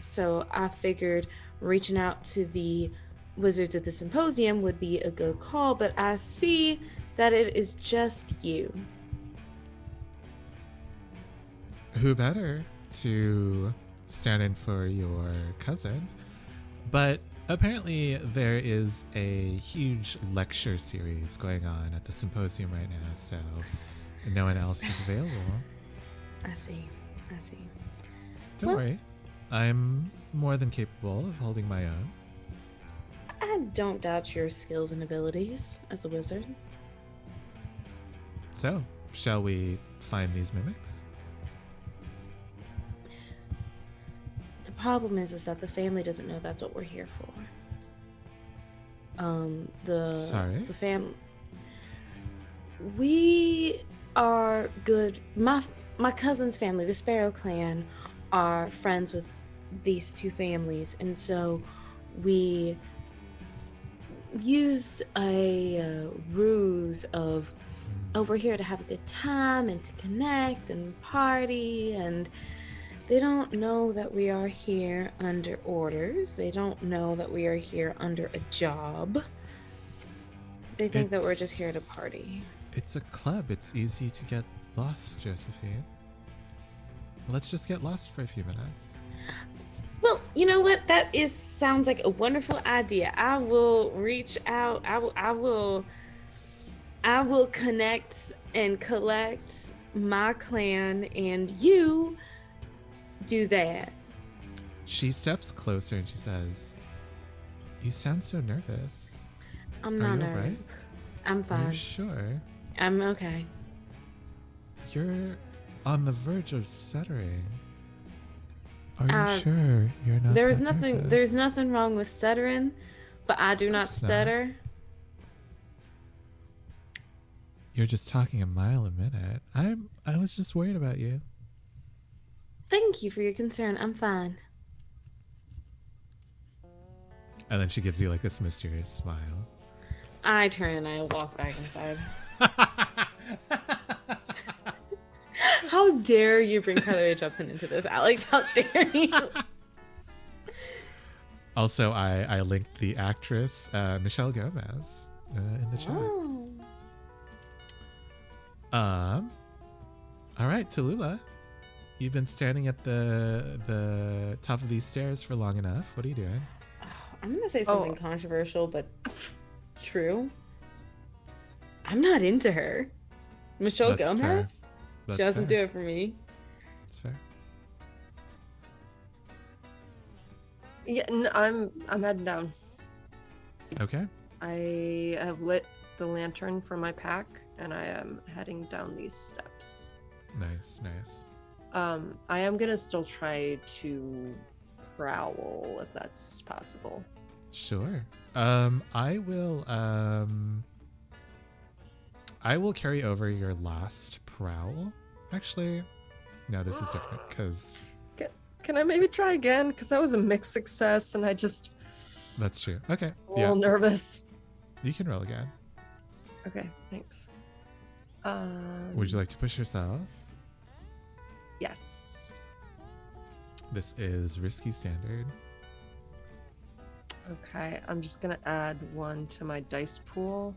E: so I figured reaching out to the Wizards of the Symposium would be a good call, but I see that it is just you.
A: Who better to stand in for your cousin? But apparently there is a huge lecture series going on at the symposium right now, so no one else is available.
E: I see.
A: Don't
E: Well-
A: worry. I'm more than capable of holding my own.
E: I don't doubt your skills and abilities as a wizard.
A: So, shall we find these mimics?
E: The problem is that the family doesn't know that's what we're here for.
A: Sorry?
E: The we are good. My cousin's family, the Sparrow clan, are friends with these two families, and so we used a ruse of, oh, we're here to have a good time and to connect and party, and they don't know that we are here under orders. They don't know that we are here under a job. They think that we're just here to party.
A: It's a club. It's easy to get lost, Josephine. Let's just get lost for a few minutes.
E: Well, you know what? Sounds like a wonderful idea. I will reach out. I will connect and collect my clan, and you do that.
A: She steps closer and she says, "You sound so nervous.
E: I'm
A: Are
E: not
A: you
E: nervous.
A: alright?
E: I'm
A: Are
E: fine.
A: you sure?
E: I'm okay.
A: You're on the verge of stuttering. Are you
E: Uh,
A: sure you're not?
E: There's
A: that
E: nothing.
A: nervous?
E: There's nothing wrong with stuttering, but I do not
A: course not.
E: stutter.
A: You're just talking a mile a minute. I was just worried about you.
E: Thank you for your concern. I'm fine.
A: And then she gives you like this mysterious smile.
E: I turn and I walk back inside. How dare you bring Carly Rae Jepsen into this, Alex? How dare you?
A: Also, I linked the actress Michelle Gomez in the chat.
E: Oh.
A: All right, Tallulah, you've been standing at the top of these stairs for long enough. What are you doing?
E: I'm gonna say something
D: Oh.
E: controversial, but true. I'm not into her. Michelle
A: That's
E: Gomez?
A: fair. That's
E: She doesn't
A: fair.
E: do it for me.
A: That's fair.
D: Yeah, I'm heading down.
A: Okay.
D: I have lit the lantern for my pack, and I am heading down these steps.
A: Nice, nice.
D: I am gonna still try to prowl if that's possible.
A: Sure. I will carry over your last prowl. Actually, no, this is different because
D: Can I maybe try again? Because that was a mixed success, and I just
A: that's true. Okay.
D: a
A: Yeah.
D: little nervous.
A: You can roll again.
D: Okay, thanks.
A: Would you like to push yourself?
D: Yes.
A: This is risky standard.
D: Okay, I'm just gonna add 1 to my dice pool.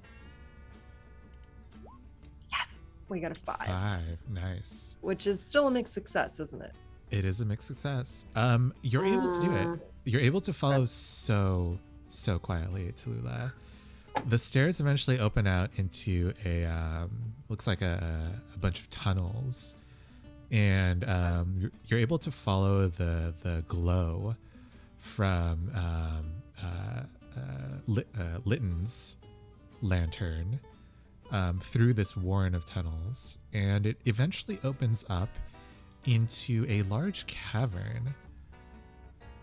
D: Yes, we got a 5,
A: 5. Nice.
D: which is still a mixed success, isn't it?
A: It is a mixed success. You're able to do it. You're able to follow so quietly, Tallulah. The stairs eventually open out into a looks like a bunch of tunnels, and you're able to follow the glow from Litton's lantern through this warren of tunnels, and it eventually opens up into a large cavern,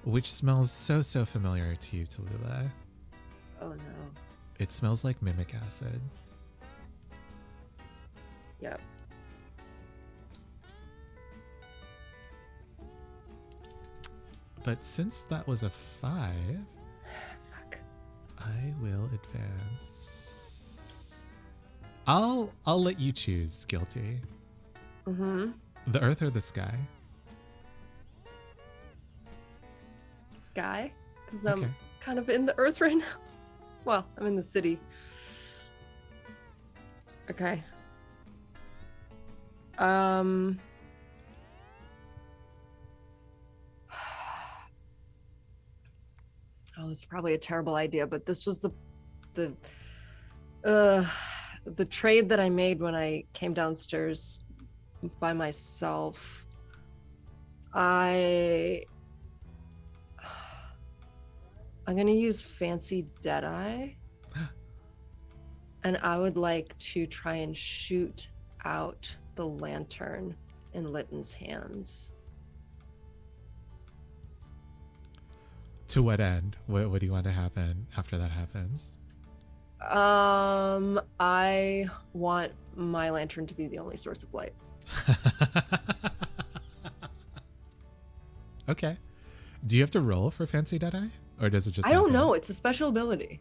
A: which smells so familiar to you, Tallulah.
D: Oh no.
A: It smells like mimic acid.
D: Yep.
A: But since that was a 5,
D: Fuck.
A: I will advance. I'll let you choose, Guilty.
D: Mm-hmm.
A: The earth or the sky?
D: Sky, because I'm
A: Okay.
D: kind of in the earth right now. Well, I'm in the city. Okay. Oh, this is probably a terrible idea, but this was the trade that I made when I came downstairs by myself. I'm gonna use Fancy Deadeye. And I would like to try and shoot out the lantern in Litton's hands.
A: To what end? What do you want to happen after that happens?
D: I want my lantern to be the only source of light.
A: Okay. Do you have to roll for Fancy Deadeye? Or does it just
D: I don't
A: happen?
D: know. It's a special ability.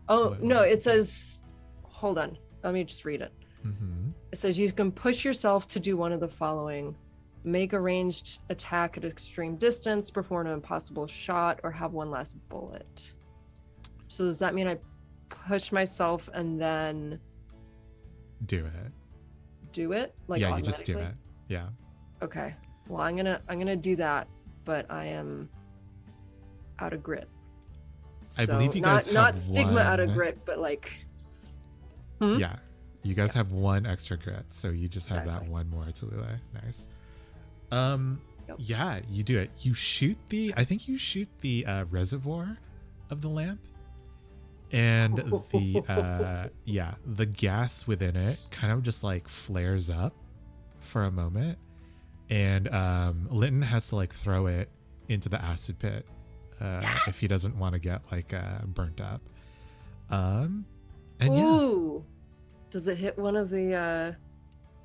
D: Oh,
A: What
D: no,
A: is
D: it
A: it?
D: says, hold on. Let me just read it.
A: Mm-hmm.
D: It says you can push yourself to do one of the following: make a ranged attack at extreme distance, perform an impossible shot, or have one last bullet. So does that mean I push myself and then
A: Do it.
D: do it? Like
A: yeah, you just do it.
D: automatically?
A: Yeah.
D: Okay. Well, I'm gonna do that, but I am out of grit.
A: I believe you guys
D: not
A: have
D: stigma out of
A: one-
D: grit, but like. Hmm?
A: Yeah. You guys have one extra grit, so you just have that
D: Exactly.
A: one more, Tallulah. Nice.
D: Yep.
A: Yeah, you do it. You shoot I think you shoot the reservoir of the lamp, and the gas within it kind of just like flares up for a moment, and Linton has to like throw it into the acid pit if he doesn't want to get like burnt up. And yeah,
D: Ooh. Does it hit one of the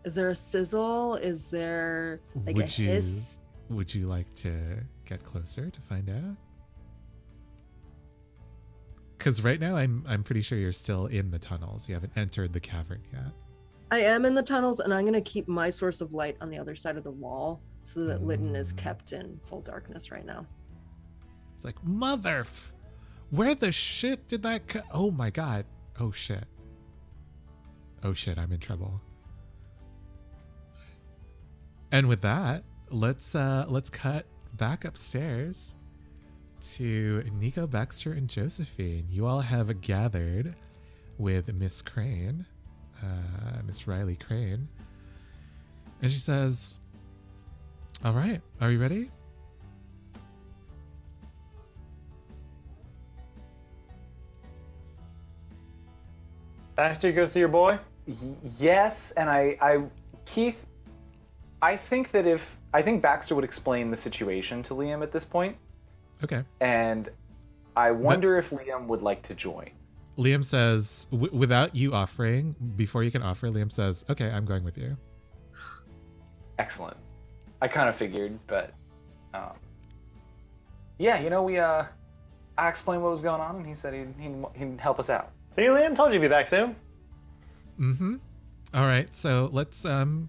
D: is there a sizzle? Is there like a
A: Would you-
D: hiss?
A: would you like to get closer to find out? Because right now I'm pretty sure you're still in the tunnels. You haven't entered the cavern yet.
D: I am in the tunnels, and I'm gonna keep my source of light on the other side of the wall so that Lytton is kept in full darkness right now.
A: It's like, where the shit did that oh my god. Oh shit, I'm in trouble. And with that, let's cut back upstairs to Nico, Baxter, and Josephine. You all have gathered with Miss Crane, Miss Riley Crane. And she says, all right, are you ready?
B: Baxter, you go see your boy?
C: Yes, and Keith, I think Baxter would explain the situation to Liam at this point,
A: Okay.
C: and I wonder if Liam would like to join.
A: Liam says, without you offering, before you can offer, Liam says, okay, I'm going with you.
C: Excellent. I kind of figured, but yeah, I explained what was going on, and he said he'd help us out.
B: See you, Liam. Told you to be back soon.
A: Mm-hmm. All right, so let's go.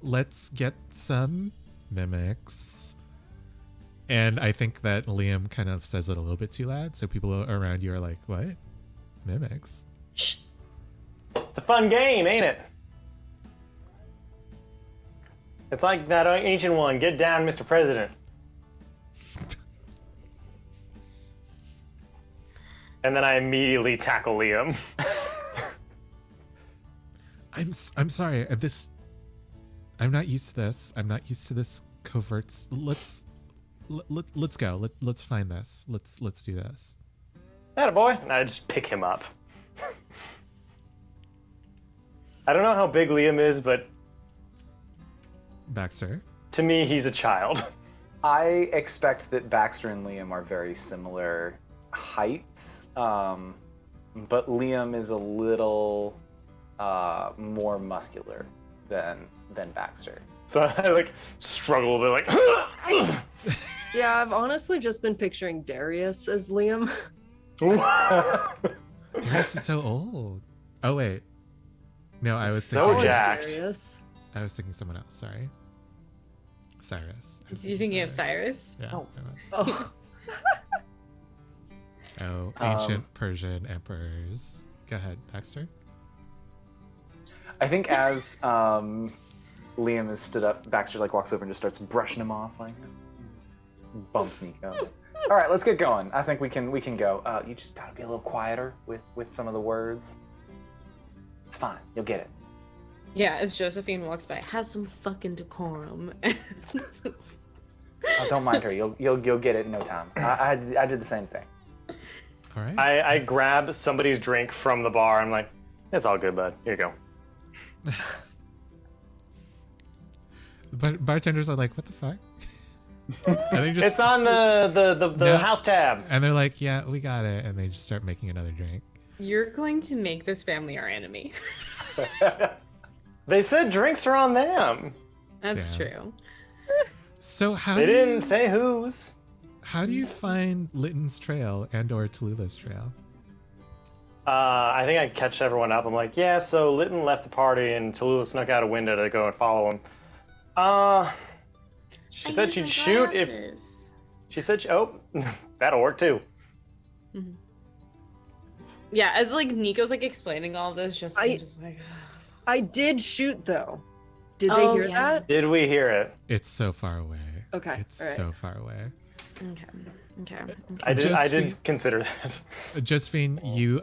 A: Let's get some mimics. And I think that Liam kind of says it a little bit too loud, so people around you are like, what? Mimics?
E: Shh.
B: It's a fun game, ain't it? It's like that ancient one. Get down, Mr. President. And then I immediately tackle Liam.
A: I'm sorry. I'm not used to this. I'm not used to this coverts. Let's go. Let's find this. Let's do this.
B: Attaboy. And I just pick him up. I don't know how big Liam is, but
A: Baxter.
B: to me, he's a child.
C: I expect that Baxter and Liam are very similar heights, but Liam is a little more muscular than Baxter.
B: So I like struggle a bit, like.
D: Yeah, I've honestly just been picturing Darius as Liam.
A: Darius is so old. Oh wait. No, I was
B: So
A: thinking.
B: jacked.
D: Darius.
A: I was thinking someone else. Sorry. Cyrus. I was
E: You thinking of Cyrus?
A: Yeah.
C: Oh.
A: I was.
D: Oh,
A: Oh, ancient Persian emperors. Go ahead, Baxter.
C: I think as Liam is stood up, Baxter like walks over and just starts brushing him off, like bumps Nico. All right, let's get going. I think we can go. You just gotta be a little quieter with some of the words. It's fine. You'll get it.
E: Yeah, as Josephine walks by, have some fucking decorum.
C: Oh, don't mind her. You'll get it in no time. I did the same thing.
A: All right.
B: I grab somebody's drink from the bar. I'm like, it's all good, bud. Here you go.
A: But bartenders are like, what the fuck? And they just
B: It's on the
A: No.
B: house tab.
A: And they're like, yeah, we got it. And they just start making another drink.
E: You're going to make this family our enemy.
B: They said drinks are on them.
E: That's
A: Damn.
E: true.
A: So how
B: They
A: do you,
B: didn't say whose.
A: how do you find Litton's trail and or Tallulah's trail?
B: I think I catch everyone up. I'm like, yeah, so Litton left the party and Tallulah snuck out a window to go and follow him. She said she'd shoot if... She said, oh, that'll work too.
E: Yeah, as like Nico's like explaining all this, just like
D: I did shoot though. Did they
E: Oh,
D: hear
E: yeah.
D: that?
B: Did we hear it?
A: It's so far away.
D: Okay,
A: It's
D: all right.
A: so far away.
E: okay.
B: I
A: Josephine-
B: did consider that.
A: Josephine, you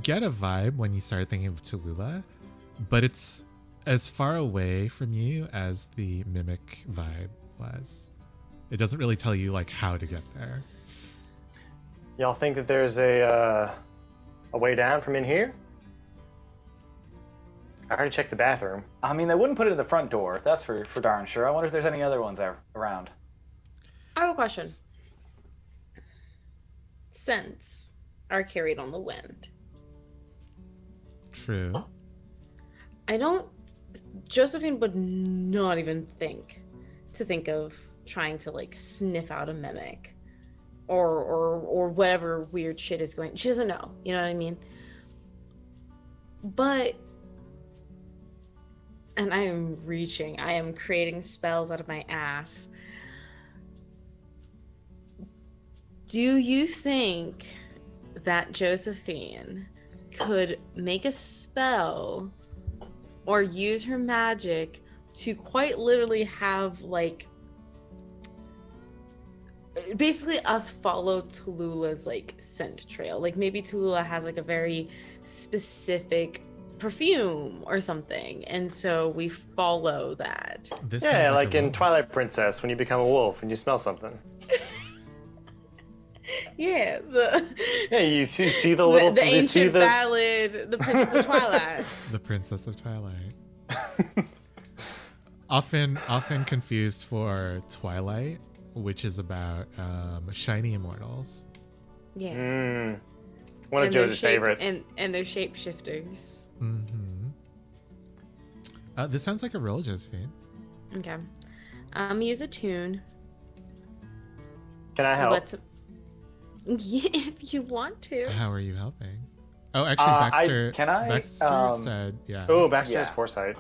A: get a vibe when you start thinking of Tallulah, but it's as far away from you as the mimic vibe was. It doesn't really tell you like how to get there.
B: Y'all think that there's a way down from in here? I already checked the bathroom.
C: I mean, they wouldn't put it in the front door. That's for darn sure. I wonder if there's any other ones around.
E: I have a question. Scents are carried on the wind.
A: True.
E: Josephine would not even think of trying to like sniff out a mimic or whatever weird shit is going. She doesn't know, you know what I mean? But and I am creating spells out of my ass. Do you think that Josephine could make a spell or use her magic to quite literally have like basically us follow Tallulah's like scent trail. Like maybe Tallulah has like a very specific perfume or something, and so we follow that.
A: This
B: Yeah,
A: sounds
B: like
A: a
B: in
A: role.
B: Twilight Princess when you become a wolf and you smell something.
E: Yeah,
B: Yeah, you see the little
E: the
B: you see
E: ancient ballad, the Princess of Twilight.
A: The Princess of Twilight. often confused for Twilight, which is about shiny immortals.
E: Yeah,
B: one of
E: and they're
B: Joe's favorite.
E: and they're shapeshifters.
A: This sounds like a roll, Josephine.
E: Okay, use a tune.
B: Can I help?
E: Yeah, if you want to.
A: How are you helping? Oh, actually, Baxter.
C: can I,
A: Baxter said, yeah.
B: Oh, Baxter has
C: Yeah.
B: foresight.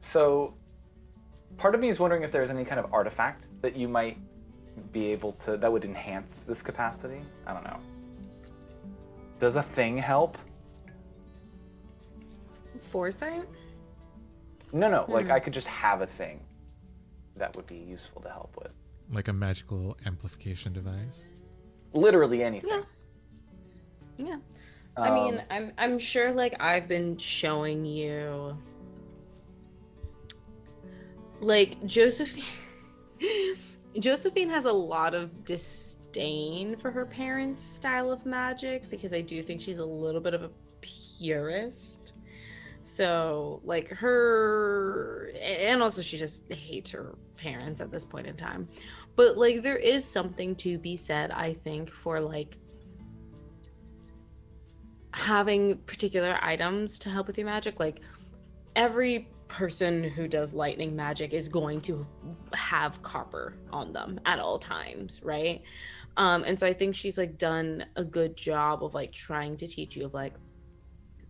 C: So, part of me is wondering if there's any kind of artifact that you might be able to that would enhance this capacity. I don't know. Does a thing help?
E: Foresight?
C: No. Like I could just have a thing that would be useful to help with.
A: Like a magical amplification device.
C: Literally anything.
E: Yeah. I mean, I'm sure like I've been showing you like Josephine Josephine has a lot of disdain for her parents' style of magic because I do think she's a little bit of a purist. So, like her, and also she just hates her parents at this point in time. But like, there is something to be said, I think, for like having particular items to help with your magic. Like, every person who does lightning magic is going to have copper on them at all times, right? And so I think she's like done a good job of like trying to teach you of like,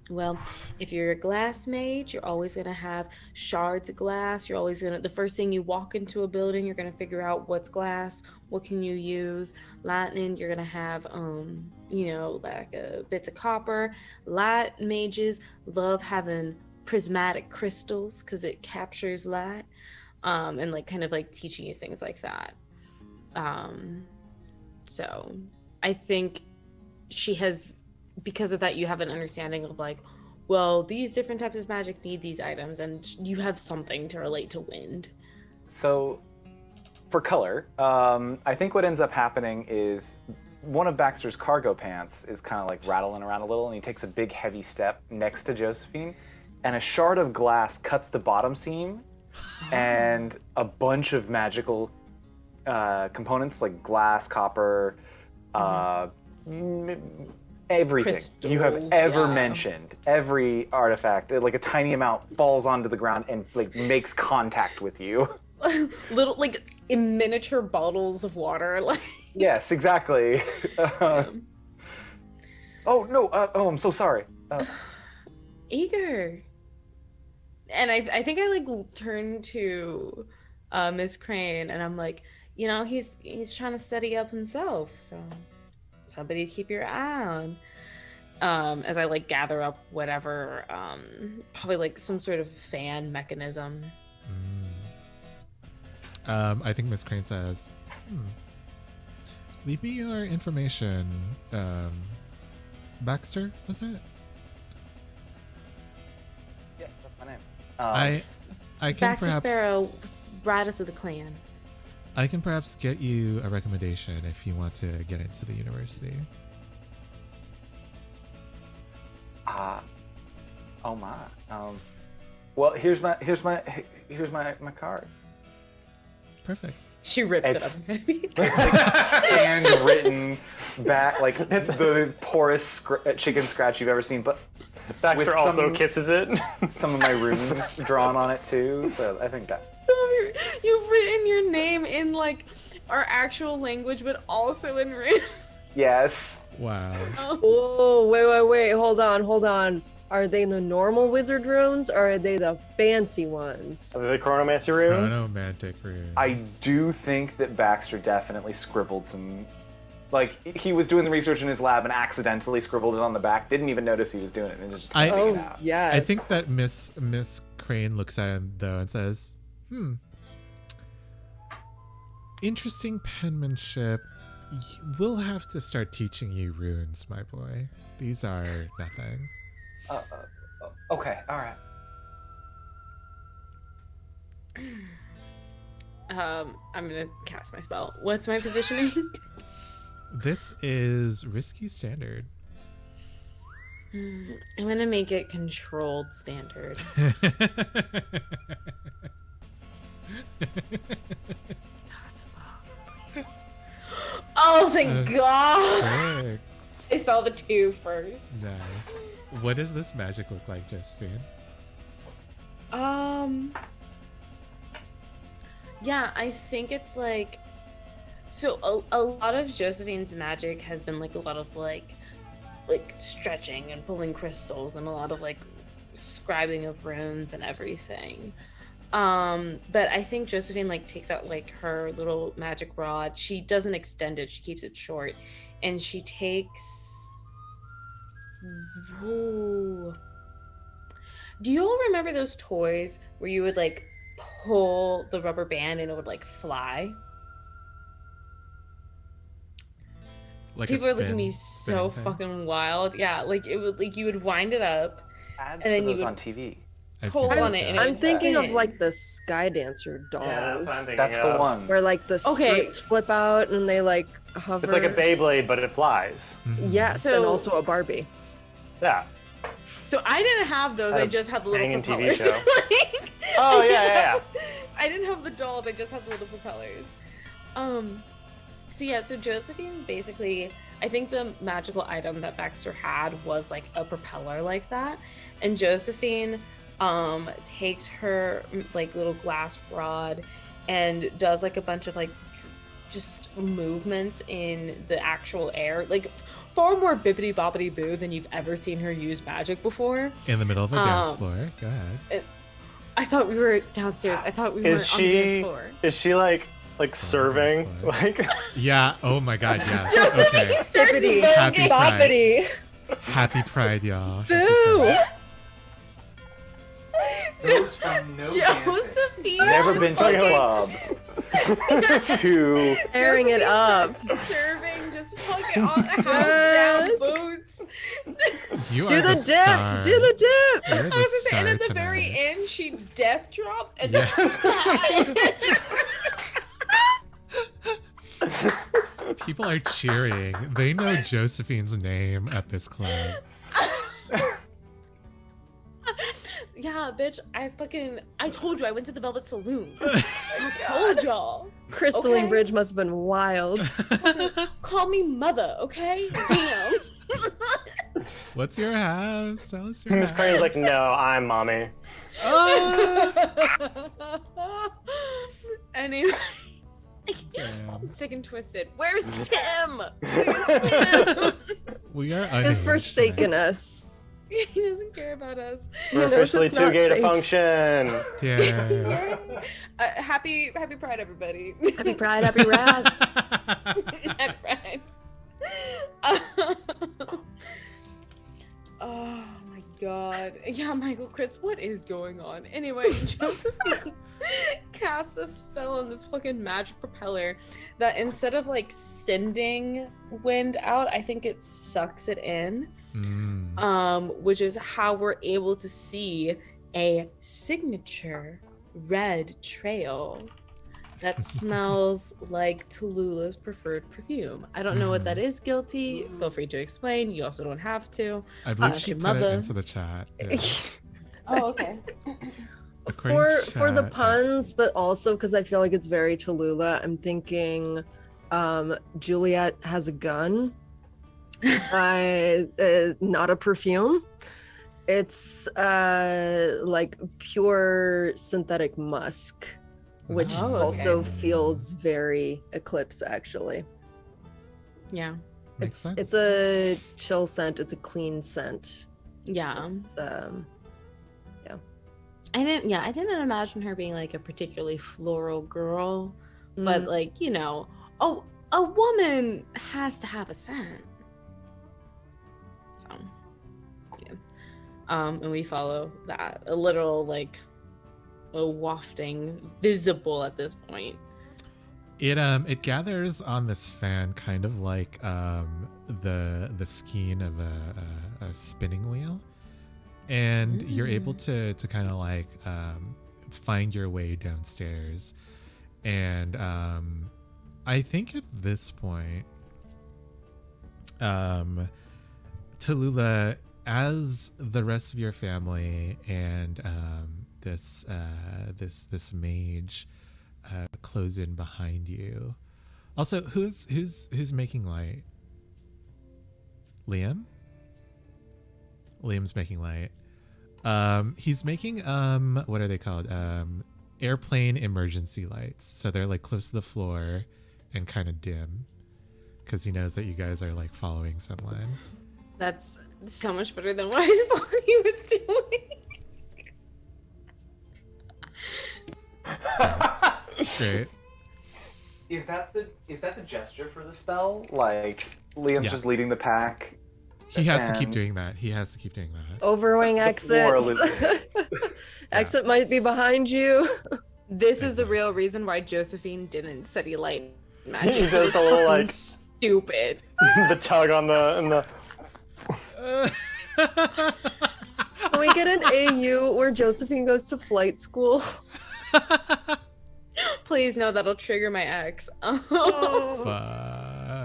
E: well, if you're a glass mage, you're always going to have shards of glass. You're always going to, the first thing you walk into a building, you're going to figure out what's glass, what can you use. Lightning, you're going to have, like bits of copper. Light mages love having prismatic crystals because it captures light, and like kind of like teaching you things like that. So I think she has, because of that, you have an understanding of like, well, these different types of magic need these items, and you have something to relate to wind.
C: So, for color, I think what ends up happening is one of Baxter's cargo pants is kind of like rattling around a little, and he takes a big heavy step next to Josephine, and a shard of glass cuts the bottom seam, and a bunch of magical components like glass, copper, everything you have
E: Crystals,
C: ever
E: yeah.
C: mentioned, every artifact, like a tiny amount falls onto the ground and like makes contact with you.
E: Little like in miniature bottles of water, like
C: Yes, exactly. Oh no! I'm so sorry.
E: eager. And I think I like turn to Miss Crane, and I'm like, he's trying to steady up himself, so somebody to keep your eye on. As I like gather up whatever, probably like some sort of fan mechanism.
A: I think Miss Crane says, leave me your information. Baxter, was it?
C: Yeah, that's my name.
A: I can
E: Baxter Sparrow,
A: perhaps
E: brightest of the clan.
A: I can perhaps get you a recommendation if you want to get into the university.
C: Oh my. Well, here's my card.
A: Perfect.
E: She rips
C: It's-
E: it up in front of me.
C: It's like handwritten back, like it's the poorest chicken scratch you've ever seen. But
B: Baxter
C: with
B: also
C: some-
B: kisses it.
C: some of my runes drawn on it too. So I think that.
E: You've written your name in like our actual language, but also in rune.
C: Yes.
A: Wow.
D: Oh, wait, hold on. Are they the normal wizard runes or are they the fancy ones?
B: Are they the chronomancy runes?
A: Chronomantic runes.
C: I do think that Baxter definitely scribbled some. Like, he was doing the research in his lab and accidentally scribbled it on the back. Didn't even notice he was doing it and just
A: I-
C: took it
D: Oh,
C: out.
D: yes.
A: I think that Miss Crane looks at him though and says, interesting penmanship. We'll have to start teaching you runes, my boy. These are nothing.
C: Okay, all right.
F: I'm gonna cast my spell. What's my positioning?
A: This is risky standard.
F: I'm gonna make it controlled standard. Oh, thank God!
A: Six.
F: I saw the 2 first.
A: Nice. What does this magic look like, Josephine?
F: Yeah, I think it's like, so a lot of Josephine's magic has been like a lot of like stretching and pulling crystals and a lot of like scribing of runes and everything. But I think Josephine like takes out like her little magic rod. She doesn't extend it, she keeps it short, and she takes. Ooh. Do you all remember those toys where you would like pull the rubber band and it would like fly?
A: Like
F: People
A: a
F: are looking at me
A: spinning
F: so
A: thing?
F: fucking wild. Yeah, like it would like you would wind it up.
C: Ads
F: And then
C: for
F: you
C: those
F: would
C: on TV.
A: I've
F: pull
A: seen
F: on
A: those,
F: it and
A: yeah.
F: it
D: I'm
F: would
D: thinking of
F: spin.
D: like the Sky Dancer dolls.
B: Yeah, that's what I'm thinking
C: That's the
B: of.
C: one.
D: Where like the
F: Okay.
D: skirts flip out and they like hover.
B: It's like a Beyblade, but it flies.
D: Yes, and
F: So-
D: also a Barbie.
B: Yeah.
F: So I didn't have those. I
B: A
F: just had the little
B: banging TV
F: propellers.
B: show.
F: Like,
B: Oh, yeah.
F: I didn't have the dolls. I just had the little propellers. So yeah. So Josephine basically, I think the magical item that Baxter had was like a propeller like that, and Josephine takes her like little glass rod and does like a bunch of like just movements in the actual air, like far more bippity boppity boo than you've ever seen her use magic before.
A: In the middle of a dance floor. Go ahead.
F: I thought we were downstairs. I thought we were
B: Is
F: on the dance
B: she
F: floor.
B: is she like serving?
A: Sorry.
B: Like
A: Yeah. Oh my God. Yes.
F: Josephine
A: Okay.
F: starts
D: Bippity.
A: Happy
F: voguing.
A: Pride.
D: Boppity.
A: Happy Pride, y'all. Happy
D: Boo!
A: Pride.
C: Goes from no dancing.
F: Josephine
C: Never been to a club. to
D: Airing it up.
F: Serving, just fucking on the house
D: Yes.
F: down boots.
A: You
D: Do
A: are
D: the dip!
A: star.
D: Do the dip!
A: You're
F: I
A: the
F: was gonna say,
A: star
F: and at the
A: tonight.
F: very end, she death drops and
A: People are cheering. They know Josephine's name at this club.
F: yeah, bitch. I told you I went to the Velvet Saloon. I told y'all.
D: Crystalline
F: Okay.
D: Bridge must have been wild.
F: Call me mother, okay? Damn.
A: What's your house? Tell us your
B: Miss
A: house.
B: Crane's like, no, I'm mommy.
F: Anyway,
A: Damn.
F: I'm sick and twisted. Where's Tim? Where's Tim?
A: We are
D: He's
A: unhinged
D: forsaken
A: tonight.
D: us.
F: He doesn't care about us.
B: We're
D: knows
B: officially
D: it's not
B: 2 gay to
D: safe.
B: function.
A: Yeah.
F: Happy Pride, everybody.
D: Happy Pride, happy Rad.
F: Happy Pride. Oh my god. Yeah, Michael Kritz, what is going on? Anyway, Josephine casts a spell on this fucking magic propeller that instead of like sending wind out, I think it sucks it in. Which is how we're able to see a signature red trail that smells like Tallulah's preferred perfume. I don't know what that is, Guilty. Feel free to explain. You also don't have to.
A: I believe
F: Ask
A: she
F: your
A: put it
F: mother.
A: into the chat. Yeah.
F: Oh, okay.
A: According to
D: For the
A: chat,
D: puns, but also because I feel like it's very Tallulah, I'm thinking Juliet has a gun. Not a perfume. It's like pure synthetic musk, which
F: Oh, okay.
D: also feels very Eclipse actually.
F: Yeah.
A: Makes sense.
D: It's a chill scent, it's a clean scent.
F: Yeah.
D: It's,
F: I didn't imagine her being like a particularly floral girl, but like, you know, a woman has to have a scent. So, yeah. And we follow that. A literal like a wafting visible at this point.
A: it gathers on this fan kind of like the skein of a spinning wheel, and you're able to kind of like find your way downstairs. And I think at this point, Tallulah, as the rest of your family and this mage close in behind you. Also, who's making light? Liam? Liam's making light. He's making what are they called? Airplane emergency lights. So they're like close to the floor and kind of dim, because he knows that you guys are like following someone.
F: That's so much better than what I thought he was doing.
A: Great.
C: Is that the gesture for the spell? Like Liam's just leading the pack.
A: He has to keep doing that.
D: Overwing exits. Exit might be behind you.
F: This is the real reason why Josephine didn't study light magic.
B: He does the little like
F: stupid.
B: the tug on the.
D: Can we get an AU where Josephine goes to flight school?
F: Please no, that'll trigger my ex.
A: Fuck.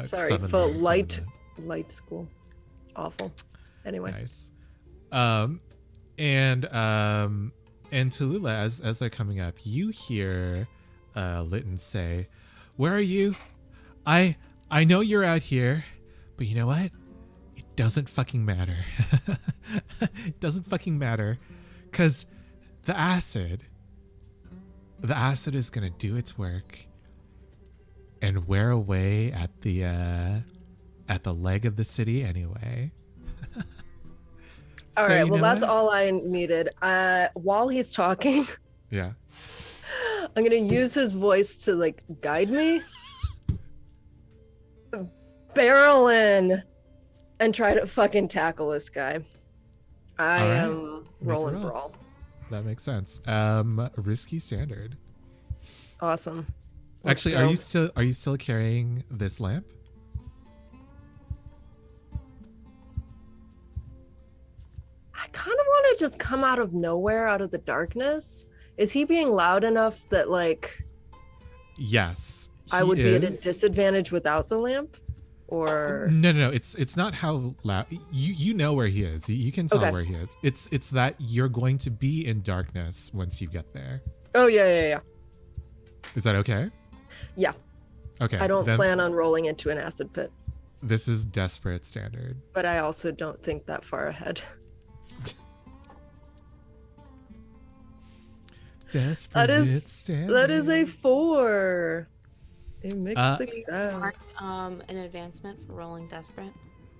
D: Sorry,
A: Summon
D: but
A: her,
D: light
A: summon
D: school. Awful. Anyway.
A: Nice. And Tallulah, as they're coming up, you hear Lytton say, "Where are you? I know you're out here, but you know what? It doesn't fucking matter. It doesn't fucking matter, because the acid is gonna do its work and wear away at the leg of the city anyway."
D: All
A: So
D: right,
A: you
D: well,
A: know
D: that's
A: what?
D: all I needed. While he's talking,
A: Yeah.
D: I'm gonna use his voice to like guide me. Barrel in and try to fucking tackle this guy. I
A: All right.
D: am rolling
A: Make a roll.
D: brawl.
A: That makes sense. Risky standard.
D: Awesome. Let's
A: Actually,
D: go.
A: are you still carrying this lamp?
D: I kind of want to just come out of nowhere, out of the darkness. Is he being loud enough that like
A: Yes.
D: I
A: he
D: would be at a
A: is.
D: disadvantage without the lamp? Or
A: No. It's not how loud. You know where he is. You can tell
D: Okay.
A: where he is. It's that you're going to be in darkness once you get there.
D: oh yeah.
A: Is that okay?
D: Yeah.
A: Okay.
D: I don't
A: then
D: plan on rolling into an acid pit,
A: This is desperate standard.
D: but I also don't think that far ahead.
A: Desperate standard.
D: That is a 4. A mixed success.
E: Mark, an advancement for rolling desperate.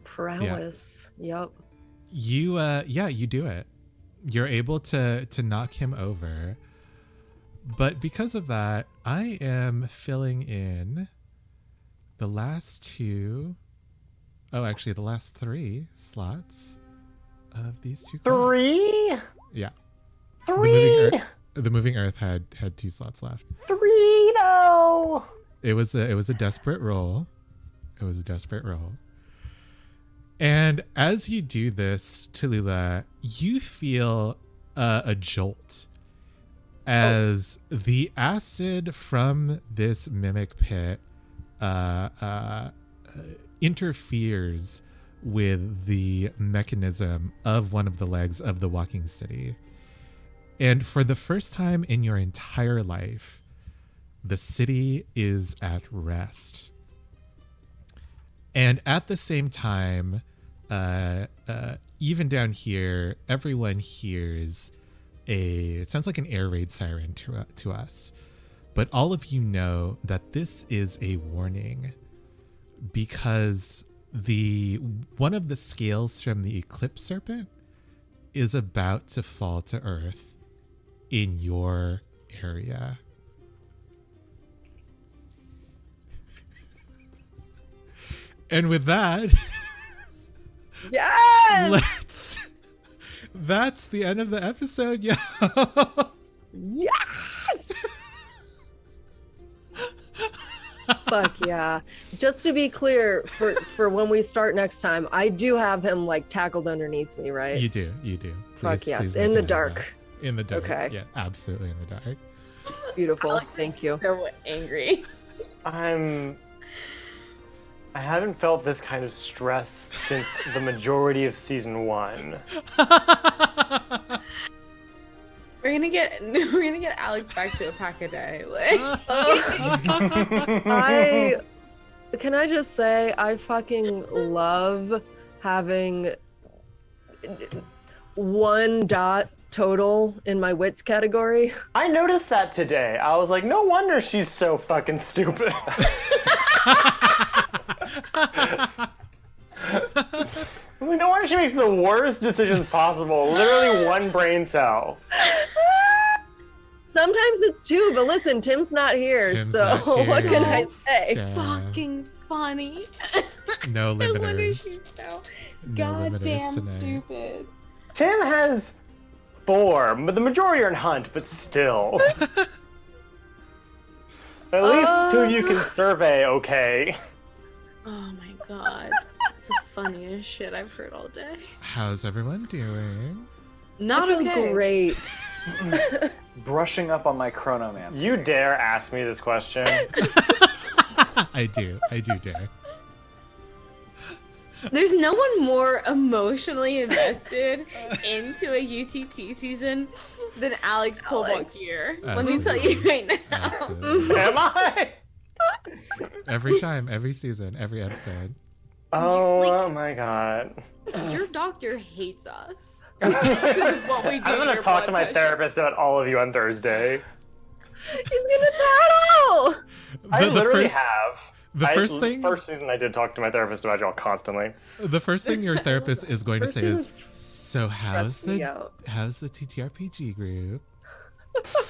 D: Prowess. Yep.
A: You you do it. You're able to knock him over. But because of that, I am filling in the last 2, actually the last 3 slots of these 2 cards.
B: 3?
A: Yeah.
B: 3?
A: The moving earth had 2 slots left.
B: 3 though.
A: It was a desperate roll. And as you do this, Tallulah, you feel a jolt as the acid from this mimic pit interferes with the mechanism of one of the legs of the walking city. And for the first time in your entire life, the city is at rest. And at the same time, even down here, everyone hears it sounds like an air raid siren to us. But all of you know that this is a warning, because one of the scales from the Eclipse serpent is about to fall to earth in your area. And with that,
D: Yes!
A: that's the end of the episode, yo.
D: Yes! Fuck yeah. Just to be clear, for when we start next time, I do have him like tackled underneath me, right?
A: You do.
D: Fuck yes.
A: please
D: In
A: make
D: the
A: a note of
D: dark.
A: that. In the dark.
D: Okay.
A: Yeah, absolutely in the dark.
D: Beautiful.
E: Alex
D: Thank
E: is
D: you.
E: so angry.
B: I haven't felt this kind of stress since the majority of season 1.
E: We're gonna get Alex back to a pack a day. Like,
D: Can I just say I fucking love having 1 dot total in my wits category.
B: I noticed that today. I was like, no wonder she's so fucking stupid. No wonder she makes the worst decisions possible. Literally 1 brain cell.
D: Sometimes it's 2, but listen, Tim's not here,
A: Tim's
D: so
A: not here.
D: what can I say?
A: Damn.
E: fucking funny.
A: No
E: No wonder
A: limiters.
E: she's so
A: No limiters
E: goddamn
A: tonight.
E: stupid.
B: Tim has 4, but the majority are in Hunt, but still. At least 2 you can survey, okay?
E: Oh my god. It's the funniest shit I've heard all day.
A: How's everyone doing?
E: Not
D: I feel
E: okay.
D: great.
G: Brushing up on my chronomancy.
B: You dare ask me this question?
A: I do dare.
E: There's no one more emotionally invested into a UTT season than Alex Cobalt Gear. Let me tell you right now.
A: Absolutely.
B: Am I?
A: Every time, every season, every episode.
B: Oh,
E: Like-
B: oh my god.
E: Your doctor hates us. What we do
B: I'm gonna
E: your
B: talk to
E: blood
B: my
E: pressure.
B: therapist about all of you on Thursday.
D: He's gonna tattle!
B: I
A: The
B: literally
A: first-
B: have.
A: The first thing,
B: First season I did talk to my therapist about y'all constantly.
A: the first thing your therapist is going to
D: First
A: say is,
D: season
A: "So how's
D: stressed me
A: the
D: out.
A: TTRPG group?"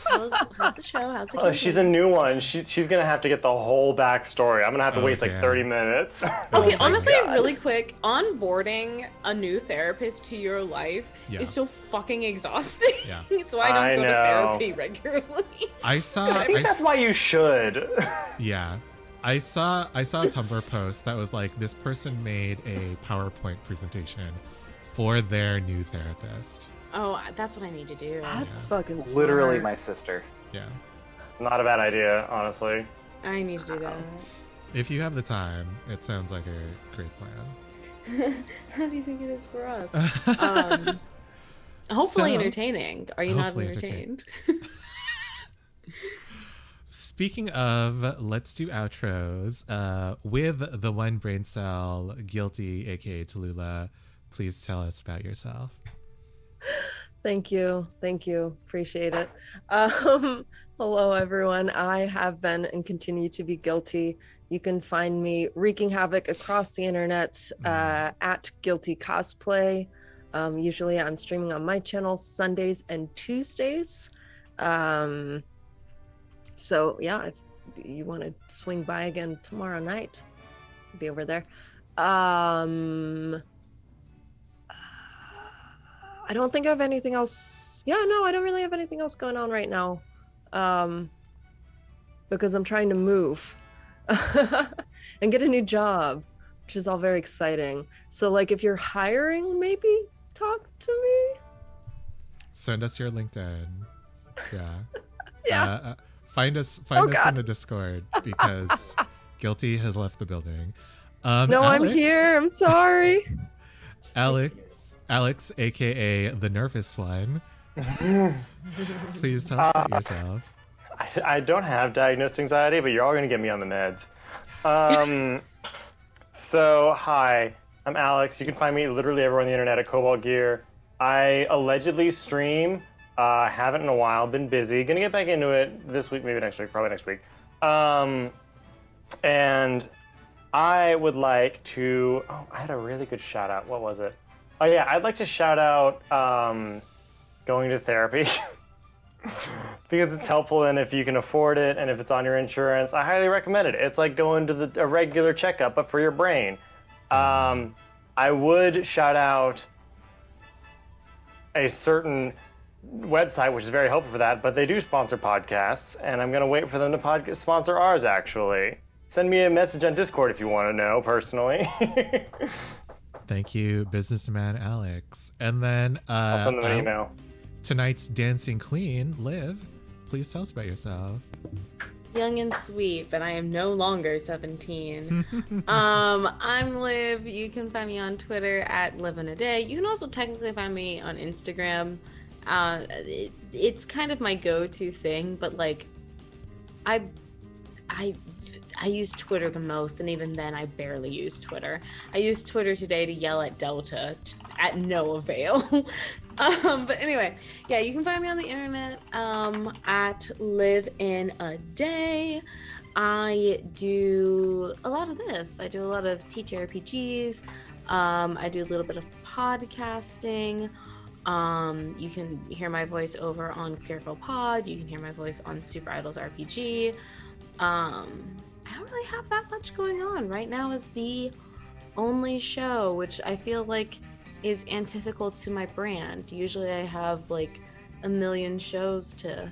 E: How's the show? How's the
B: Oh, she's a new one. She's gonna have to get the whole backstory. I'm gonna have to
A: Oh,
B: waste like
A: damn.
B: 30 minutes.
E: Okay,
A: my
E: honestly,
D: God.
E: really quick, onboarding a new therapist to your life
A: Yeah.
E: is so fucking exhausting.
A: Yeah.
E: It's why I
B: I
E: don't go to
B: know.
E: therapy regularly.
A: I saw.
B: I think that's why you should.
A: Yeah. I saw a Tumblr post that was like, this person made a PowerPoint presentation for their new therapist.
E: Oh, that's what I need to do.
D: That's fucking smart.
G: Literally my sister.
A: Yeah.
B: Not a bad idea, honestly.
E: I need to do that.
A: If you have the time, it sounds like a great plan.
E: How do you think it is for us? Hopefully
A: So-
E: entertaining. Are you not
A: Hopefully
E: entertained?
A: Speaking of, let's do outros. With the 1 brain cell, Guilty, aka Tallulah, please tell us about yourself.
D: Thank you. Appreciate it. Hello, everyone. I have been and continue to be guilty. You can find me wreaking havoc across the internet at Guilty Cosplay. Usually I'm streaming on my channel Sundays and Tuesdays. So yeah, if you want to swing by again tomorrow night, I'll be over there. I don't think I have anything else. Yeah, no, I don't really have anything else going on right now. Because I'm trying to move and get a new job, which is all very exciting. So like if you're hiring, maybe talk to me.
A: Send us your LinkedIn. Yeah.
D: Yeah.
A: Find us
D: God.
A: in the Discord because Guilty has left the building.
D: No, I'm here. I'm sorry.
A: Alex, aka the nervous one. Please tell us about yourself.
B: I don't have diagnosed anxiety, but you're all gonna get me on the meds. So, hi, I'm Alex. You can find me literally everywhere on the internet at Cobalt Gear. I allegedly stream. Haven't in a while. Been busy. Gonna get back into it this week, maybe next week, probably next week. And I would like to. Oh, I had a really good shout out. What was it? Oh yeah, I'd like to shout out going to therapy. Because it's helpful, and if you can afford it and if it's on your insurance, I highly recommend it. It's like going to a regular checkup, but for your brain. I would shout out a certain website, which is very helpful for that, but they do sponsor podcasts, and I'm going to wait for them to sponsor ours, actually. Send me a message on Discord if you want to know personally.
A: Thank you, businessman Alex. And then
B: I'll send them an email.
A: Tonight's dancing queen, Liv. Please tell us about yourself.
F: Young and sweet, but I am no longer 17. I'm Liv. You can find me on Twitter at livinaday. You can also technically find me on Instagram. It's kind of my go-to thing, but like, I use Twitter the most, and even then I barely use Twitter. I used Twitter today to yell at Delta at no avail. But anyway, yeah, you can find me on the internet at Live in a Day. I do a lot of this. I do a lot of TTRPGs. I do a little bit of podcasting. You can hear my voice over on Careful Pod. You can hear my voice on Super Idols RPG. I don't really have that much going on. Right now is the only show, which I feel like is antithetical to my brand. Usually I have like a million shows to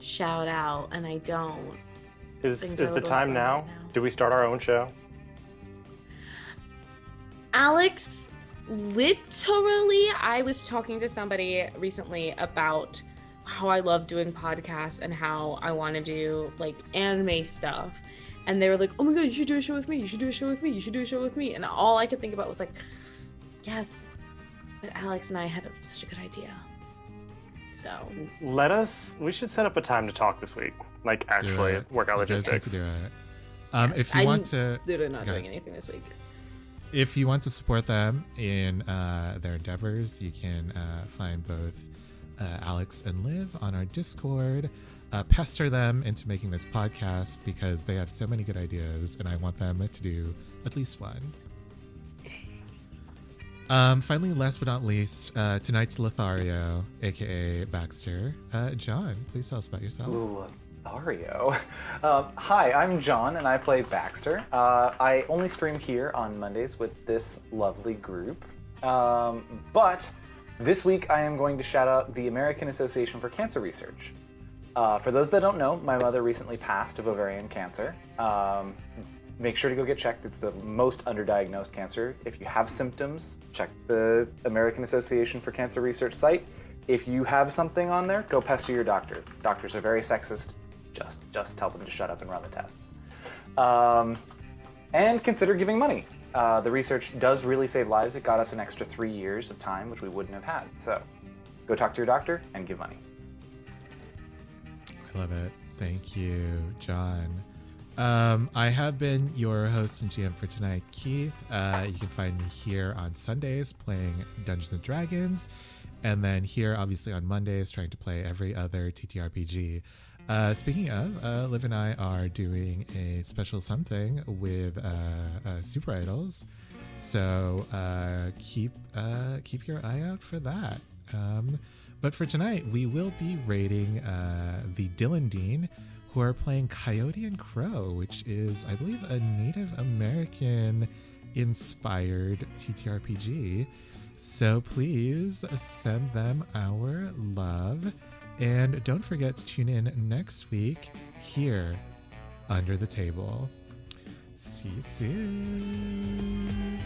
F: shout out, and I don't.
B: Is the time now? Do we start our own show?
F: Alex, literally, I was talking to somebody recently about how I love doing podcasts and how I want to do like anime stuff. And they were like, oh my god, you should do a show with me. You should do a show with me. You should do a show with me. And all I could think about was like, yes, but Alex and I had such a good idea. So
B: we should set up a time to talk this week. Like actually work out logistics.
A: Do it. If you want to,
F: literally not doing anything this week.
A: If you want to support them in their endeavors, you can find both Alex and Liv on our Discord. Pester them into making this podcast because they have so many good ideas, and I want them to do at least one. Finally, last but not least, tonight's Lothario, aka Baxter. John, please tell us about yourself.
G: Lothario. Hi, I'm John, and I play Baxter. I only stream here on Mondays with this lovely group. But this week I am going to shout out the American Association for Cancer Research. For those that don't know, my mother recently passed of ovarian cancer. Make sure to go get checked. It's the most underdiagnosed cancer. If you have symptoms, check the American Association for Cancer Research site. If you have something on there, go pester your doctor. Doctors are very sexist. Just tell them to shut up and run the tests. And consider giving money. The research does really save lives. It got us an extra 3 years of time, which we wouldn't have had. So go talk to your doctor and give money.
A: I love it. Thank you, John. I have been your host and GM for tonight, Keith. You can find me here on Sundays playing Dungeons & Dragons, and then here, obviously, on Mondays, trying to play every other TTRPG. Speaking of, Liv and I are doing a special something with Super Idols, so keep your eye out for that. But for tonight, we will be rating the Dylan Dean, who are playing Coyote and Crow, which is, I believe, a Native American inspired TTRPG. So please send them our love. And don't forget to tune in next week here under the table. See you soon.